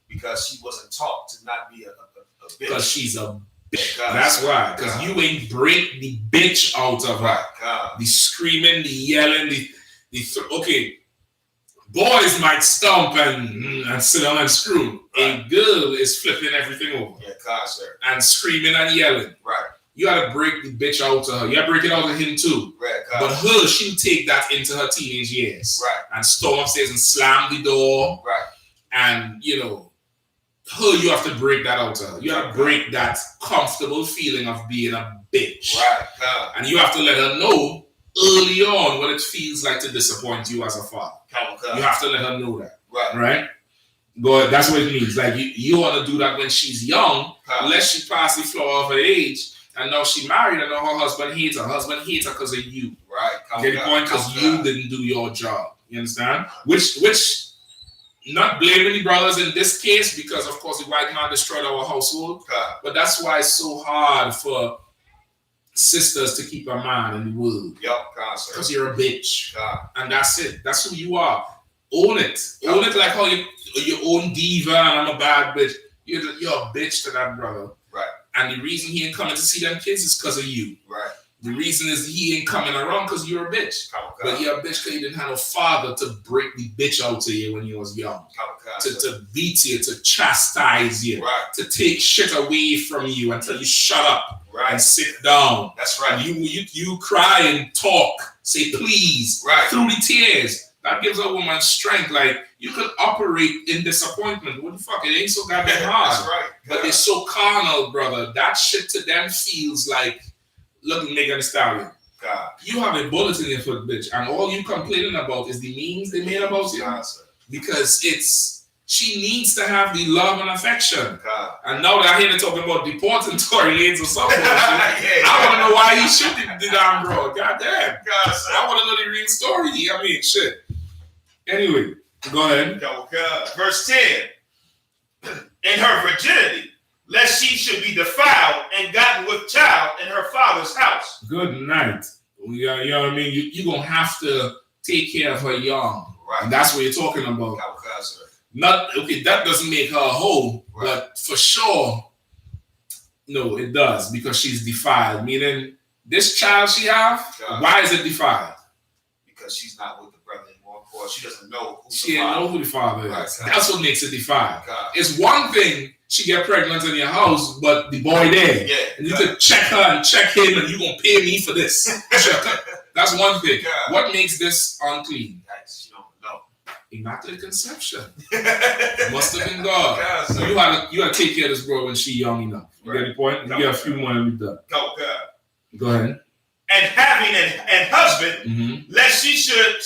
Because she wasn't taught to not be a bitch.
Because she's a bitch. That's why. Because you ain't break the bitch out of her. The screaming, the yelling, okay. Boys might stomp and sit down and screw. A girl is flipping everything over.
Sir.
And screaming and yelling.
Right.
You gotta break the bitch out of her. You gotta break it out of him too.
Right.
But her, she'll take that into her teenage years.
Right.
And storm upstairs and slam the door.
Right.
And her, you have to break that out of her. You have to break that comfortable feeling of being a bitch.
Right.
And you have to let her know early on what it feels like to disappoint you as a father. You have to let her know that. Right? Go ahead. That's what it means. Like you want to do that when she's young, unless she passed the floor of her age, and now she married and now her husband hates her. Her husband hates her because of you.
Right.
Get the point? Because you didn't do your job. You understand? Which not blaming the brothers in this case, because of course the white man destroyed our household. But that's why it's so hard for sisters to keep a man in the world. Because you're a bitch. And that's it. That's who you are. Own it. Own it like how you own diva and I'm a bad bitch. You're a bitch to that brother.
Right.
And the reason he ain't coming to see them kids is because of you.
Right.
The reason is he ain't coming around because you're a bitch. But you're a bitch because you didn't have no father to break the bitch out to you when you was young. To beat you, to chastise you, to take shit away from you and tell you shut up and sit down.
That's right.
You cry and talk, say please through the tears. That gives a woman strength. Like you could operate in disappointment. What the fuck? It ain't so goddamn hard.
That's right.
But they're so carnal, brother. That shit to them feels like, look at Megan Thee Stallion. You have a bullet in your foot, bitch, and all you complaining about is the memes they made about you. Because she needs to have the love and affection. And now that I hear they talking about deporting Tory Lanez or something, I want to know why he shot the damn bro. Goddamn. I want to know the real story. I mean, shit. Anyway, go ahead.
Verse 10. In her virginity, lest she should be defiled and gotten with child in her father's house.
Good night. You know what I mean? You're going to have to take care of her young. Right. And that's what you're talking about. Not okay. That doesn't make her whole, but for sure, no, it does because she's defiled. Meaning, this child she have, why is it defiled?
Because she's not with the brother anymore, or she doesn't know who
she didn't know who the father is.
Right,
that's what makes it defiled. It's one thing she get pregnant in your house, but the boy there, and you could check her and check him, and you gonna pay me for this. That's one thing. What makes this unclean?
She don't know.
Immaculate conception. Must have been God. So you gotta take care of this girl when she young enough. You get the point? You get a few more and we're done. Go ahead.
And having a husband, lest she should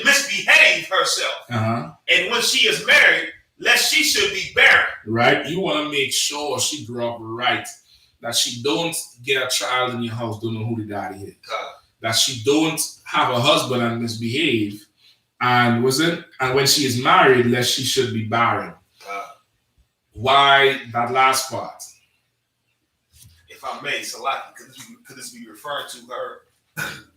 misbehave herself. And when she is married, lest she should be barren.
Right? You want to make sure she grew up right. That she don't get a child in your house, don't know who the daddy is. That she don't have a husband and misbehave. And when she is married, lest she should be barren. Why that last part?
If I may, Salaki, could this be referring to her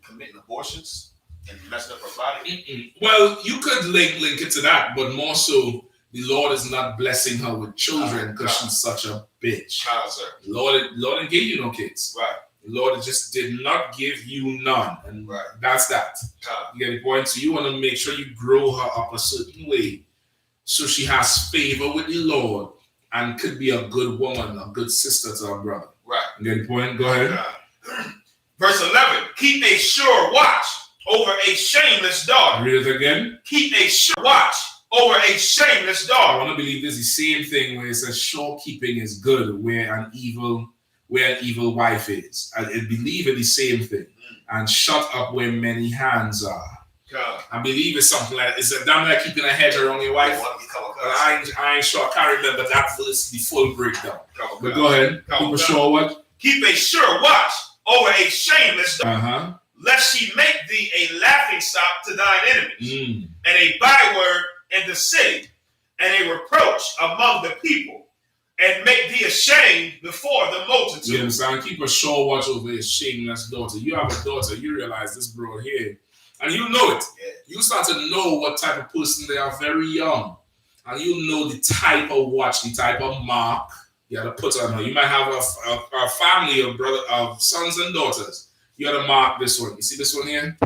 committing abortions and messing up her body?
Well, you could link it to that, but more so, the Lord is not blessing her with children because she's such a bitch. Lord didn't give you no kids.
Right.
The Lord just did not give you none. And that's that. You get the point? So you want to make sure you grow her up a certain way so she has favor with the Lord and could be a good woman, a good sister to her brother.
Right.
You get the point? Go ahead.
Verse 11. Keep a sure watch over a shameless daughter.
Read it again.
Keep a sure watch over a shameless daughter.
I want to believe this is the same thing where it says sure keeping is good where an evil wife is. I believe it's the same thing. And shut up where many hands are. I believe it's something like it's a damn like keeping a hedge around your wife. But I ain't sure. I can't remember that verse, the full breakdown. But go ahead. Keep a sure what?
Keep a sure watch over a shameless daughter, lest she make thee a laughing stock to thine enemies, and a byword in the city, and a reproach among the people, and make thee ashamed before the multitude.
You understand? Keep a sure watch over a shameless daughter. You have a daughter, you realize this bro here, and you know it. You start to know what type of person they are very young. And you know the type of watch, the type of mark you got to put on her. You might have a family of sons and daughters. You got to mark this one. You see this one here?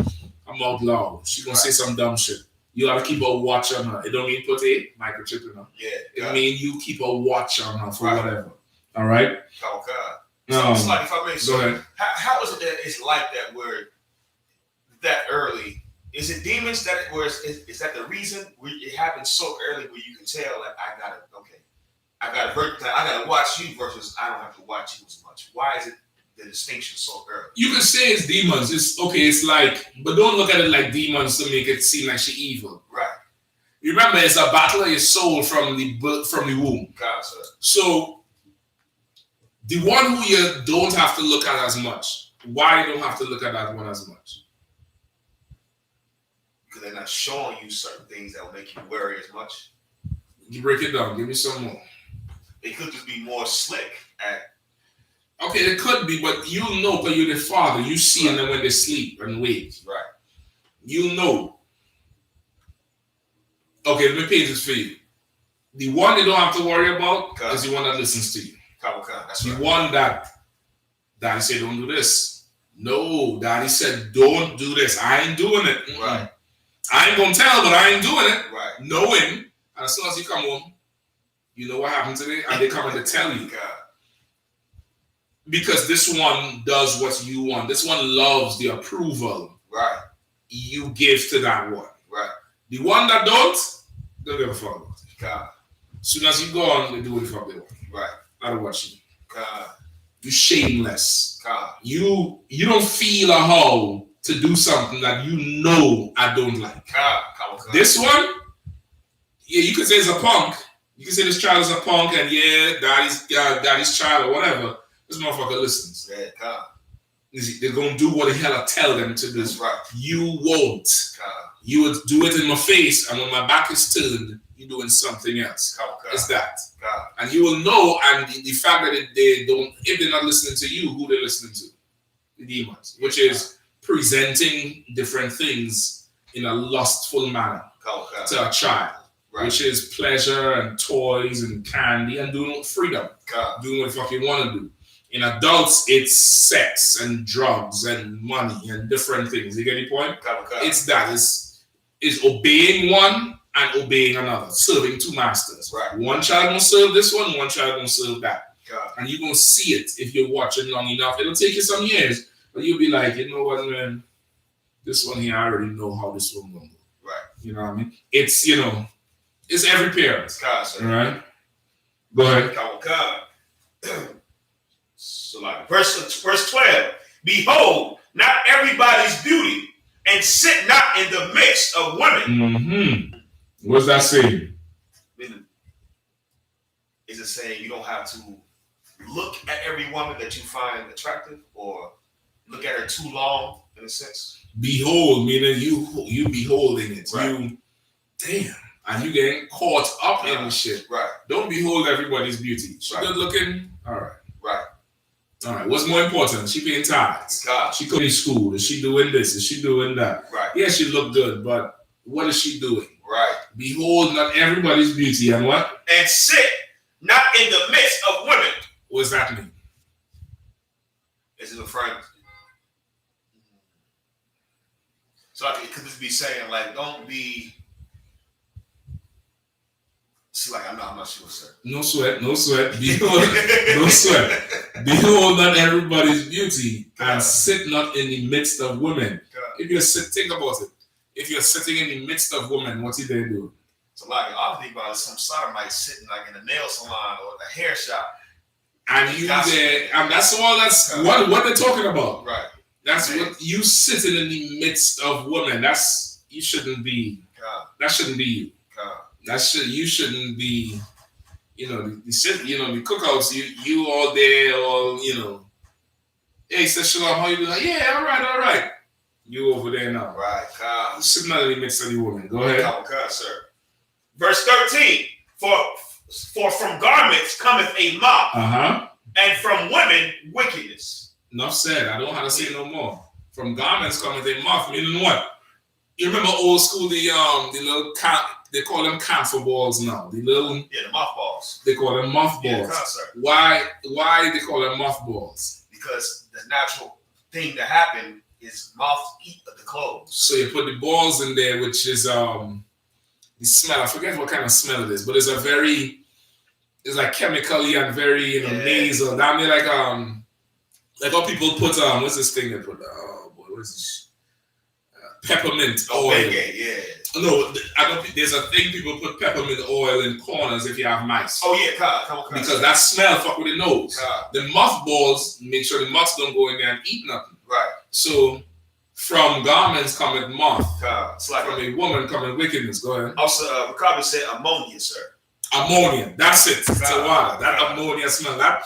I'm out loud. She's going to say some dumb shit. You got to keep a watch on her. It don't mean put a microchip in her. It means you keep a watch on her for whatever. All right?
So it's like, if I may say,
go ahead.
How is it that it's like that where that early? Is it demons that is that the reason it happens so early where you can tell that I gotta watch you versus I don't have to watch you as much? Why is it the distinction so early?
You can say it's demons. It's okay. It's like, but don't look at it like demons to make it seem like she's evil.
Right.
Remember, it's a battle of your soul from the womb. So the one who you don't have to look at as much. Why you don't have to look at that one as much?
Because they're not showing you certain things that will make you worry as much.
You break it down. Give me some more.
They could just be more slick at.
Okay, it could be, but you know, because you're the father, you see them when they sleep and wake.
Right.
You know. Okay, let me paint this for you. The one you don't have to worry about is the one that listens to you.
That's
the one that Daddy said, don't do this. No, Daddy said, don't do this. I ain't doing it.
Right.
I ain't gonna tell, but I ain't doing it.
Right.
Knowing, and as soon as you come home, you know what happened today, and they coming to tell you. Because this one does what you want. This one loves the approval.
Right.
You give to that one.
Right.
The one that don't give a fuck about it. As soon as you go on, they do what the fuck they want.
Right.
I don't watch you. You shameless. You don't feel a how to do something that you know I don't like. This one, yeah, you could say it's a punk. You can say this child is a punk and daddy's child or whatever. This motherfucker listens. They're going to do what the hell I tell them to do.
That's right.
You won't. You would do it in my face, and when my back is turned, you're doing something else. It's that. And you will know, and the fact that they don't, if they're not listening to you, who they're listening to? The demons, which is presenting different things in a lustful manner to a child, which is pleasure and toys and candy and doing freedom, doing what the fuck you want to do. In adults, it's sex and drugs and money and different things. You get the point? It's that. It's obeying one and obeying another, serving two masters. Right. One child gonna serve this one child gonna serve that. And you're gonna see it if you're watching long enough. It'll take you some years, but you'll be like, you know what, man, this one here, I already know how this one gonna go. Right. You know what I mean? It's, you know, it's every parent. All right. Go ahead. So like verse 12, behold, not everybody's beauty, and sit not in the midst of women. What's that saying? Is it saying you don't have to look at every woman that you find attractive or look at her too long, in a sense? Behold, meaning you beholding it. Right. And you getting caught up in the shit. Right. Don't behold everybody's beauty. She good looking. All right. Right. All right. What's more important? She paying tithes. She going to school. Is she doing this? Is she doing that? Right. Yeah, she look good, but what is she doing? Right. Behold not everybody's beauty and what? And sit not in the midst of women. What does that mean? Is it a friend? So I could just be saying, like, don't be. It's like I'm not sure, sir. No sweat. Behold, no sweat. Behold not everybody's beauty, and sit not in the midst of women. If you think about it. If you're sitting in the midst of women, what's he there doing? So like I think about it, some sodomite sitting like in a nail salon or the hair shop. And you there, and that's all what they're talking about. Right. That's what you sitting in the midst of women. You shouldn't be. That shouldn't be you. You shouldn't be, you know, the cookouts, you all there, all, you know, hey, say shalom, how you doing? Like, yeah, all right. You over there now. Right, you should not in the midst of the woman. Go ahead. Sir. Verse 13, for from garments cometh a moth, and from women wickedness. Enough said. I don't have to say no more. From garments cometh a moth, meaning what? You remember old school, the little they call them camphor balls now. The mothballs. They call them mothballs. Yeah, why they call them mothballs? Because the natural thing to happen is moths eat the clothes. So you put the balls in there, which is the smell. I forget what kind of smell it is, but it's like chemically and very nasal. Down there like how people put what's this thing they put? Oh boy, what is this? Peppermint oil. Yeah. No, I don't think there's a thing people put peppermint oil in corners if you have mice. Oh yeah, come on. Because that smell fuck with the nose. The mothballs make sure the moths don't go in there and eat nothing. Right. So from garments cometh moth. It's like from a woman cometh wickedness. Go ahead. Also, Ricardo said ammonia, sir. Ammonia. That's it. So wow, that ammonia smell. That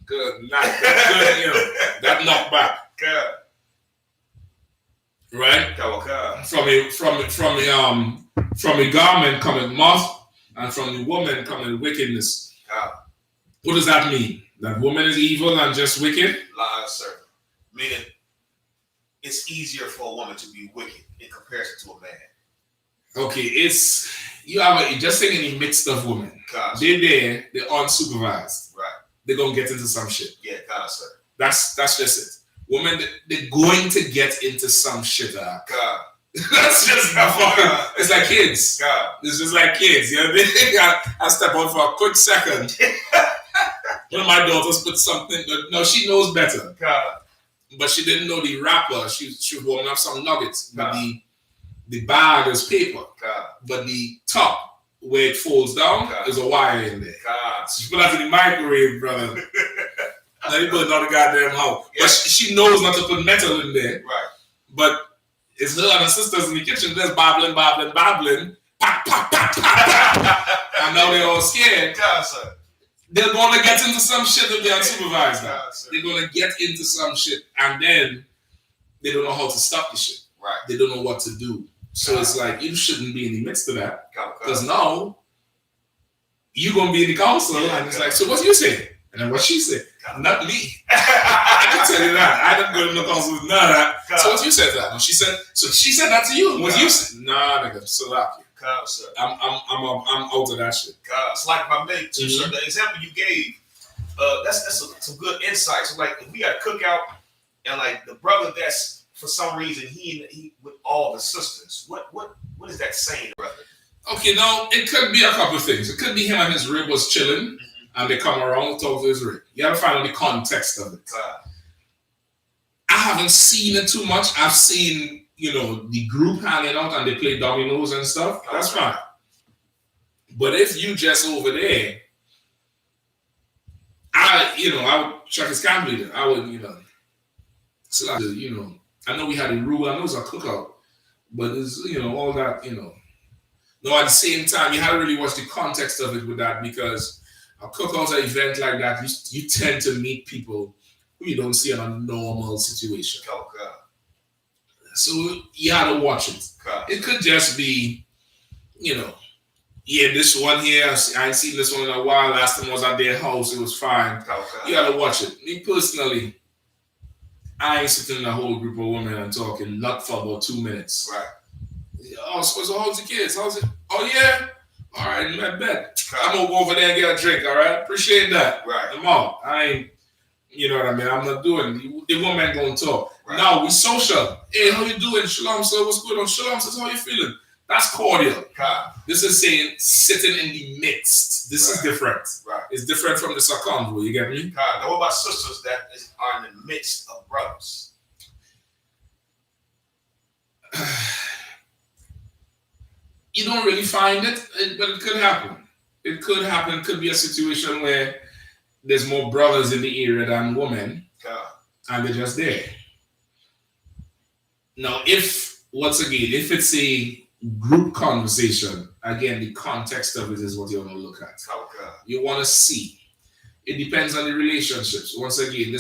good. Not good. You know, that knock back. God. Right? From a garment cometh moth, and from the woman cometh wickedness. What does that mean? That woman is evil and just wicked? Lies, sir. Meaning, it's easier for a woman to be wicked in comparison to a man. Okay, just saying in the midst of women. They're unsupervised. Right. They're gonna get into some shit. Yeah, sir. That's just it. Women, they're going to get into some shit. That's just it's like kids. It's just like kids. You know what I mean? I step on for a quick second. One of my daughters put something. No, she knows better. But she didn't know the wrapper. She was warming up some nuggets. But the bag is paper. But the top where it folds down, there's a wire in there. So she put that in the microwave, brother. Now you put it on the goddamn house. Yeah. But she knows not to put metal in there. Right. But it's her and her sisters in the kitchen just babbling. Pop, pop, pop, pop, pop. And now they're all scared. They're going to get into some shit if they're unsupervised now. They're going to get into some shit and then they don't know how to stop the shit. Right. They don't know what to do. So it's like, you shouldn't be in the midst of that. Because now, you're going to be in the council and it's like, so what you say? And then what she said. Not me. I can tell you that. I didn't go to no council with none of that. So what you said that? She said that to you. What you said? Nah, nigga, Salaki.
Sir.
I'm out of that shit.
It's like my mate too, sir. The example you gave, that's some good insight. So like if we got a cookout and like the brother that's for some reason he with all the sisters, what is that saying, brother?
Okay, now it could be a couple of things. It could be him and his rib was chilling and they come around and talk to his rib. You gotta find out the context of it. I haven't seen it too much. I've seen, the group hanging out and they play dominoes and stuff. That's fine. But if you just over there, I would check his camp leader. I would, so I know we had a rule. I know it's a cookout, but it's, all that, No, at the same time, you have to really watch the context of it with that, because a cookout, an event like that, you tend to meet people who you don't see in a normal situation.
Okay.
So you have to watch it. Okay. It could just be, this one here, I ain't seen this one in a while. Last time I was at their house, it was fine. Okay. You got to watch it. Me personally, I ain't sitting in a whole group of women and talking, not for about 2 minutes. Right. Oh, so how's the kids? How's it? Oh, yeah? All right, I bet. I'm going to go over there and get a drink, all right? Appreciate that. Right. I'm out. I ain't, you know what I mean? I'm not doing the woman going to talk. Right. Now, we social. Hey, how you doing? Shalom, sir. What's going on? Shalom, sir. How you feeling? That's cordial. This is saying sitting in the midst. This is different. Right. It's different from the circumference. You get me?
Now, what about sisters that are in the midst of brothers?
You don't really find it, but it could happen. It could happen. It could be a situation where there's more brothers in the area than women, and they're just there. Now, if it's a group conversation, again, the context of it is what you want to look at. You want to see. It depends on the relationships. Once again,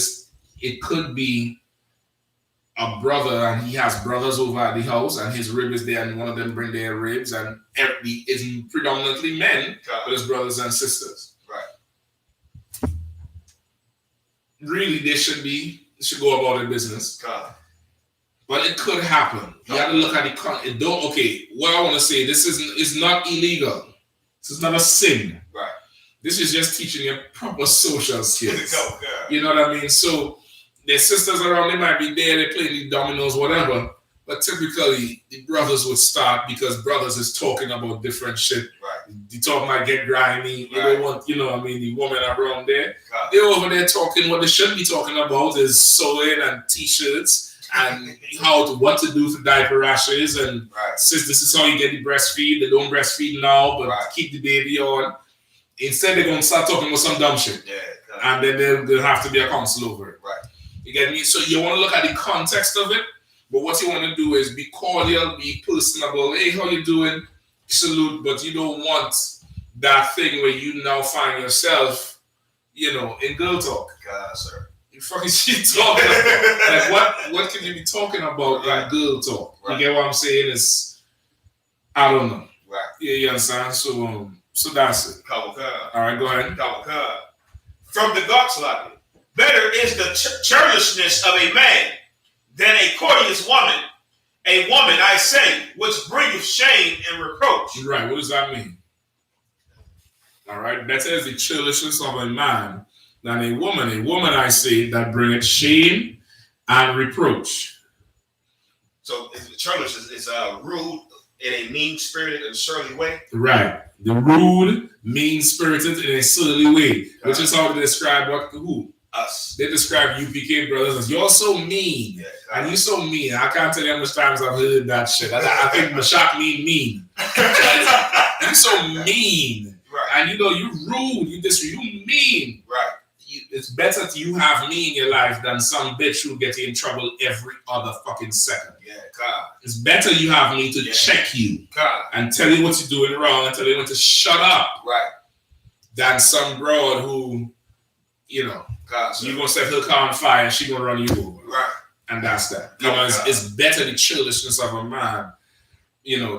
it could be a brother and he has brothers over at the house and his rib is there and one of them bring their ribs and it's predominantly men, but it's brothers and sisters. Right. Really, they should go about their business. But it could happen. You have to look at what I want to say, it's not illegal. This is not a sin. Right. This is just teaching you proper social skills. You know what I mean? So their sisters around, they might be there, they play the dominoes, whatever. But typically, the brothers would start because brothers is talking about different shit. Right. The talk might get grimy. Right. They don't want, the woman around there. They're over there talking. What they should be talking about is sewing and t-shirts and what to do for diaper rashes. And since this is how you get the breastfeed, they don't breastfeed now, but keep the baby on. Instead, they're going to start talking about some dumb shit. Yeah, and then there'll have to be a counsel over it. Right. You get me? So you want to look at the context of it, but what you want to do is be cordial, be personable. Hey, how you doing? Salute, but you don't want that thing where you now find yourself, in girl talk. Sir. You fucking shit talking about. Like what can you be talking about in girl talk? Right. You get what I'm saying? I don't know. Right. Yeah, you understand? So that's it. All right, go ahead.
From the Gospel. Better is the churlishness of a man than a courteous woman. A woman, I say, which bringeth shame and reproach.
Right, what does that mean? All right, better is the churlishness of a man than a woman. A woman, I say, that bringeth shame and reproach.
So churlishness is rude in a mean-spirited and surly way?
Right. The rude, mean-spirited in a surly way. Which is how they describe who?
Us.
They describe UPK brothers as you're so mean. And you're so mean. I can't tell you how much times I've heard that shit. I think Mashak mean. You're so mean. Right. And you rude. You mean. Right. It's better you have me in your life than some bitch who get you in trouble every other fucking second. Yeah, God. It's better you have me to check you and tell you what you're doing wrong and tell you when to shut up. Right. Than some broad who, you're going to set her car on fire and she's going to run you over. Right. And that's that. It's better the churlishness of a man,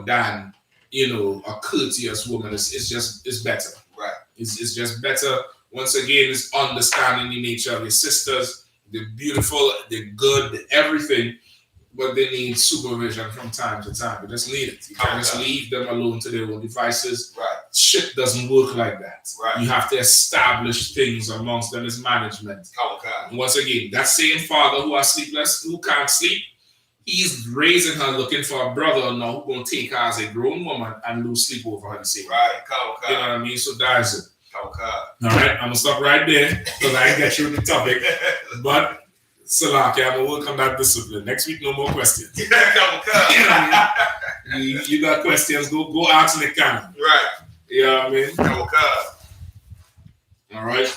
than, a courteous woman. It's better. Right. It's just better Once again, it's understanding the nature of your sisters. They're beautiful, they're good, they're everything, but they need supervision from time to time. You just need it. You can't just leave them alone to their own devices.
Right.
Shit doesn't work like that.
Right.
You have to establish things amongst them as management.
Okay.
Once again, that same father who are sleepless, who can't sleep, he's raising her looking for a brother now who's going to take her as a grown woman and lose sleep over her the same.
Right.
You know what I mean? So that's it.
Okay.
All right, I'm going to stop right there because I didn't get through the topic. But, Salaki, I'm going to work on that discipline. Next week, no more questions. You got questions, go ask Nick Cannon.
Right.
You know what I mean? All right.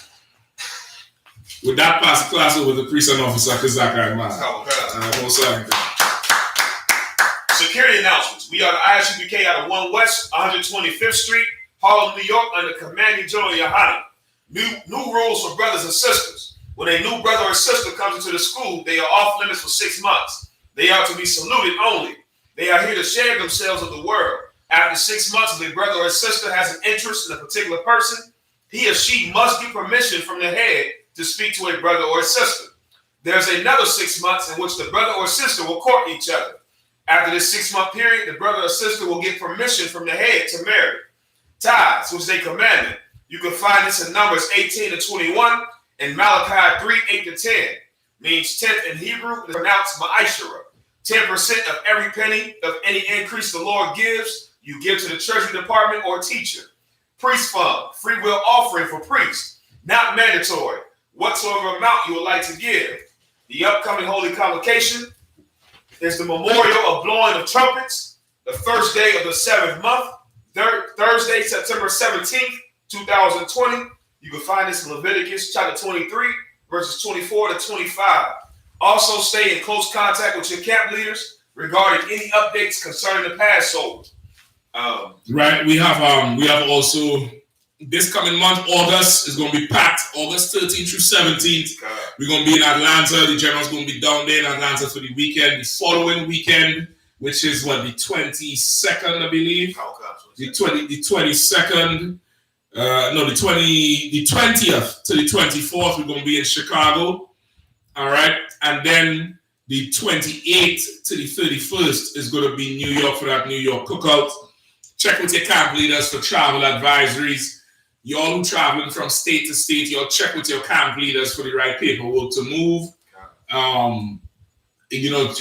With that, pass the class over to priest and officer, Kazaka Man.
Security announcements. We are the I.S.U.P.K. out of 1 West, 125th Street, Harlem, New York, under Commanding General YAHANNA. New rules for brothers and sisters. When a new brother or sister comes into the school, they are off limits for 6 months. They are to be saluted only. They are here to share themselves with the world. After 6 months, if a brother or sister has an interest in a particular person, he or she must get permission from the head to speak to a brother or a sister. There's another 6 months in which the brother or sister will court each other. After this 6-month period, the brother or sister will get permission from the head to marry. Tithes, which is a commandment. You can find this in Numbers 18 to 21 and Malachi 3, 8 to 10. Means 10th in Hebrew, is pronounced ma'ashara. 10% of every penny of any increase the Lord gives, you give to the treasury department or teacher. Priest fund, free will offering for priests, not mandatory. Whatsoever amount you would like to give. The upcoming holy convocation is the memorial of blowing of trumpets, the first day of the 7th month, Thursday, September 17th, 2020. You can find this in Leviticus chapter 23, verses 24 to 25. Also stay in close contact with your camp leaders regarding any updates concerning the Passover.
Right, we have also this coming month, August is going to be packed. August 13th through 17th. We're going to be in Atlanta. The general's going to be down there in Atlanta for the weekend. The following weekend, which is what, the 22nd, I believe. The 22nd. The 20th to the 24th, we're going to be in Chicago. All right. And then the 28th to the 31st is going to be New York for that New York cookout. Check with your camp leaders for travel advisories. Y'all who traveling from state to state, y'all check with your camp leaders for the right paperwork to move.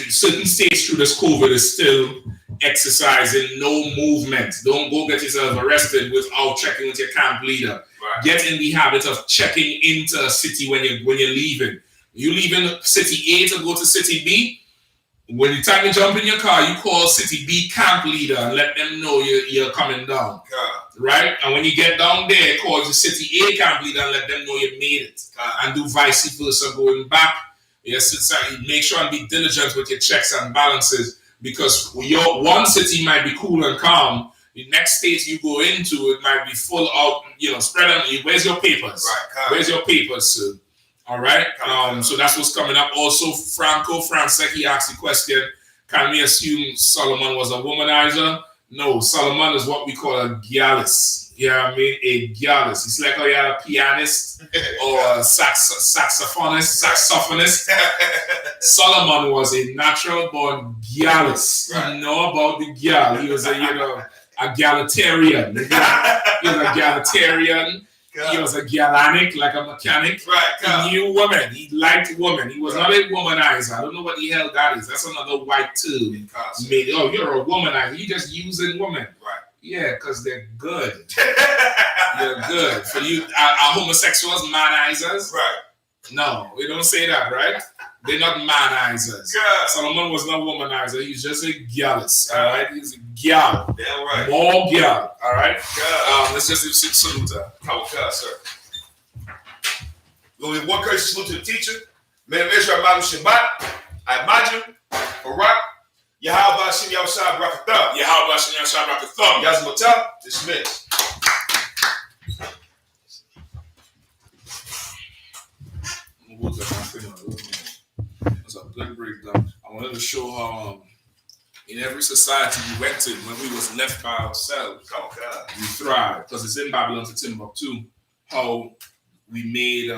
Certain states through this COVID is still exercising no movement. Don't go get yourself arrested without checking with your camp leader. Right. Get in the habit of checking into a city when you're leaving. You leaving city A to go to city B. When the time you jump in your car, you call city B camp leader and let them know you're coming down. Right? And when you get down there, call the city A camp leader and let them know you made it. And do vice versa going back. Yes, make sure and be diligent with your checks and balances, because your one city might be cool and calm. The next state you go into, it might be full out, spread them. Where's your papers? Right, where's your papers, sir? All right. So that's what's coming up. Also, Franco Francek, he asked the question, can we assume Solomon was a womanizer? No, Solomon is what we call a gallus. You know what I mean? A gallus. It's like how you had a pianist or a saxophonist. Solomon was a natural born gallus. Right. You know about the gal. He was a egalitarian. He was a egalitarian. He was a galanic, like a mechanic. Right. He knew women. He liked women. He was not a womanizer. I don't know what the hell that is. That's another white term. Oh, you're a womanizer. You just using women. Right. Yeah, because they're good. They're good. For you, are homosexuals manizers? Right. No, we don't say that, right? They're not manizers. Good. Solomon was not womanizer. He's just a gallus. All right. He's a gal. Damn right. More gal. All right. Good. Let's just do salute.
Sir. We'll do one courtesy salute to the teacher. Man of Israel, Shabbat. I imagine. Barak. Yahweh Hashem Yahushua B'Rakatham. Yahweh Hashem Yahushua B'Rakatham. Yazmata. Dismissed.
That's a good breakdown. I wanted to show how in every society we went to, when we was left by ourselves, we thrived. Because it's in Babylon to Timbuktu, how we made